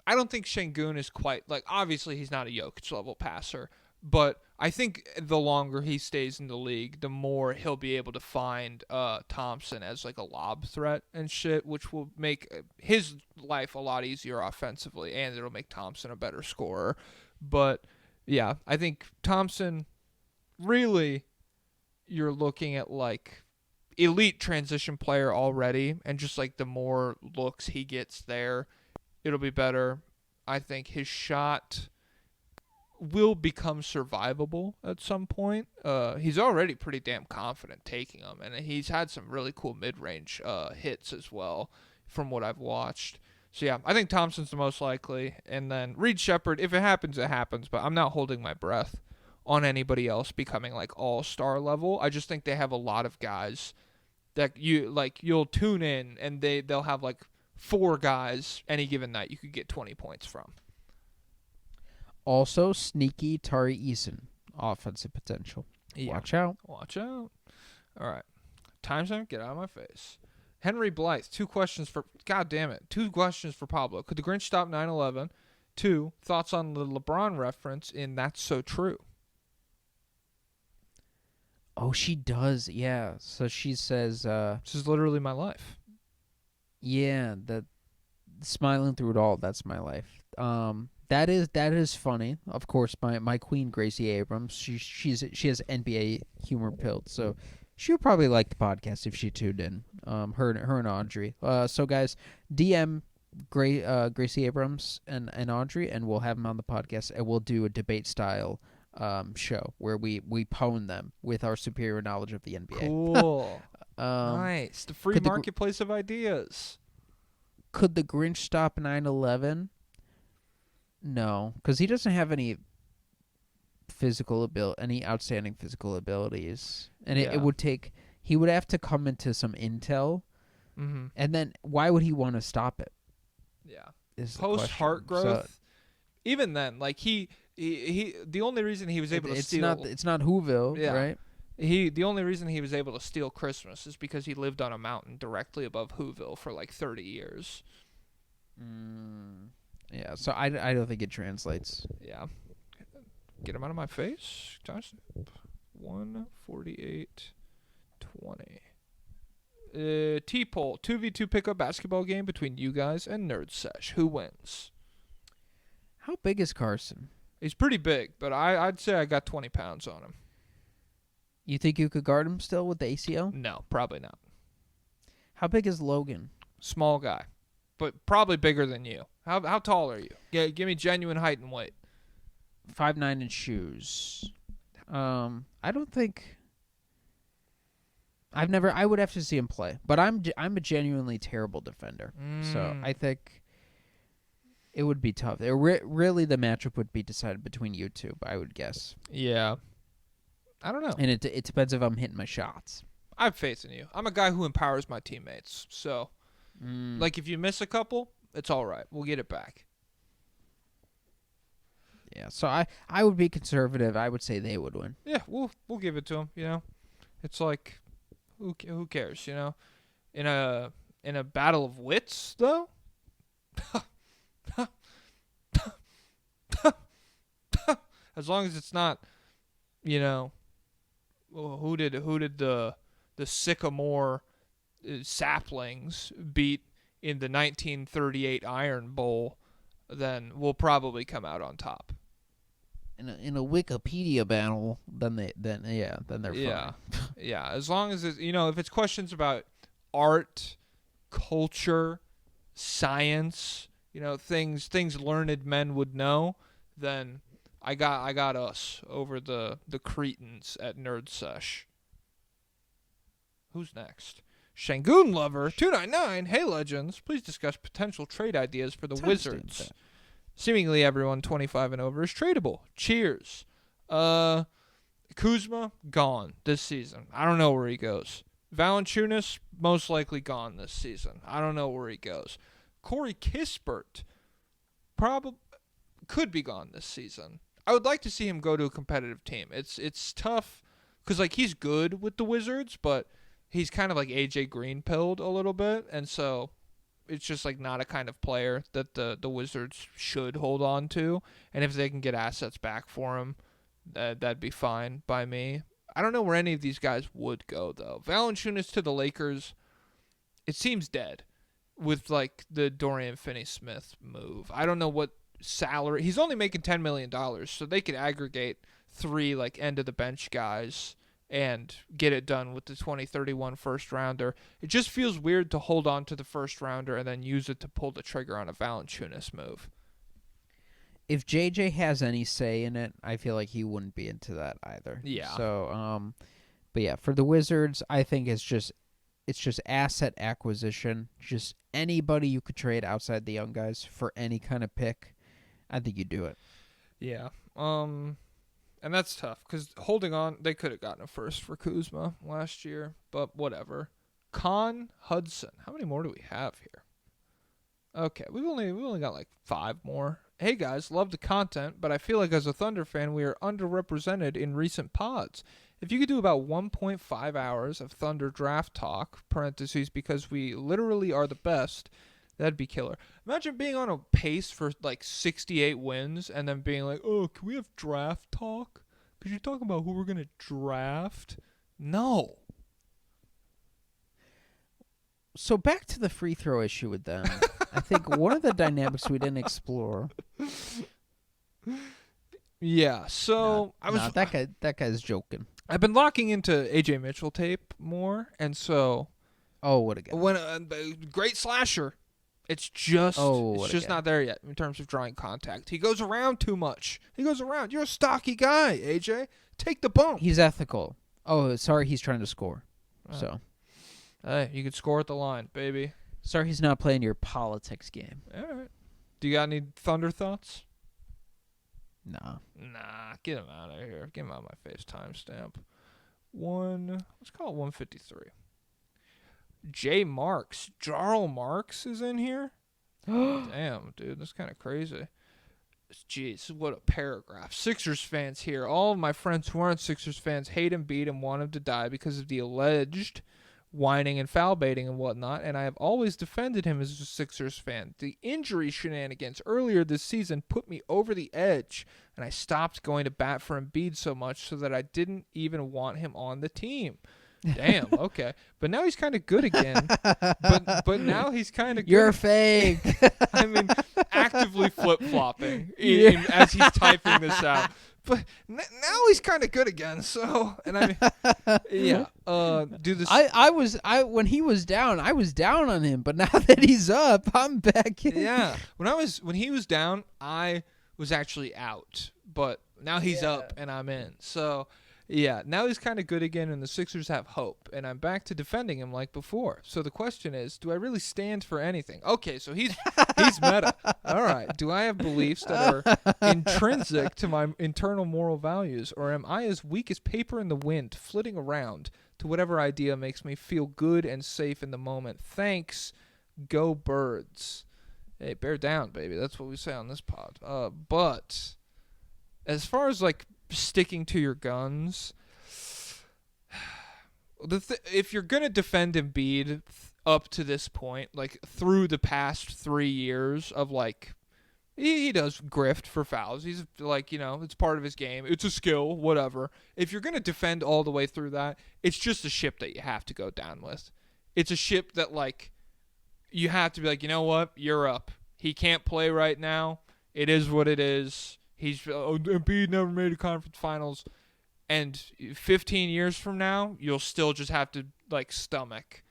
I don't think Sengun is quite, like, obviously he's not a Jokic-level passer, but I think the longer he stays in the league, the more he'll be able to find Thompson as, like, a lob threat and shit, which will make his life a lot easier offensively, and it'll make Thompson a better scorer. But yeah, I think Thompson, really, you're looking at, like, elite transition player already, and just, like, the more looks he gets there, it'll be better. I think his shot will become survivable at some point. He's already pretty damn confident taking them, and he's had some really cool mid-range hits as well from what I've watched. So, yeah, I think Thompson's the most likely. And then Reed Shepherd, if it happens, it happens. But I'm not holding my breath on anybody else becoming, like, all-star level. I just think they have a lot of guys that you'll tune in, and they'll have, like, 4 guys any given night you could get 20 points from. Also, sneaky Tari Eason, offensive potential. Yeah. Watch out. Watch out. All right. Timestamp, get out of my face. Henry Blythe, 2 questions for... God damn it. 2 questions for Pablo. Could the Grinch stop 9/11? 2, thoughts on the LeBron reference in That's So True? Oh, she does. Yeah. So she says... This is literally my life. Yeah, that smiling through it all, that's my life. That is funny. Of course, my queen Gracie Abrams, she has NBA humor built, so she would probably like the podcast if she tuned in. Her and Audrey. So guys, DM Gracie Abrams and Audrey, and we'll have them on the podcast, and we'll do a debate style show where we pwn them with our superior knowledge of the NBA. Cool. Nice. The free marketplace of ideas. Could the Grinch stop 9/11? No, because he doesn't have any outstanding physical abilities, and it would take. He would have to come into some intel, and then why would he want to stop it? Yeah. Is post heart growth. So, even then, like he the only reason he was able to steal. It's not Whoville, right? The only reason he was able to steal Christmas is because he lived on a mountain directly above Whoville for like 30 years. Yeah, so I don't think it translates. Yeah. Get him out of my face. 148-20. TPOLL 2v2 pickup basketball game between you guys and Nerd Sesh. Who wins? How big is Carson? He's pretty big, but I'd say I got 20 pounds on him. You think you could guard him still with the ACL? No, probably not. How big is Logan? Small guy, but probably bigger than you. How tall are you? Yeah, give me genuine height and weight. 5'9" in shoes. I don't think. I would have to see him play, but I'm a genuinely terrible defender, so I think it would be tough. Really, the matchup would be decided between you two, I would guess. Yeah. I don't know. And it depends if I'm hitting my shots. I have faith in you. I'm a guy who empowers my teammates. So, like, if you miss a couple, it's all right. We'll get it back. Yeah, so I would be conservative. I would say they would win. Yeah, we'll give it to them. You know, it's like, who cares? You know, in a battle of wits, though. As long as it's not, you know, who did the Sycamore saplings beat in the 1938 Iron Bowl, then we'll probably come out on top. In a Wikipedia battle, then they're fine. Yeah. As long as it's, you know, if it's questions about art, culture, science, you know, things learned men would know, then I got us over the Cretans at Nerd Sesh. Who's next? SHLONGLOVER 299. Hey legends, please discuss potential trade ideas for the Wizards. Seemingly everyone 25 and over is tradable. Cheers. Kuzma gone this season. I don't know where he goes. Valanciunas most likely gone this season. I don't know where he goes. Corey Kispert probably could be gone this season. I would like to see him go to a competitive team. It's tough because like he's good with the Wizards, but he's kind of like AJ Green-pilled a little bit, and so it's just like not a kind of player that the Wizards should hold on to. And if they can get assets back for him, that'd be fine by me. I don't know where any of these guys would go though. Valanciunas to the Lakers, it seems dead with like the Dorian Finney-Smith move. I don't know what salary. He's only making $10 million, so they could aggregate 3 like end of the bench guys and get it done with the 2031 first rounder. It just feels weird to hold on to the first rounder and then use it to pull the trigger on a Valanciunas move. If JJ has any say in it, I feel like he wouldn't be into that either. Yeah. So, but yeah, for the Wizards, I think it's just asset acquisition. Just anybody you could trade outside the young guys for any kind of pick. I think you do it. Yeah. And that's tough because holding on, they could have gotten a first for Kuzma last year, but whatever. Hudson. How many more do we have here? Okay, we only got like 5 more. Hey guys, love the content, but I feel like as a Thunder fan, we are underrepresented in recent pods. If you could do about 1.5 hours of Thunder draft talk, parentheses, because we literally are the best, that'd be killer. Imagine being on a pace for like 68 wins and then being like, oh, can we have draft talk? Could you talk about who we're going to draft? No. So back to the free throw issue with them. I think one of the dynamics we didn't explore. Yeah, so that guy's joking. I've been locking into AJ Mitchell tape more, and so what a guy. Great slasher. It's just not there yet in terms of drawing contact. He goes around too much. You're a stocky guy, AJ. Take the bump. He's ethical. Oh, sorry, he's trying to score. So, hey, you can score at the line, baby. Sorry, he's not playing your politics game. All right. Do you got any Thunder thoughts? Nah, get him out of here. Get him out of my face. Timestamp. Let's call it 153. JMARX. Jarl Marks is in here? Damn, dude. That's kind of crazy. Jeez, what a paragraph. Sixers fans here. All of my friends who aren't Sixers fans hate Embiid and want him to die because of the alleged whining and foul baiting and whatnot, and I have always defended him as a Sixers fan. The injury shenanigans earlier this season put me over the edge, and I stopped going to bat for Embiid so much so that I didn't even want him on the team. Damn, okay. But now he's kind of good again. But now he's kind of good. You're fake. I mean, actively flip-flopping as he's typing this out. But now he's kind of good again. So, and I mean, yeah. Do this. When he was down, I was down on him. But now that he's up, I'm back in. Yeah. When he was down, I was actually out. But now he's up and I'm in. So. Yeah, now he's kind of good again, and the Sixers have hope, and I'm back to defending him like before. So the question is, do I really stand for anything? Okay, so he's meta. All right, Do I have beliefs that are intrinsic to my internal moral values, or am I as weak as paper in the wind, flitting around to whatever idea makes me feel good and safe in the moment? Thanks. Go Birds. Hey, bear down, baby. That's what we say on this pod. But as far as like sticking to your guns, if you're gonna defend Embiid up to this point, like through the past 3 years of like, he does grift for fouls. He's like, it's part of his game. It's a skill, whatever. If you're gonna defend all the way through that, it's just a ship that you have to go down with. It's a ship that like, you have to be like, you know what? You're up. He can't play right now. It is what it is. Embiid never made a conference finals. And 15 years from now, you'll still just have to like stomach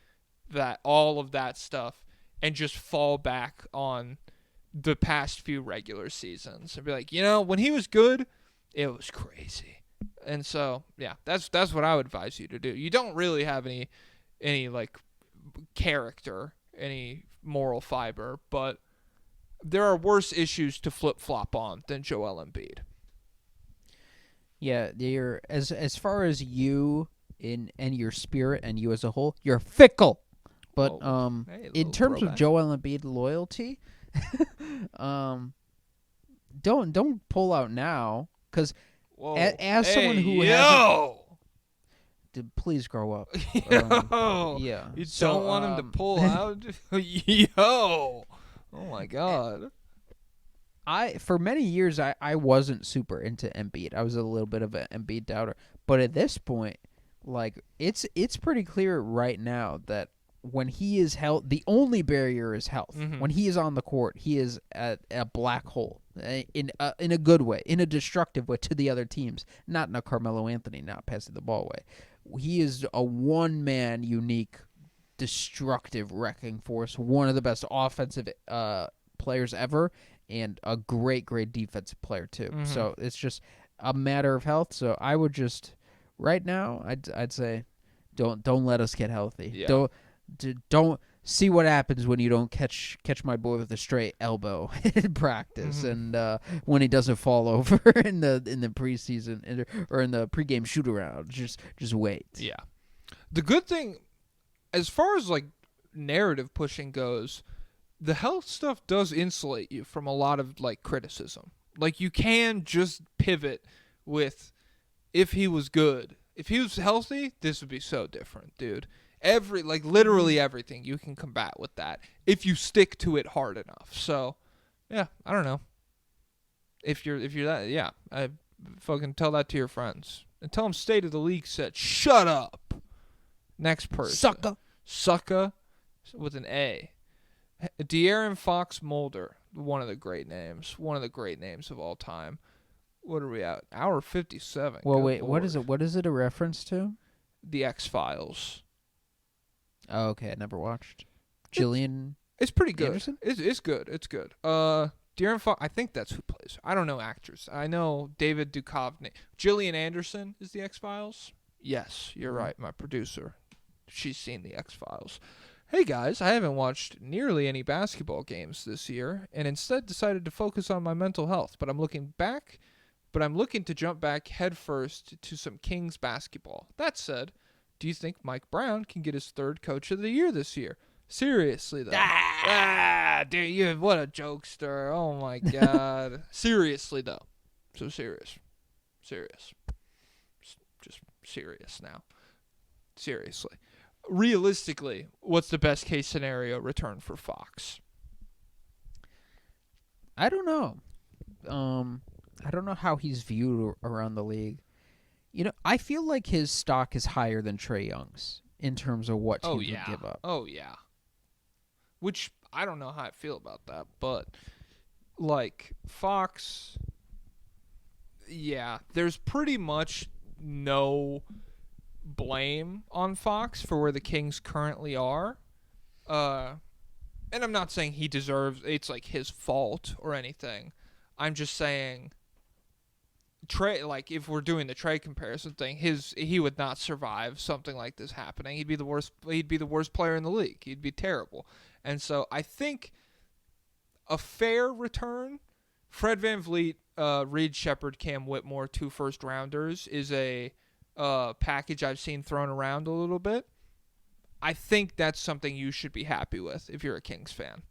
that, all of that stuff, and just fall back on the past few regular seasons and be like, when he was good, it was crazy. And so, yeah, that's what I would advise you to do. You don't really have any like character, any moral fiber, but there are worse issues to flip-flop on than Joel Embiid. Yeah, you're as far as you and your spirit and you as a whole, you're fickle. But hey, in terms throwback. of Joel Embiid loyalty, don't pull out now, because as someone who hasn't, please grow up. Yeah, you don't want him to pull out. Yo, oh my God. For many years I wasn't super into Embiid. I was a little bit of an Embiid doubter. But at this point, like it's pretty clear right now that when he is health, the only barrier is health. Mm-hmm. When he is on the court, he is at a black hole in a good way, in a destructive way to the other teams, not in a Carmelo Anthony not passing the ball way. He is a one-man unique destructive wrecking force, one of the best offensive players ever, and a great defensive player too. Mm-hmm. So it's just a matter of health. So I would just right now I'd say don't let us get healthy. Yeah. Don't see what happens when you don't catch my boy with a straight elbow in practice, Mm-hmm. and when he doesn't fall over in the preseason or in the pregame shoot around. Just wait. Yeah. The good thing, as far as like narrative pushing goes, the health stuff does insulate you from a lot of like criticism. Like you can just pivot with, if he was good, if he was healthy, this would be so different, dude. Literally everything you can combat with that if you stick to it hard enough. So, yeah, I don't know. If you're that, yeah, I fucking tell that to your friends and tell them State of the League said, shut up. Next person. Sucka with an A. De'Aaron Fox Mulder, one of the great names of all time. What are we at? Hour 57. Well, Good wait, Lord. what is it? What is it a reference to? The X-Files. Oh, okay, I never watched. Jillian It's pretty good. Anderson? It's good. It's good. De'Aaron Fox, I think that's who plays. I don't know actors. I know David Duchovny. Gillian Anderson is the X-Files? Yes, you're right, my producer. She's seen the X-Files. Hey guys, I haven't watched nearly any basketball games this year, and instead decided to focus on my mental health. But I'm looking to jump back headfirst to some Kings basketball. That said, do you think Mike Brown can get his third Coach of the Year this year? Seriously though. Dude, what a jokester. Oh my God. Seriously though. So serious. Just serious now. Seriously. Realistically, what's the best case scenario return for Fox? I don't know. I don't know how he's viewed around the league. I feel like his stock is higher than Trae Young's in terms of what teams would give up. Oh, yeah. Which, I don't know how I feel about that, but, like, Fox, yeah, there's pretty much no blame on Fox for where the Kings currently are. And I'm not saying he deserves, it's like his fault or anything. I'm just saying Trae, like if we're doing the Trae comparison thing, he would not survive something like this happening. He'd be the worst player in the league. He'd be terrible. And so I think a fair return. Fred VanVleet, Reed Shepard, Cam Whitmore, 2 first-rounders is a package I've seen thrown around a little bit. I think that's something you should be happy with if you're a Kings fan.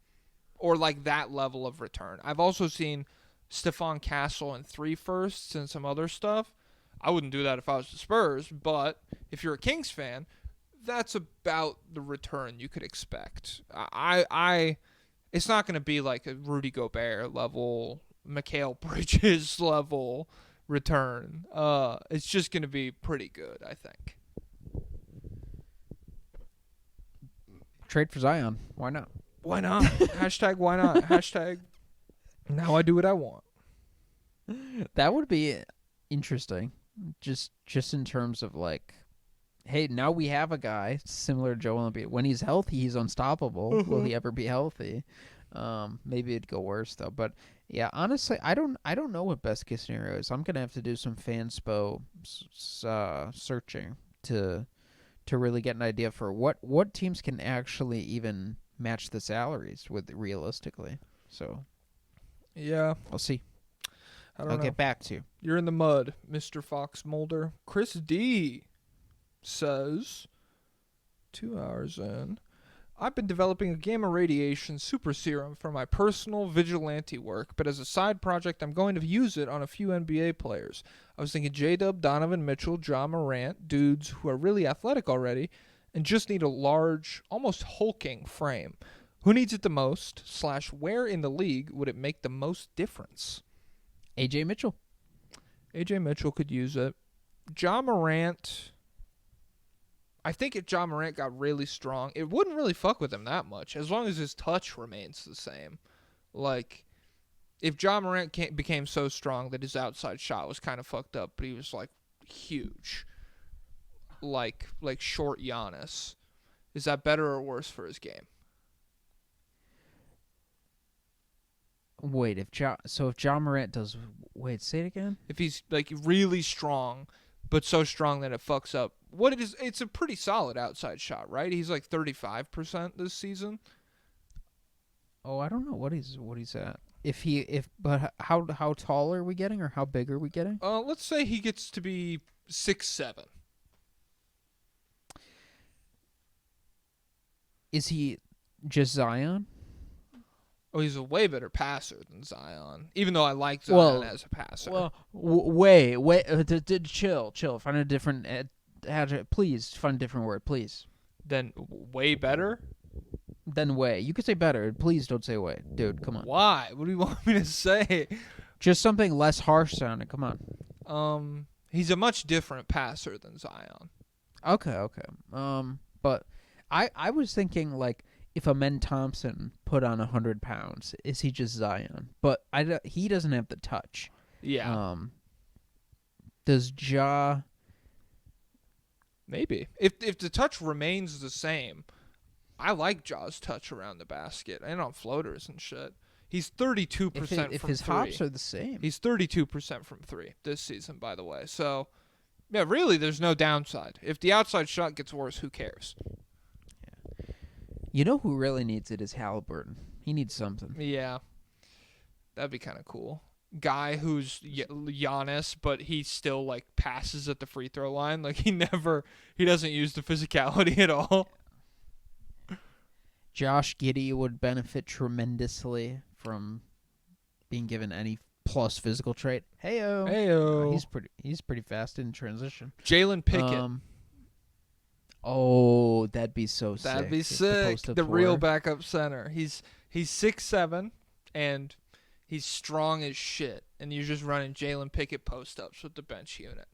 Or like that level of return. I've also seen Stephon Castle and 3 firsts and some other stuff. I wouldn't do that if I was the Spurs, but if you're a Kings fan, that's about the return you could expect. It's not going to be like a Rudy Gobert level, Mikal Bridges level return. It's just going to be pretty good, I think. Trade for Zion. Why not? Why not? Hashtag why not? Hashtag now I do what I want. That would be interesting. Just in terms of like, hey, now we have a guy similar to Joel Embiid. When he's healthy, he's unstoppable. Mm-hmm. Will he ever be healthy? Maybe it'd go worse though. But yeah, honestly, I don't know what best case scenario is. I'm gonna have to do some fanspo searching to really get an idea for what teams can actually even match the salaries with realistically. So yeah, I'll see. I'll get back to you. You're in the mud, Mr. Fox Mulder. Chris D says, 2 hours in, I've been developing a gamma radiation super serum for my personal vigilante work, but as a side project, I'm going to use it on a few NBA players. I was thinking J-Dub, Donovan Mitchell, Ja Morant, dudes who are really athletic already and just need a large, almost hulking frame. Who needs it the most, / where in the league would it make the most difference? AJ Mitchell. AJ Mitchell could use it. Ja Morant, I think if Ja Morant got really strong, it wouldn't really fuck with him that much, as long as his touch remains the same. Like, if Ja Morant became so strong that his outside shot was kind of fucked up, but he was, like, huge, like short Giannis, is that better or worse for his game? Wait, if Ja Morant does, say it again. If he's like really strong, but so strong that it fucks up what it is. It's a pretty solid outside shot, right? He's like 35% this season. Oh, I don't know what he's at. But how tall are we getting, or how big are we getting? Let's say he gets to be 6'7". Is he just Zion? Oh, he's a way better passer than Zion. Even though I like Zion as a passer. Well, chill. Find a different please find a different word, please. Then way better? Then way. You could say better. Please don't say way. Dude, come on. Why? What do you want me to say? Just something less harsh sounding. Come on. He's a much different passer than Zion. Okay. But I was thinking, like, if Amen Thompson put on 100 pounds, is he just Zion? But he doesn't have the touch. Yeah. Does Ja? Maybe. If the touch remains the same, I like Ja's touch around the basket and on floaters and shit. He's 32% from 3. If his hops are the same. He's 32% from 3 this season, by the way. So, yeah, really, there's no downside. If the outside shot gets worse, who cares? You know who really needs it is Halliburton. He needs something. Yeah. That'd be kind of cool. Guy who's Giannis, but he still, like, passes at the free throw line. Like, he doesn't use the physicality at all. Josh Giddey would benefit tremendously from being given any plus physical trait. Heyo. He's pretty fast in transition. Jalen Pickett. Oh, that'd be so sick. That'd be sick. The real backup center. He's 6'7", and he's strong as shit. And you're just running Jalen Pickett post-ups with the bench unit.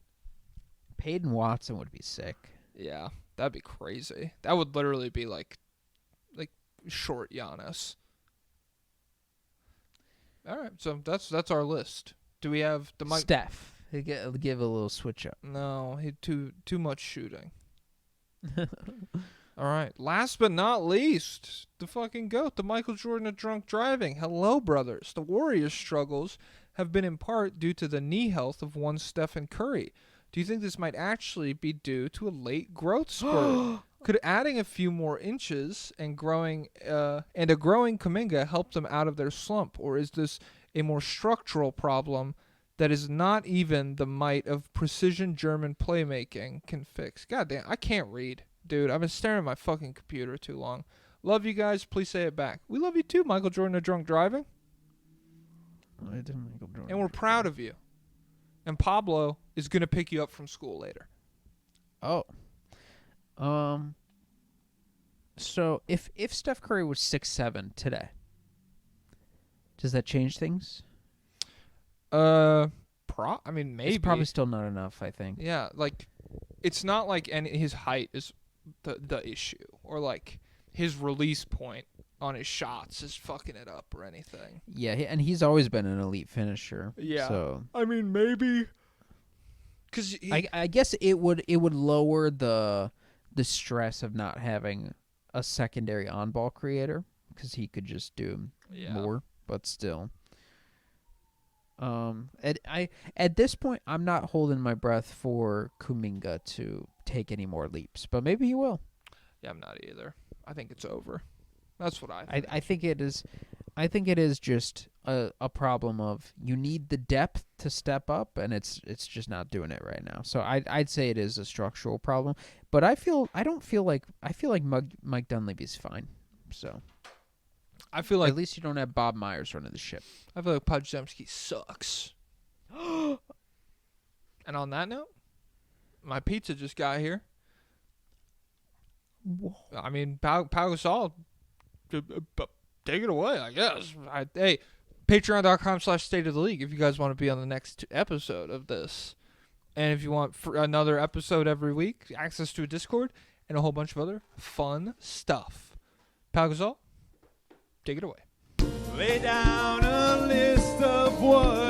Peyton Watson would be sick. Yeah, that'd be crazy. That would literally be like short Giannis. All right, so that's our list. Do we have the mic? Steph. Give a little switch up. No, he too much shooting. All right. Last but not least, the fucking GOAT, the Michael Jordan of drunk driving. Hello, brothers. The Warriors' struggles have been in part due to the knee health of one Stephen Curry. Do you think this might actually be due to a late growth spurt? Could adding a few more inches and a growing Kuminga help them out of their slump, or is this a more structural problem that is not even the might of precision German playmaking can fix? God damn, I can't read, dude. I've been staring at my fucking computer too long. Love you guys. Please say it back. We love you too, Michael Jordan of Drunk Driving. I did Michael Jordan. And we're proud of you. And Pablo is going to pick you up from school later. Oh. So if Steph Curry was 6'7" today, does that change things? I mean, maybe. It's probably still not enough, I think. Yeah, like, it's not like his height is the issue, or like his release point on his shots is fucking it up or anything. Yeah, and he's always been an elite finisher. Yeah. So I mean, maybe. Cause I guess it would lower the stress of not having a secondary on-ball creator, because he could just do more, but still. At this point, I'm not holding my breath for Kuminga to take any more leaps, but maybe he will. Yeah, I'm not either. I think it's over. That's what I think. I think it is. I think it is just a problem of you need the depth to step up, and it's just not doing it right now. So I'd say it is a structural problem. But I feel like Mike Dunleavy's fine. So I feel like at least you don't have Bob Myers running the ship. I feel like Podziemski sucks. And on that note, my pizza just got here. Whoa. I mean, Pau Gasol, take it away, I guess. Hey, patreon.com/State of the League if you guys want to be on the next episode of this. And if you want another episode every week, access to a Discord, and a whole bunch of other fun stuff. Pau Gasol, take it away. Lay down a list of what